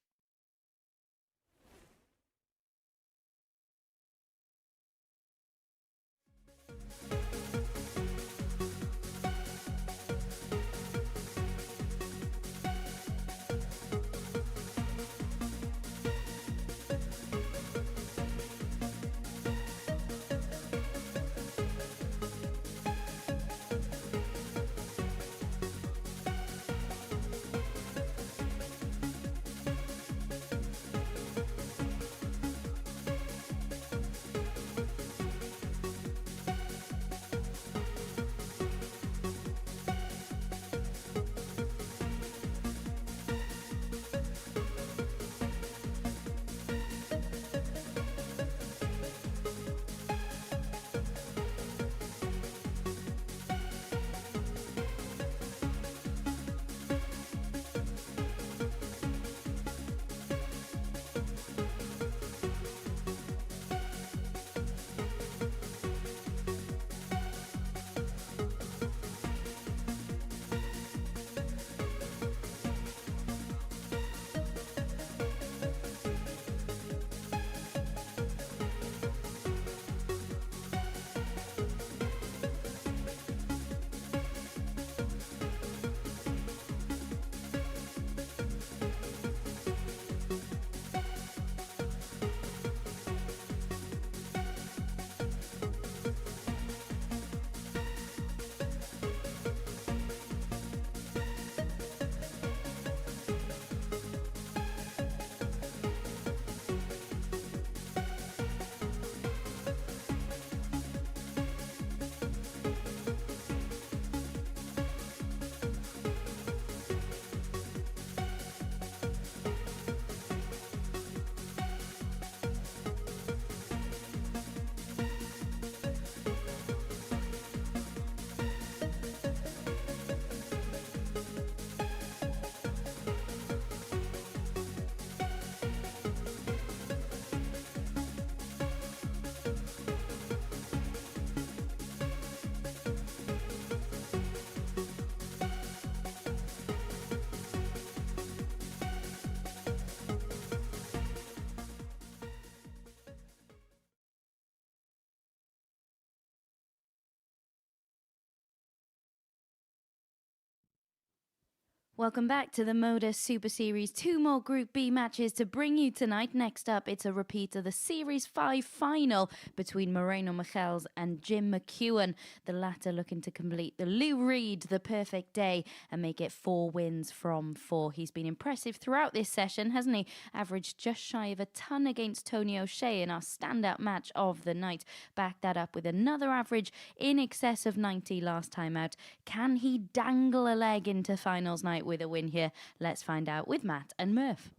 Welcome back to the MODUS Super Series. 2 more Group B matches to bring you tonight. Next up, it's a repeat of the Series 5 final between Moreno Michaels and Jim McEwen. The latter looking to complete the Lou Reed, the perfect day, and make it 4 wins from 4. He's been impressive throughout this session, hasn't he? Averaged just shy of a ton against Tony O'Shea in our standout match of the night. Back that up with another average in excess of 90 last time out. Can he dangle a leg into finals night with a win here? Let's find out with Matt and Murph.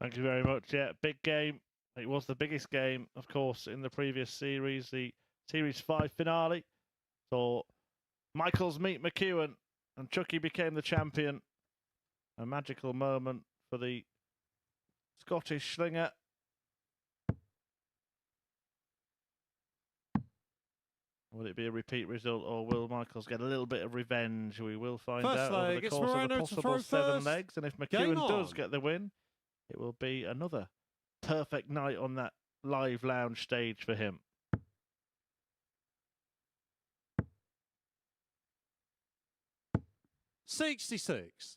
Thank you very much. Yeah, big game. It was the biggest game, of course, in the previous series, the Series 5 finale. So Michaels meet McEwen, and Chucky became the champion. A magical moment for the Scottish slinger. Will it be a repeat result, or will Michaels get a little bit of revenge? We will find out over the course of the possible 7 legs. And if McEwen does get the win, it will be another perfect night on that live lounge stage for him. $66.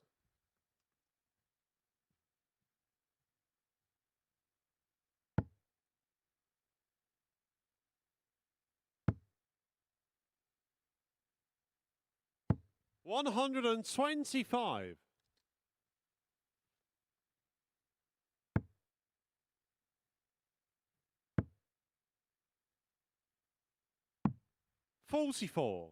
$125. $44.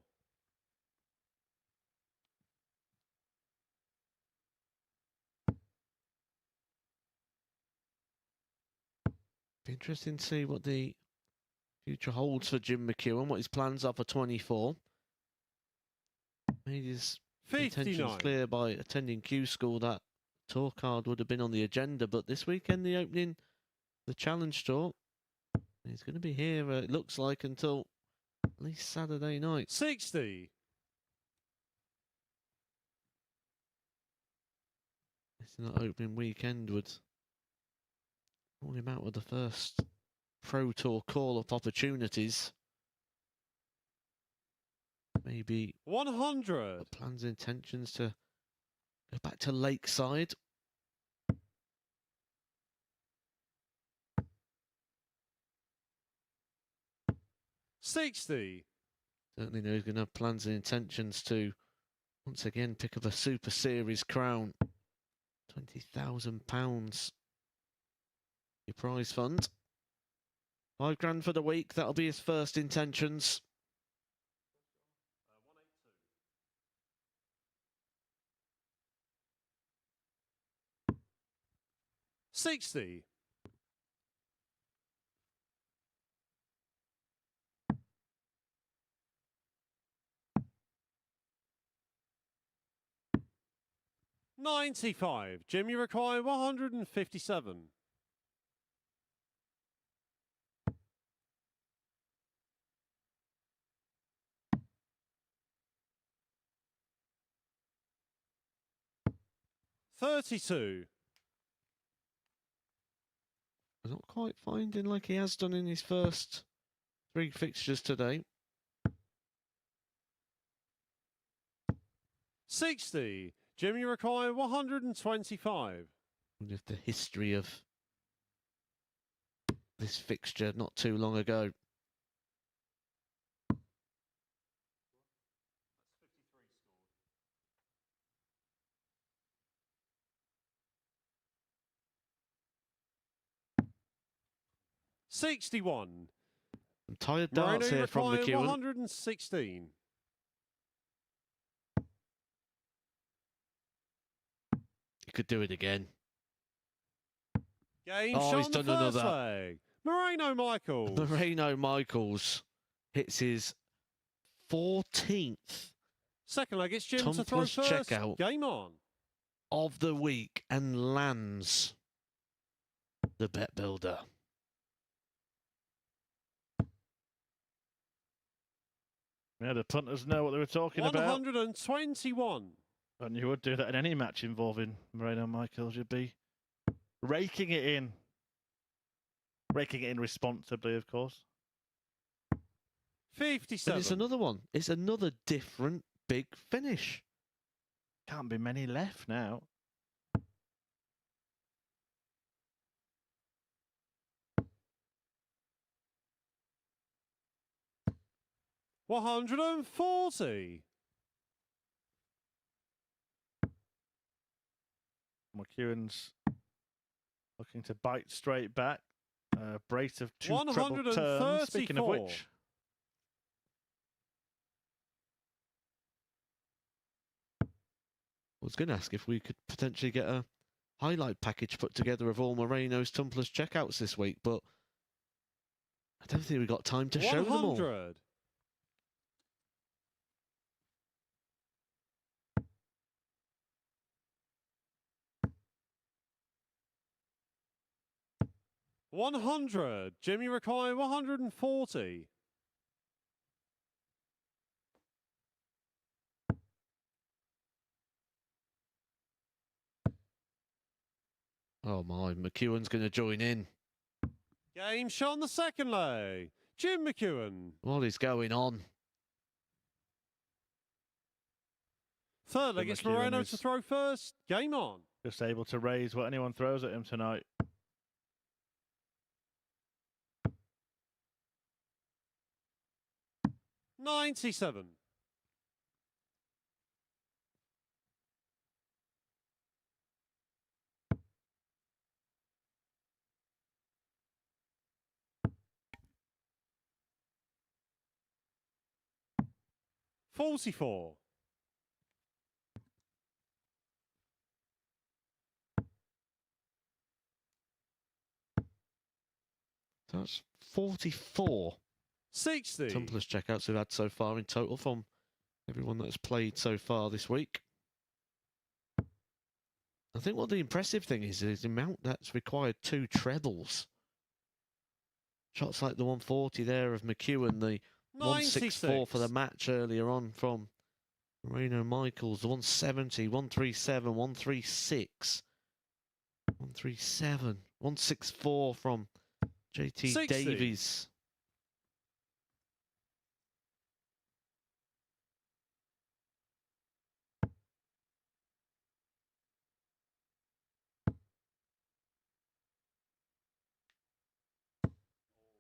Interesting to see what the future holds for Jim McEwen, what his plans are for 24. made his intentions 59. clear by attending Q School that tour card would have been on the agenda, but this weekend the opening, the Challenge Tour, he's going to be here, it looks like, until at least Saturday night. 60. It's not opening weekend would rule him out with the first Pro Tour call-up opportunities. Maybe 100. plans and intentions to go back to Lakeside. $60. Certainly knows he's going to have plans and intentions to once again pick up a Super Series crown. £20,000 your prize fund. £5,000 for the week. That'll be his first intentions. 60. 95. Jim, you require 157. $32. Not quite finding like he has done in his first 3 fixtures today. 60. Jim, you require 125. With the history of this fixture not too long ago. $61. Some tired Moreno, darts you here from require McEwen. 116. He could do it again. Game Oh, shot he's on the done first another. leg. Moreno Michaels. Moreno Michaels hits his 14th Second leg, it's Jim to throw Tumplers first. checkout. Game on. of the week and lands the bet builder. Yeah, the punters know what they were talking about. 121. And you would do that in any match involving Moreno Michaels. You'd be raking it in. Raking it in responsibly, of course. 57. And it's another one. It's another different big finish. Can't be many left now. $140. McEwen's looking to bite straight back. Brace of 2 treble turns. Speaking of 134. which, I was going to ask if we could potentially get a highlight package put together of all Moreno's Tumplers checkouts this week, but I don't think we've got time to show them all. 100. $100. Jimmy require 140. Oh my, McEwen's going to join in. Game shot on the second leg. Jim McEwen. What is going on? Third leg, Jim it's McEwen Moreno is- to throw first. Game on. just able to raise what anyone throws at him tonight. $97. $44. That's 44 $60. Tumplers checkouts we've had so far in total from everyone that's played so far this week. I think what the impressive thing is the amount that's required 2 trebles. Shots like the 140 there of McEwen, the 164 for the match earlier on from Moreno Michaels, the 170, 137, 136, 137, 164 from JT 60. Davies.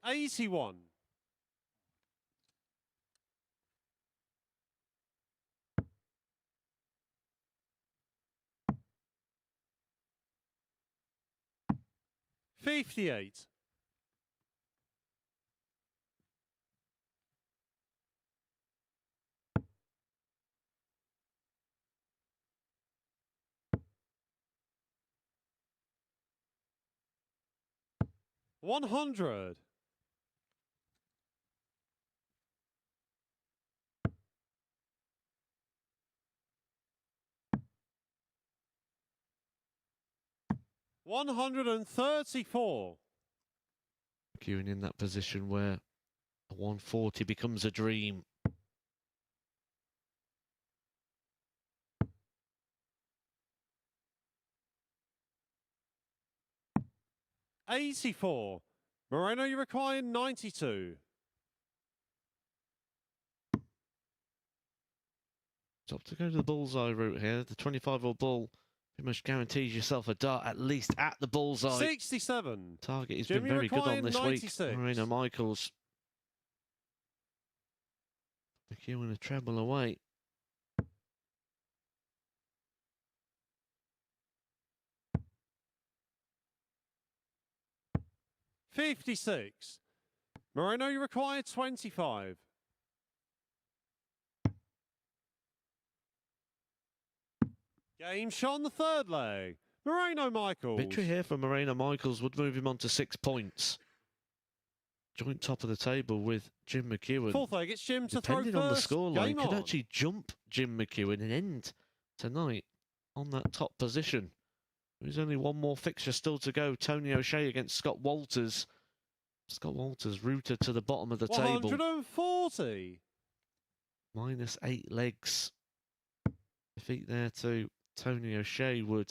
$81. $58. $100. $134. McEwen in that position where a 140 becomes a dream. $84. Moreno, you require 92. Top to go to the bullseye route here. The 25-year-old bull pretty much guarantees yourself a dart at least at the bullseye. 67. Target has Jimmy been very good on required this 96. week. Moreno Michaels. McEwen a treble away. $56. Moreno, you require 25. Game shot on the third leg. Moreno Michaels. Victory here for Moreno Michaels would move him on to 6 points. Joint top of the table with Jim McEwen. Fourth leg, it's Jim to throw first. Depending on the scoreline, Game could on. actually jump Jim McEwen and end tonight on that top position. There's only one more fixture still to go. Tony O'Shea against Scott Walters. Scott Walters rooted to the bottom of the table. 140. Minus 8 legs. Defeat there to Tony O'Shea would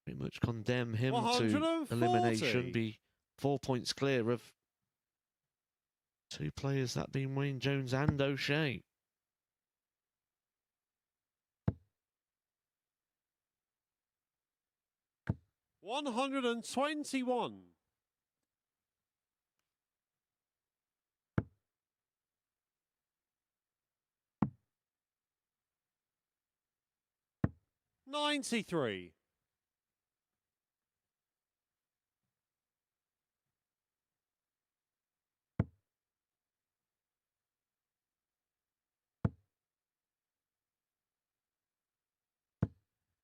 pretty much condemn him to 140. elimination. Be 4 points clear of 2 players, that being Wayne Jones and O'Shea. $121. $93.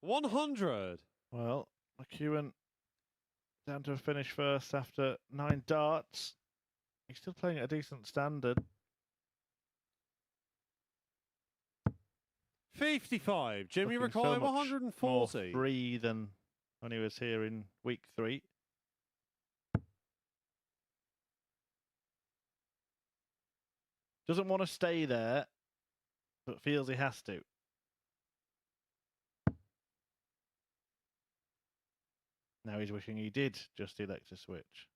$100. Well, McEwen down to a finish first after 9 darts. He's still playing at a decent standard. 55. Jimmy Looking so require much 140. More free than when he was here in week 3. Doesn't want to stay there, but feels he has to. Now he's wishing he did just elect to switch.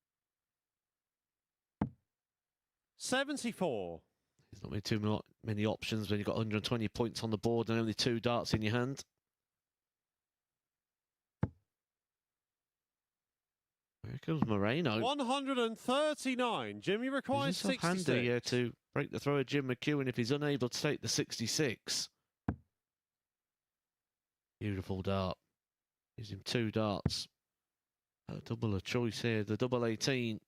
74. There's not too many options when you've got 120 points on the board and only 2 darts in your hand. Here comes Moreno. 139. Jimmy requires 66. Handy here to break the throw of Jim McEwen if he's unable to take the 66. Beautiful dart. Gives him 2 darts. A double of choice here, the double 18.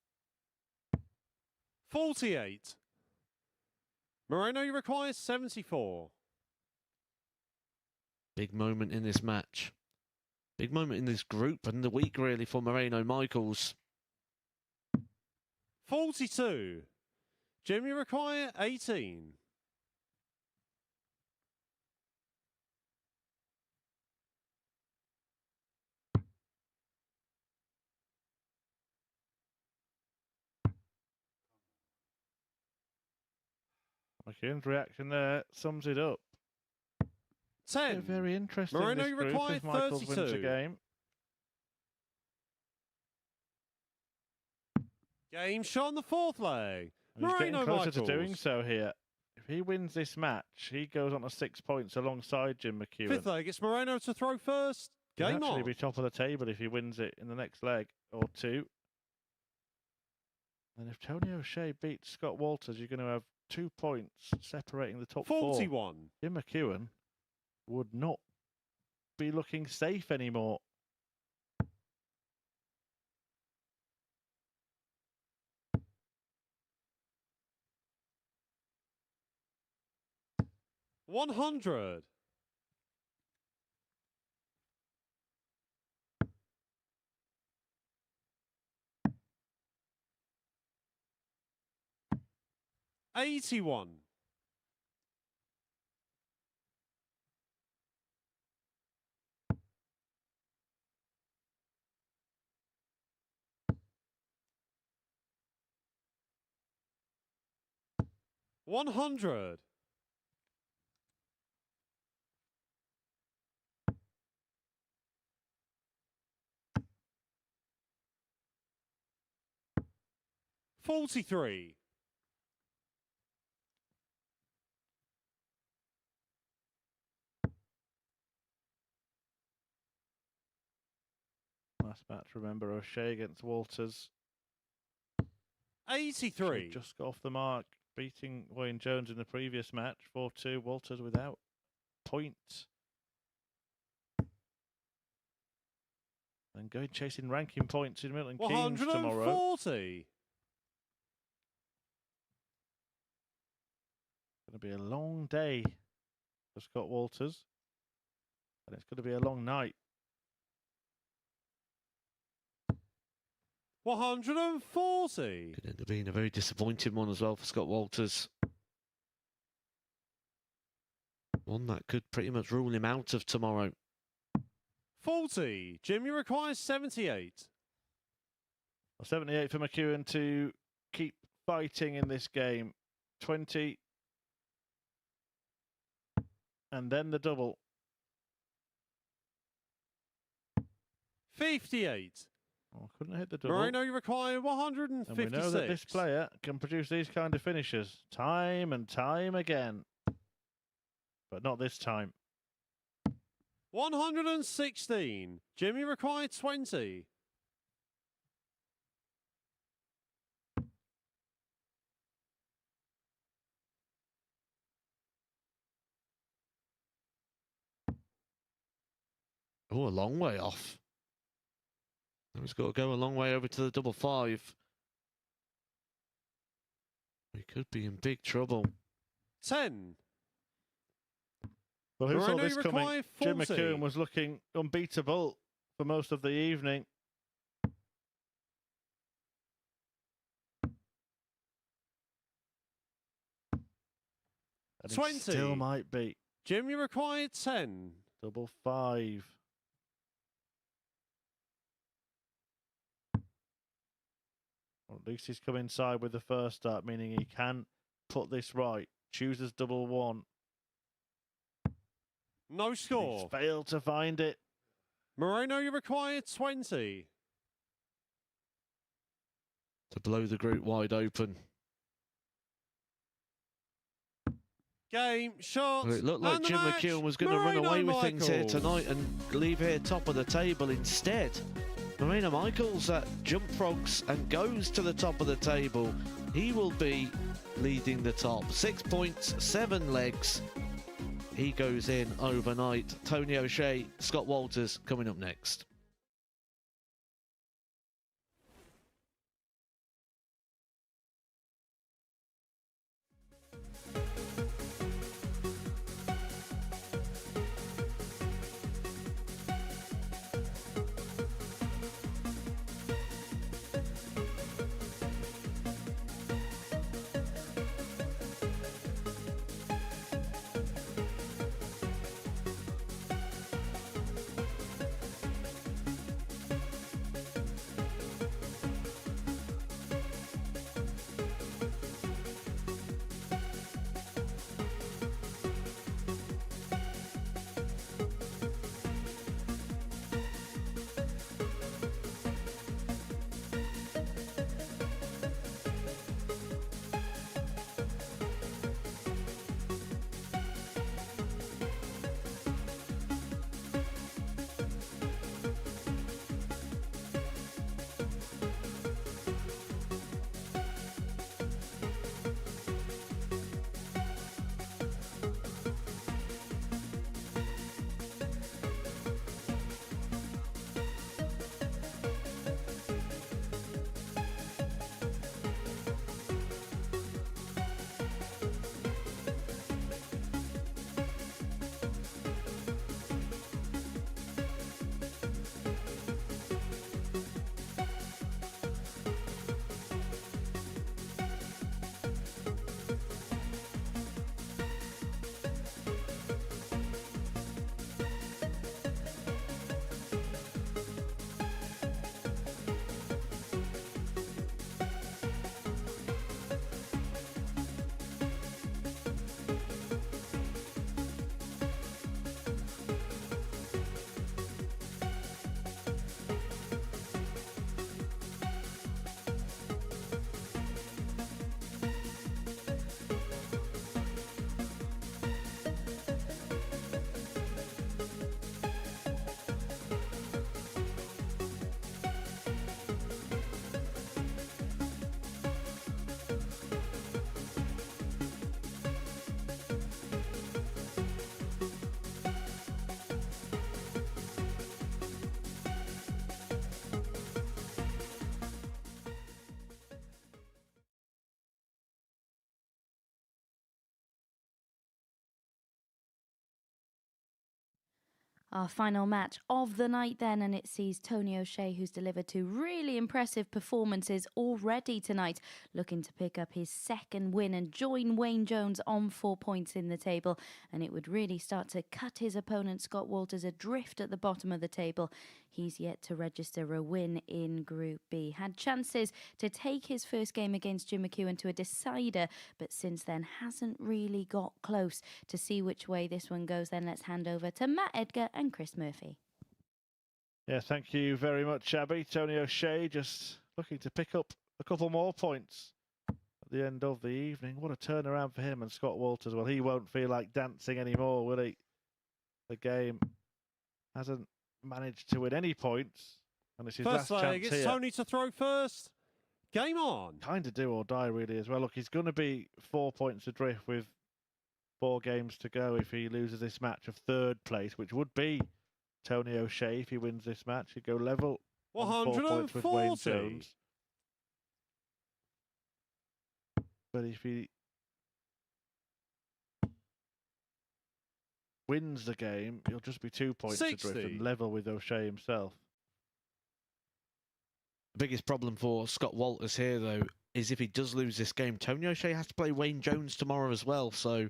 48. Moreno requires 74. Big moment in this match. Big moment in this group and the week, really, for Moreno Michaels. 42. Jimmy require 18. McEwen's reaction there sums it up. 10. Very interesting. Moreno, this you group require if Michaels wins the 32. game. Game shot on the fourth leg. And he's getting Moreno closer Michaels. to doing so here. If he wins this match, he goes on to 6 points alongside Jim McEwen. Fifth leg, it's Moreno to throw first. He'll Game actually on. be top of the table if he wins it in the next leg or two. And if Tony O'Shea beats Scott Walters, you're going to have 2 points separating the top 41. 4. Jim McEwen would not be looking safe anymore. $100. $81. $100. $43. Last match, remember, O'Shea against Walters. 83. Just got off the mark, beating Wayne Jones in the previous match. 4-2, Walters without points. And going chasing ranking points in Milton Keynes tomorrow. 140. Going to be a long day for Scott Walters. And it's going to be a long night. 140. Could end up being a very disappointing one as well for Scott Walters. One that could pretty much rule him out of tomorrow. 40. Jimmy requires 78. 78 for McEwen to keep fighting in this game. 20. And then the double. 58. Oh, couldn't hit the double. Moreno, you require 156. And we know that this player can produce these kind of finishes time and time again. But not this time. 116. Jimmy required 20. Oh, a long way off. He's got to go a long way over to the double 5. We could be in big trouble. 10. Well, who saw Moreno, this you coming? require Jim 40. McEwen was looking unbeatable for most of the evening. And he 20. still might be. Jimmy required 10. Double 5. Well, at least he's come inside with the first start, meaning he can put this right. Chooses double 1. No score. He's failed to find it. Moreno, you required 20. To blow the group wide open. Game, shot. Well, it looked like and the Jim match. McEwen was going to run Moreno away with things here Michaels. tonight and leave here top of the table. Instead, Moreno Michaels jump frogs and goes to the top of the table. He will be leading the top. 6 points, 7 legs. He goes in overnight. Tony O'Shea, Scott Walters coming up next. Our final match of the night then, and it sees Tony O'Shea, who's delivered two really impressive performances already tonight, looking to pick up his second win and join Wayne Jones on 4 points in the table. And it would really start to cut his opponent Scott Walters adrift at the bottom of the table. He's yet to register a win in Group B. Had chances to take his first game against Jim McEwen to a decider, but since then hasn't really got close. To see which way this one goes, then let's hand over to Matt Edgar and Chris Murphy. Yeah, thank you very much, Abby. Tony O'Shea just looking to pick up a couple more points at the end of the evening. What a turnaround for him and Scott Walters. Well, he won't feel like dancing anymore, will he? The game hasn't managed to win any points, and it's his First last leg, chance it's here. Tony to throw first. Game on. Kind of do or die, really, as well. Look, he's going to be 4 points adrift with 4 games to go if he loses this match of third place, which would be Tony O'Shea if he wins this match. He'd go level on 4 points with Wayne 140. Jones. But if he wins the game, he'll just be 2 points adrift 60. and level with O'Shea himself. The biggest problem for Scott Walters here, though, is if he does lose this game, Tony O'Shea has to play Wayne Jones tomorrow as well. So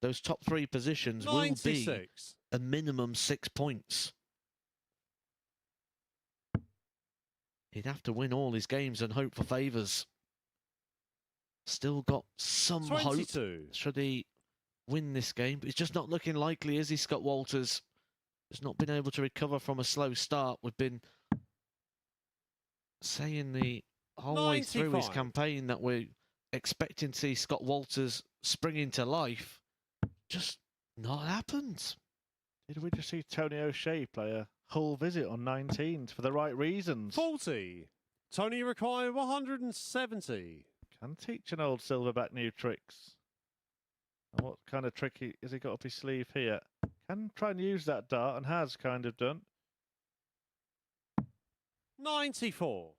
those top 3 positions will be 96. a minimum 6 points. He'd have to win all his games and hope for favours. Still got some 22. hope should he win this game, but it's just not looking likely, is he, Scott Walters? Has not been able to recover from a slow start. We've been saying the whole way through his 95. campaign that we're expecting to see Scott Walters spring into life. Just not happened. Did we just see Tony O'Shea play a whole visit on 19s for the right reasons? 40. Tony required 170. Can teach an old silverback new tricks. And what kind of trick has he got up his sleeve here? Can try and use that dart and has kind of done. 94.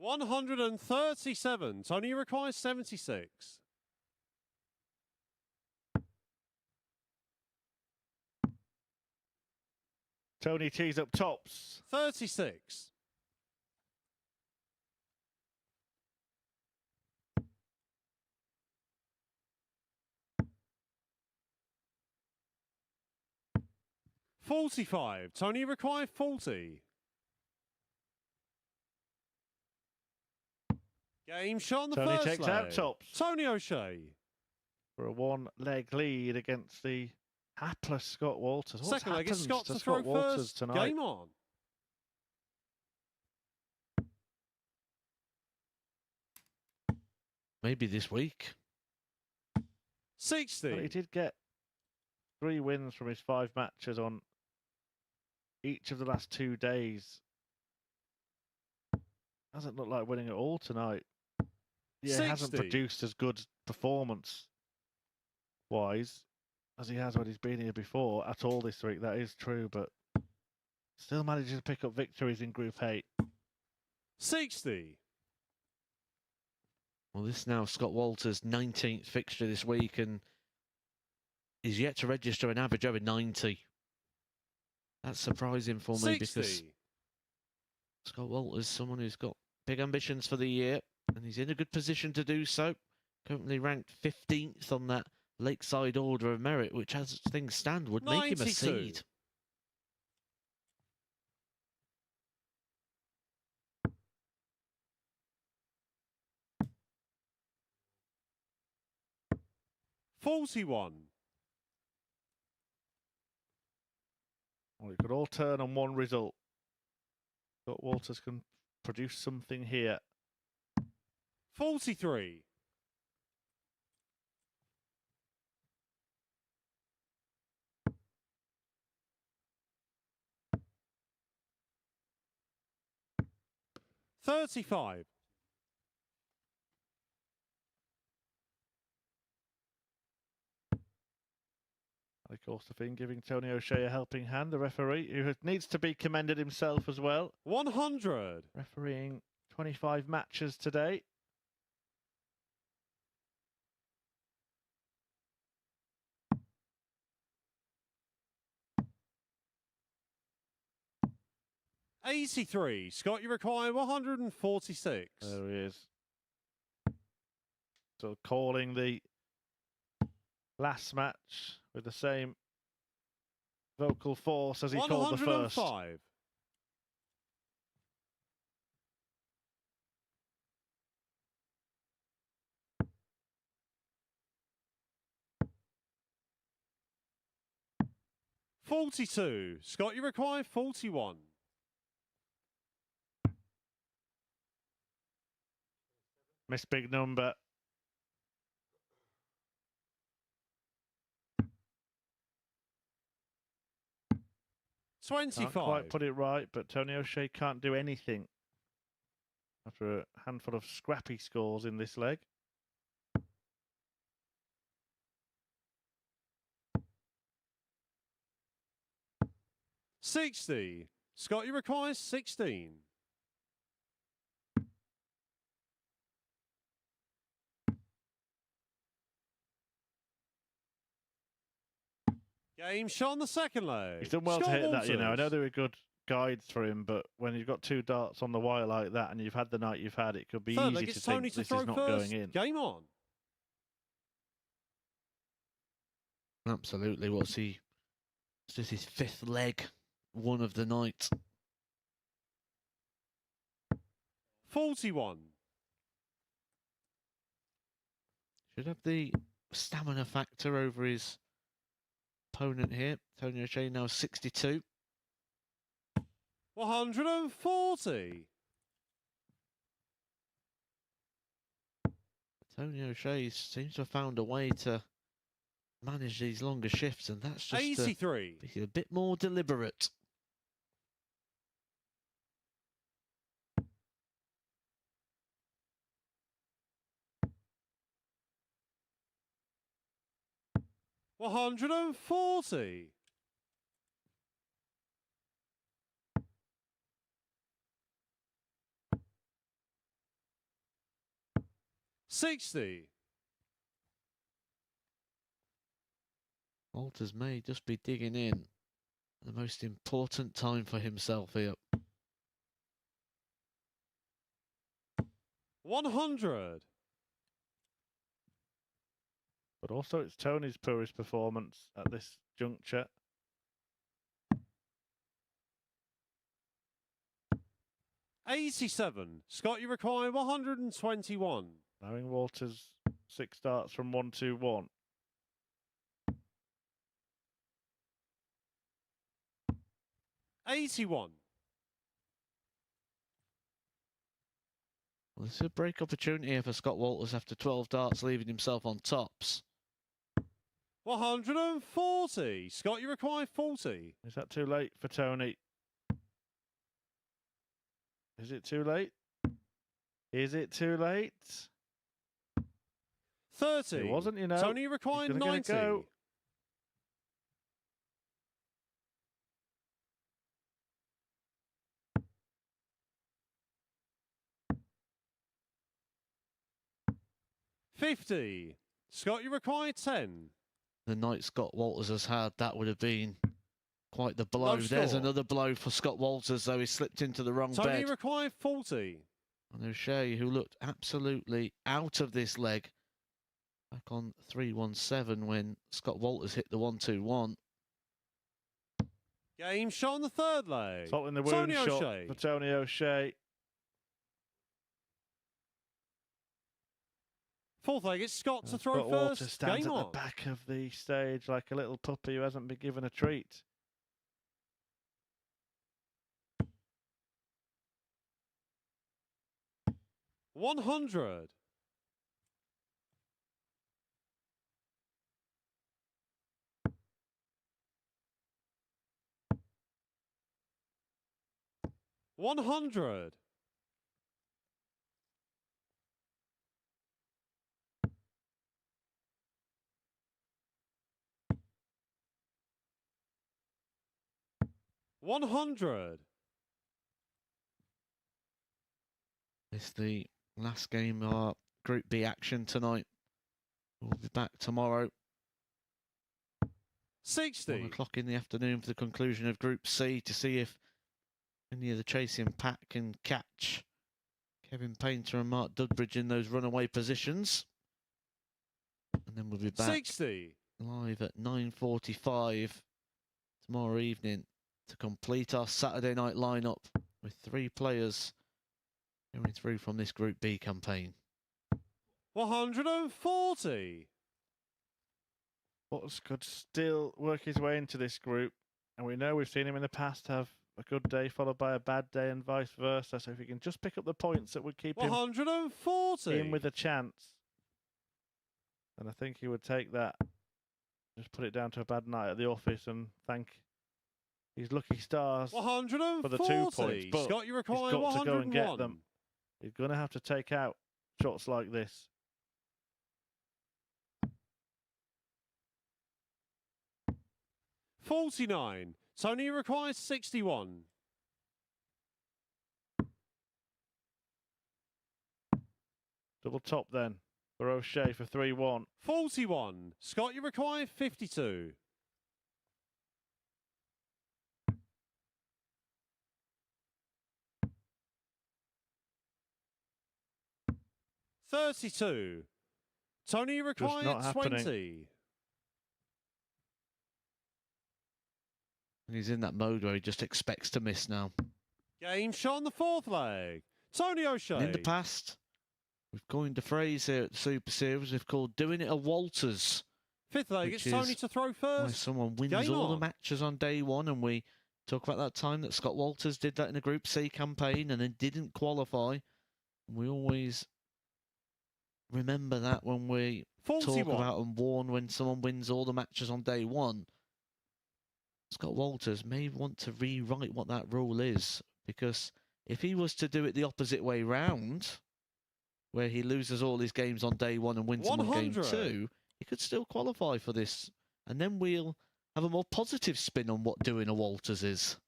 $137. Tony requires 76. Tony tees up tops. 36. $45. Tony required 40. Game shot on the Tony first takes leg. out tops Tony O'Shea. for a 1-leg lead against the hapless Scott Walters. What's Second leg, it's happened Scott to Scott throw Walters first. tonight? Game on. Maybe this week. 60. Well, he did get 3 wins from his 5 matches on each of the last 2 days. Hasn't looked like winning at all tonight. Yeah, he hasn't 60. produced as good performance-wise as he has when he's been here before at all this week. That is true, but still manages to pick up victories in Group 8. 60. Well, this is now Scott Walters' 19th fixture this week, and he's yet to register an average over 90. That's surprising for me 60. because Scott Walters, someone who's got big ambitions for the year, and he's in a good position to do so. Currently ranked 15th on that Lakeside Order of Merit, which, as things stand, would make him a 92. seed. $41. Well, it could all turn on one result. Scott Walters can produce something here. 43. $35. Of course, the thing giving Tony O'Shea a helping hand, the referee, who needs to be commended himself as well. 100. Refereeing 25 matches today. $83. Scott, you require 146. There he is. So calling the last match with the same vocal force as he called the first. 105. $42. Scott, you require 41. Miss big number. Can't 25. quite put it right, but Tony O'Shea can't do anything after a handful of scrappy scores in this leg. $60. Scott, you require 16. Game shot on the second leg. He's done well Scott to hit that, you know. I know Walters. there were good guides for him, but when you've got 2 darts on the wire like that and you've had the night you've had, it could be Third easy leg, to it's think Tony to this throw is not first. going in. Game on. Absolutely. What's he? This is his 5th leg, one of the night. 41. Should have the stamina factor over his opponent here. Tony O'Shea now 62. 140. Tony O'Shea seems to have found a way to manage these longer shifts, and that's just 83. be a bit more deliberate. $140. $60. Walters may just be digging in. The most important time for himself here. 100. But also it's Tony's poorest performance at this juncture. $87. Scott, you require 121. Allowing Walters 6 darts from 1-2-1. $81. Well, this is a break opportunity here for Scott Walters after 12 darts, leaving himself on tops. 140. Scott, you require 40. Is that too late for Tony? Is it too late? Is it too late? 30. It wasn't, you know. Tony, you require He's gonna 90. go. $50. Scott, you require 10. The night Scott Walters has had, that would have been quite the blow. No There's score. another blow for Scott Walters, though he slipped into the wrong Tony, bed. you require 40. And O'Shea, who looked absolutely out of this leg, back on 3-1-7 when Scott Walters hit the 1-2-1. Game shot on the third leg. Salt in the wound Tony shot O'Shea. for Tony O'Shea. Fourth leg, it's Scott to throw Scott Walters first. stands Game at on. the back of the stage like a little puppy who hasn't been given a treat. $100. $100. $100. It's the last game of our Group B action tonight. We'll be back tomorrow. 60. 1 o'clock in the afternoon for the conclusion of Group C to see if any of the chasing pack can catch Kevin Painter and Mark Dudbridge in those runaway positions. And then we'll be back 60. live at 9:45 tomorrow evening to complete our Saturday night lineup with 3 players going through from this Group B campaign. 140. Watts could still work his way into this group, and we know we've seen him in the past have a good day followed by a bad day and vice versa. So if he can just pick up the points that would keep him 140. in with a chance, then I think he would take that. Just put it down to a bad night at the office and thank his lucky stars 140. for the 2 points. But Scott, you he's require got to go and get 101. them. He's going to have to take out shots like this. $49. Tony requires 61. Double top then for O'Shea for 3-1. 41. Scott, you require 52. $32. Tony, you require not happening. 20. And he's in that mode where he just expects to miss now. Game shot on the 4th leg. Tony O'Shea. And in the past, we've coined a phrase here at the Super Series. We've called doing it a Walters. 5th leg, which it's Tony is to throw Where first. someone wins Game all the on. matches on day one, and we talk about that time that Scott Walters did that in a Group C campaign and then didn't qualify. We always remember that when we 41. talk about and warn when someone wins all the matches on day one. Scott Walters may want to rewrite what that rule is, because if he was to do it the opposite way round, where he loses all his games on day one and wins them on game 100. 2, he could still qualify for this. And then we'll have a more positive spin on what doing a Walters is.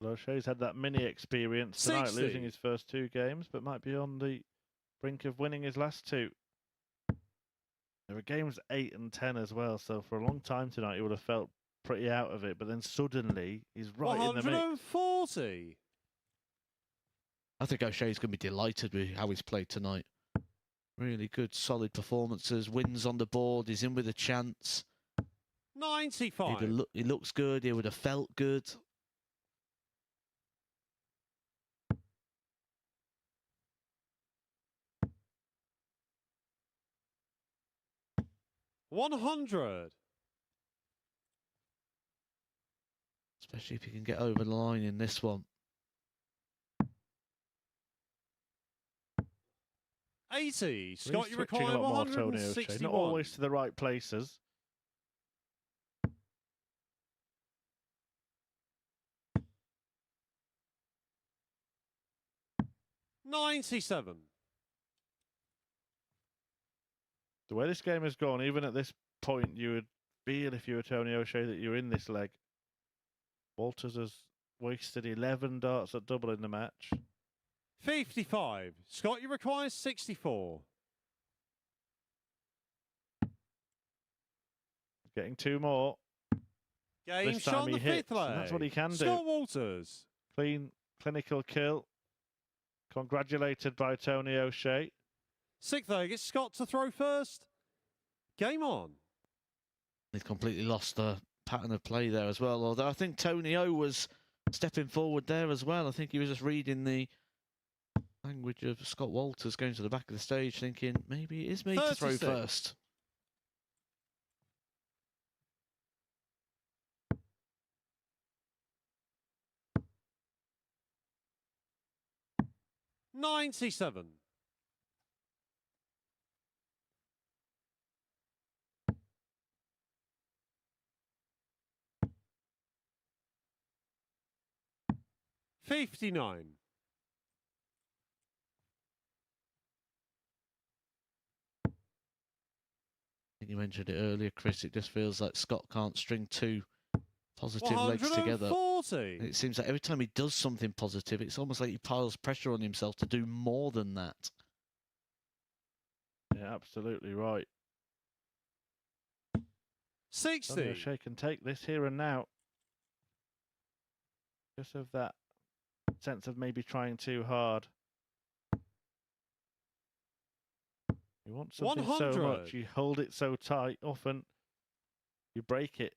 O'Shea's had that mini experience tonight, 60. losing his first 2 games, but might be on the brink of winning his last 2. There were games 8 and 10 as well, so for a long time tonight he would have felt pretty out of it, but then suddenly he's right in the mix. 140. I think O'Shea's going to be delighted with how he's played tonight. Really good, solid performances, wins on the board, he's in with a chance. 95. He looks good, he would have felt good. $100. Especially if you can get over the line in this one. 80. He's Scott, you switching require a lot more, Tony O'Shea. 161. Not always to the right places. $97. The way this game has gone, even at this point, you would feel if you were Tony O'Shea that you're in this leg. Walters has wasted 11 darts at double in the match. 55. Scott, you require 64. Getting 2 more. Game This shot time on he the 5th hits, leg. and that's what he can do. Scott Walters. Clean, clinical kill. Congratulated by Tony O'Shea. 6th leg, it's Scott to throw first. Game on. He's completely lost the pattern of play there as well. Although I think Tony O was stepping forward there as well. I think he was just reading the language of Scott Walters, going to the back of the stage thinking, maybe it is me to throw 36. first. $97. $59. I think you mentioned it earlier, Chris. It just feels like Scott can't string 2 positive legs together. 140. It seems like every time he does something positive, it's almost like he piles pressure on himself to do more than that. Yeah, absolutely right. 60. Tony O'Shea can take this here and now. Just of that sense of maybe trying too hard. You want something 100. so much, you hold it so tight, often you break it.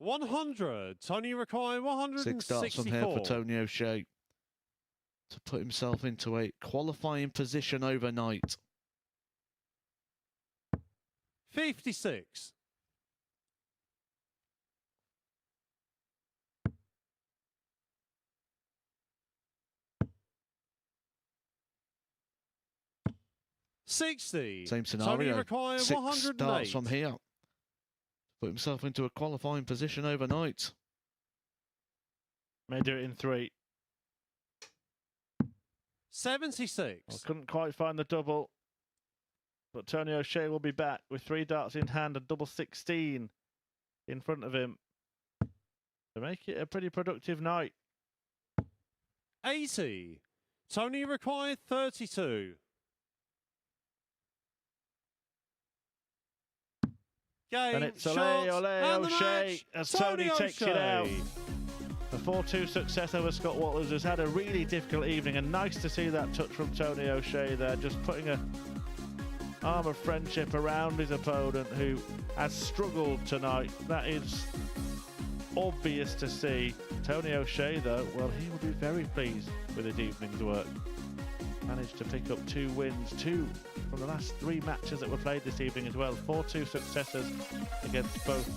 $100. Tony requiring 164. 6 darts from here for Tony O'Shea to put himself into a qualifying position overnight. 56. $60. Same scenario. Tony requiring 6 108. darts from here. Put himself into a qualifying position overnight. May do it in 3. 76. I couldn't quite find the double. But Tony O'Shea will be back with 3 darts in hand and double 16 in front of him to make it a pretty productive night. 80. Tony required 32. Game, And it's shots, Ole and the O'Shea match. as Tony takes it out. O'Shea. A 4-2 success over Scott Walters, who's had a really difficult evening, and nice to see that touch from Tony O'Shea there, just putting a arm of friendship around his opponent who has struggled tonight. That is obvious to see. Tony O'Shea, though, well, he will be very pleased with his evening's work. Managed to pick up 2 wins, 2 from the last 3 matches that were played this evening as well. 4-2 successes against both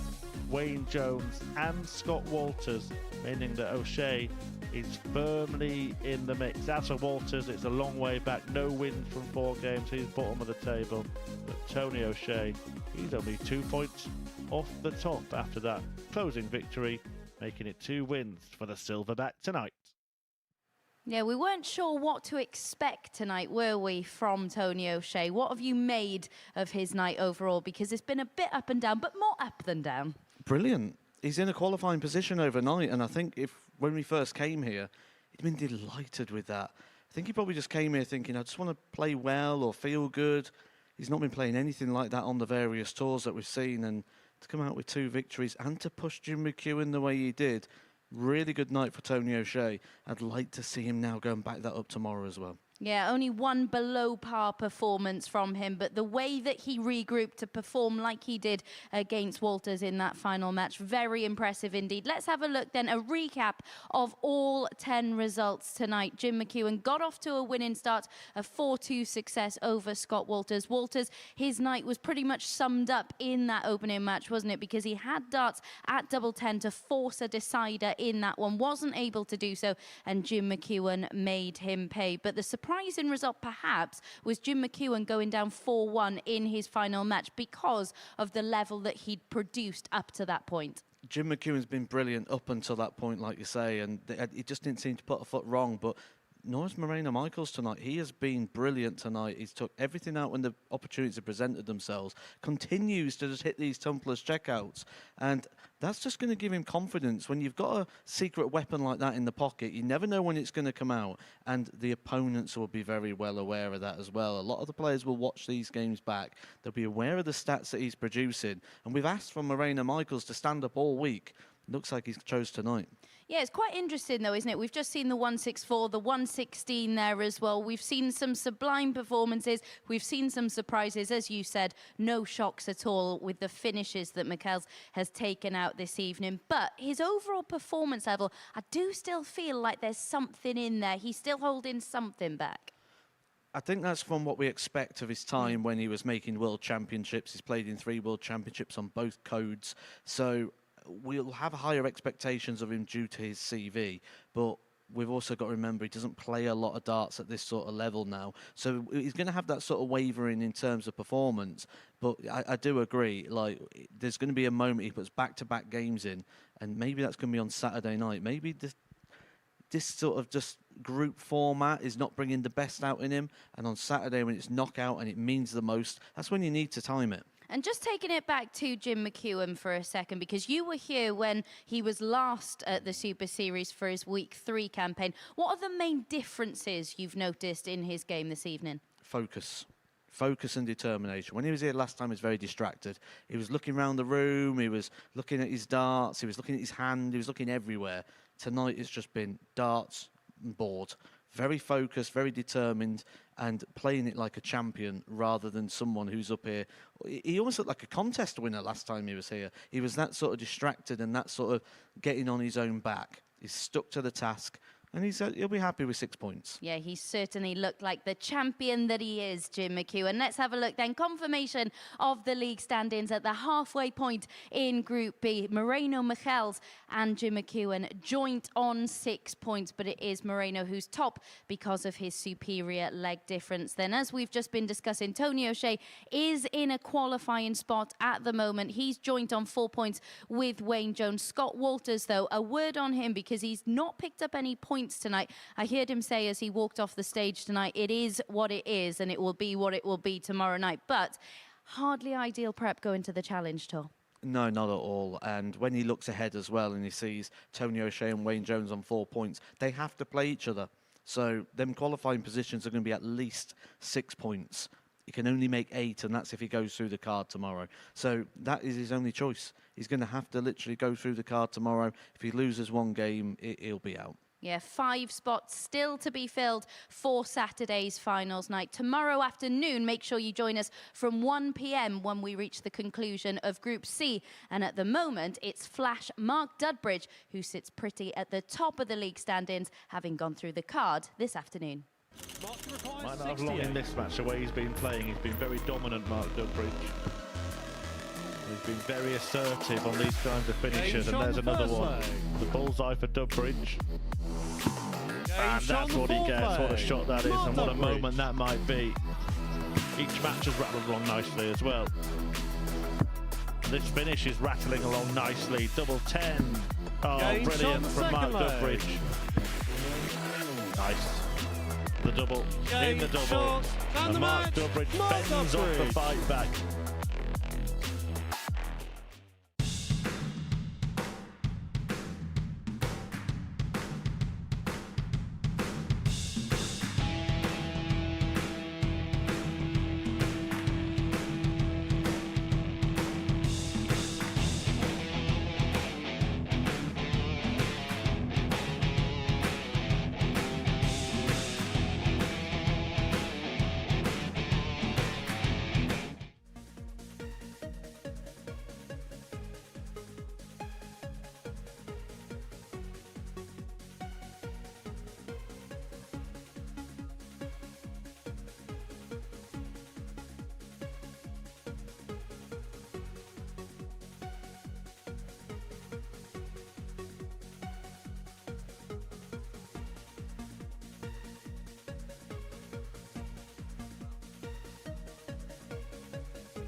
Wayne Jones and Scott Walters, meaning that O'Shea is firmly in the mix. As for Walters, it's a long way back. No wins from 4 games. He's bottom of the table. But Tony O'Shea, he's only 2 points off the top after that closing victory, making it 2 wins for the Silverback tonight. Yeah, we weren't sure what to expect tonight, were we, from Tony O'Shea? What have you made of his night overall? Because it's been a bit up and down, but more up than down. Brilliant. He's in a qualifying position overnight, and I think when we first came here, he'd been delighted with that. I think he probably just came here thinking, I just want to play well or feel good. He's not been playing anything like that on the various tours that we've seen, and to come out with 2 victories and to push Jim McEwen the way he did, really good night for Tony O'Shea. I'd like to see him now go and back that up tomorrow as well. Yeah, only 1 below par performance from him, but the way that he regrouped to perform like he did against Walters in that final match, very impressive indeed. Let's have a look then, a recap of all 10 results tonight. Jim McEwen got off to a winning start, a 4-2 success over Scott Walters. Walters, his night was pretty much summed up in that opening match, wasn't it? Because he had darts at double 10 to force a decider in that one, wasn't able to do so, and Jim McEwen made him pay. But the surprising result perhaps was Jim McEwen going down 4-1 in his final match because of the level that he'd produced up to that point. Jim McEwen's been brilliant up until that point, like you say, and he just didn't seem to put a foot wrong. But Norris Moreno-Michaels tonight, he has been brilliant tonight. He's took everything out when the opportunities have presented themselves, continues to just hit these tumblers checkouts, and that's just going to give him confidence. When you've got a secret weapon like that in the pocket, you never know when it's going to come out, and the opponents will be very well aware of that as well. A lot of the players will watch these games back. They'll be aware of the stats that he's producing, and we've asked for Moreno-Michaels to stand up all week. Looks like he's chose tonight. Yeah, it's quite interesting though, isn't it? We've just seen the 164, the 116 there as well. We've seen some sublime performances. We've seen some surprises. As you said, no shocks at all with the finishes that Michels has taken out this evening. But his overall performance level, I do still feel like there's something in there. He's still holding something back. I think that's from what we expect of his time when he was making World Championships. He's played in 3 World Championships on both codes. So we'll have higher expectations of him due to his CV, but we've also got to remember he doesn't play a lot of darts at this sort of level now. So he's going to have that sort of wavering in terms of performance. But I do agree, like, there's going to be a moment he puts back-to-back games in, and maybe that's going to be on Saturday night. Maybe this this sort of just group format is not bringing the best out in him. And on Saturday, when it's knockout and it means the most, that's when you need to time it. And just taking it back to Jim McEwen for a second, because you were here when he was last at the Super Series for his Week 3 campaign. What are the main differences you've noticed in his game this evening? Focus. Focus and determination. When he was here last time, he was very distracted. He was looking around the room, he was looking at his darts, he was looking at his hand, he was looking everywhere. Tonight it's just been darts and board. Very focused, very determined, and playing it like a champion rather than someone who's up here. He almost looked like a contest winner last time he was here. He was that sort of distracted and that sort of getting on his own back. He's stuck to the task. And he'll be happy with 6 points. Yeah, he certainly looked like the champion that he is, Jim McEwen. Let's have a look then. Confirmation of the league standings at the halfway point in Group B. Moreno, Michels and Jim McEwen joint on 6 points, but it is Moreno who's top because of his superior leg difference. Then, as we've just been discussing, Tony O'Shea is in a qualifying spot at the moment. He's joint on 4 points with Wayne Jones. Scott Walters, though, a word on him because he's not picked up any points tonight. I heard him say as he walked off the stage tonight, it is what it is and it will be what it will be tomorrow night. But hardly ideal prep going to the Challenge Tour. No, not at all. And when he looks ahead as well and he sees Tony O'Shea and Wayne Jones on 4 points, they have to play each other. So them qualifying positions are going to be at least 6 points. He can only make 8, and that's if he goes through the card tomorrow. So that is his only choice. He's going to have to literally go through the card tomorrow. If he loses one game, he'll be out. Yeah, 5 spots still to be filled for Saturday's finals night. Tomorrow afternoon, make sure you join us from 1 p.m. when we reach the conclusion of Group C. And at the moment, it's Flash Mark Dudbridge, who sits pretty at the top of the league standings, having gone through the card this afternoon. Might not have long in this match, the way he's been playing. He's been very dominant, Mark Dudbridge. He's been very assertive on these kinds of finishes, and there's another one. The bullseye for Dudbridge. And that's what he gets. What a shot that is, and what a moment that might be. Each match has rattled along nicely as well. This finish is rattling along nicely. Double 10. Oh, brilliant from Mark Dudbridge. Nice. The double, in the double. And Mark Dudbridge bends off the fight back.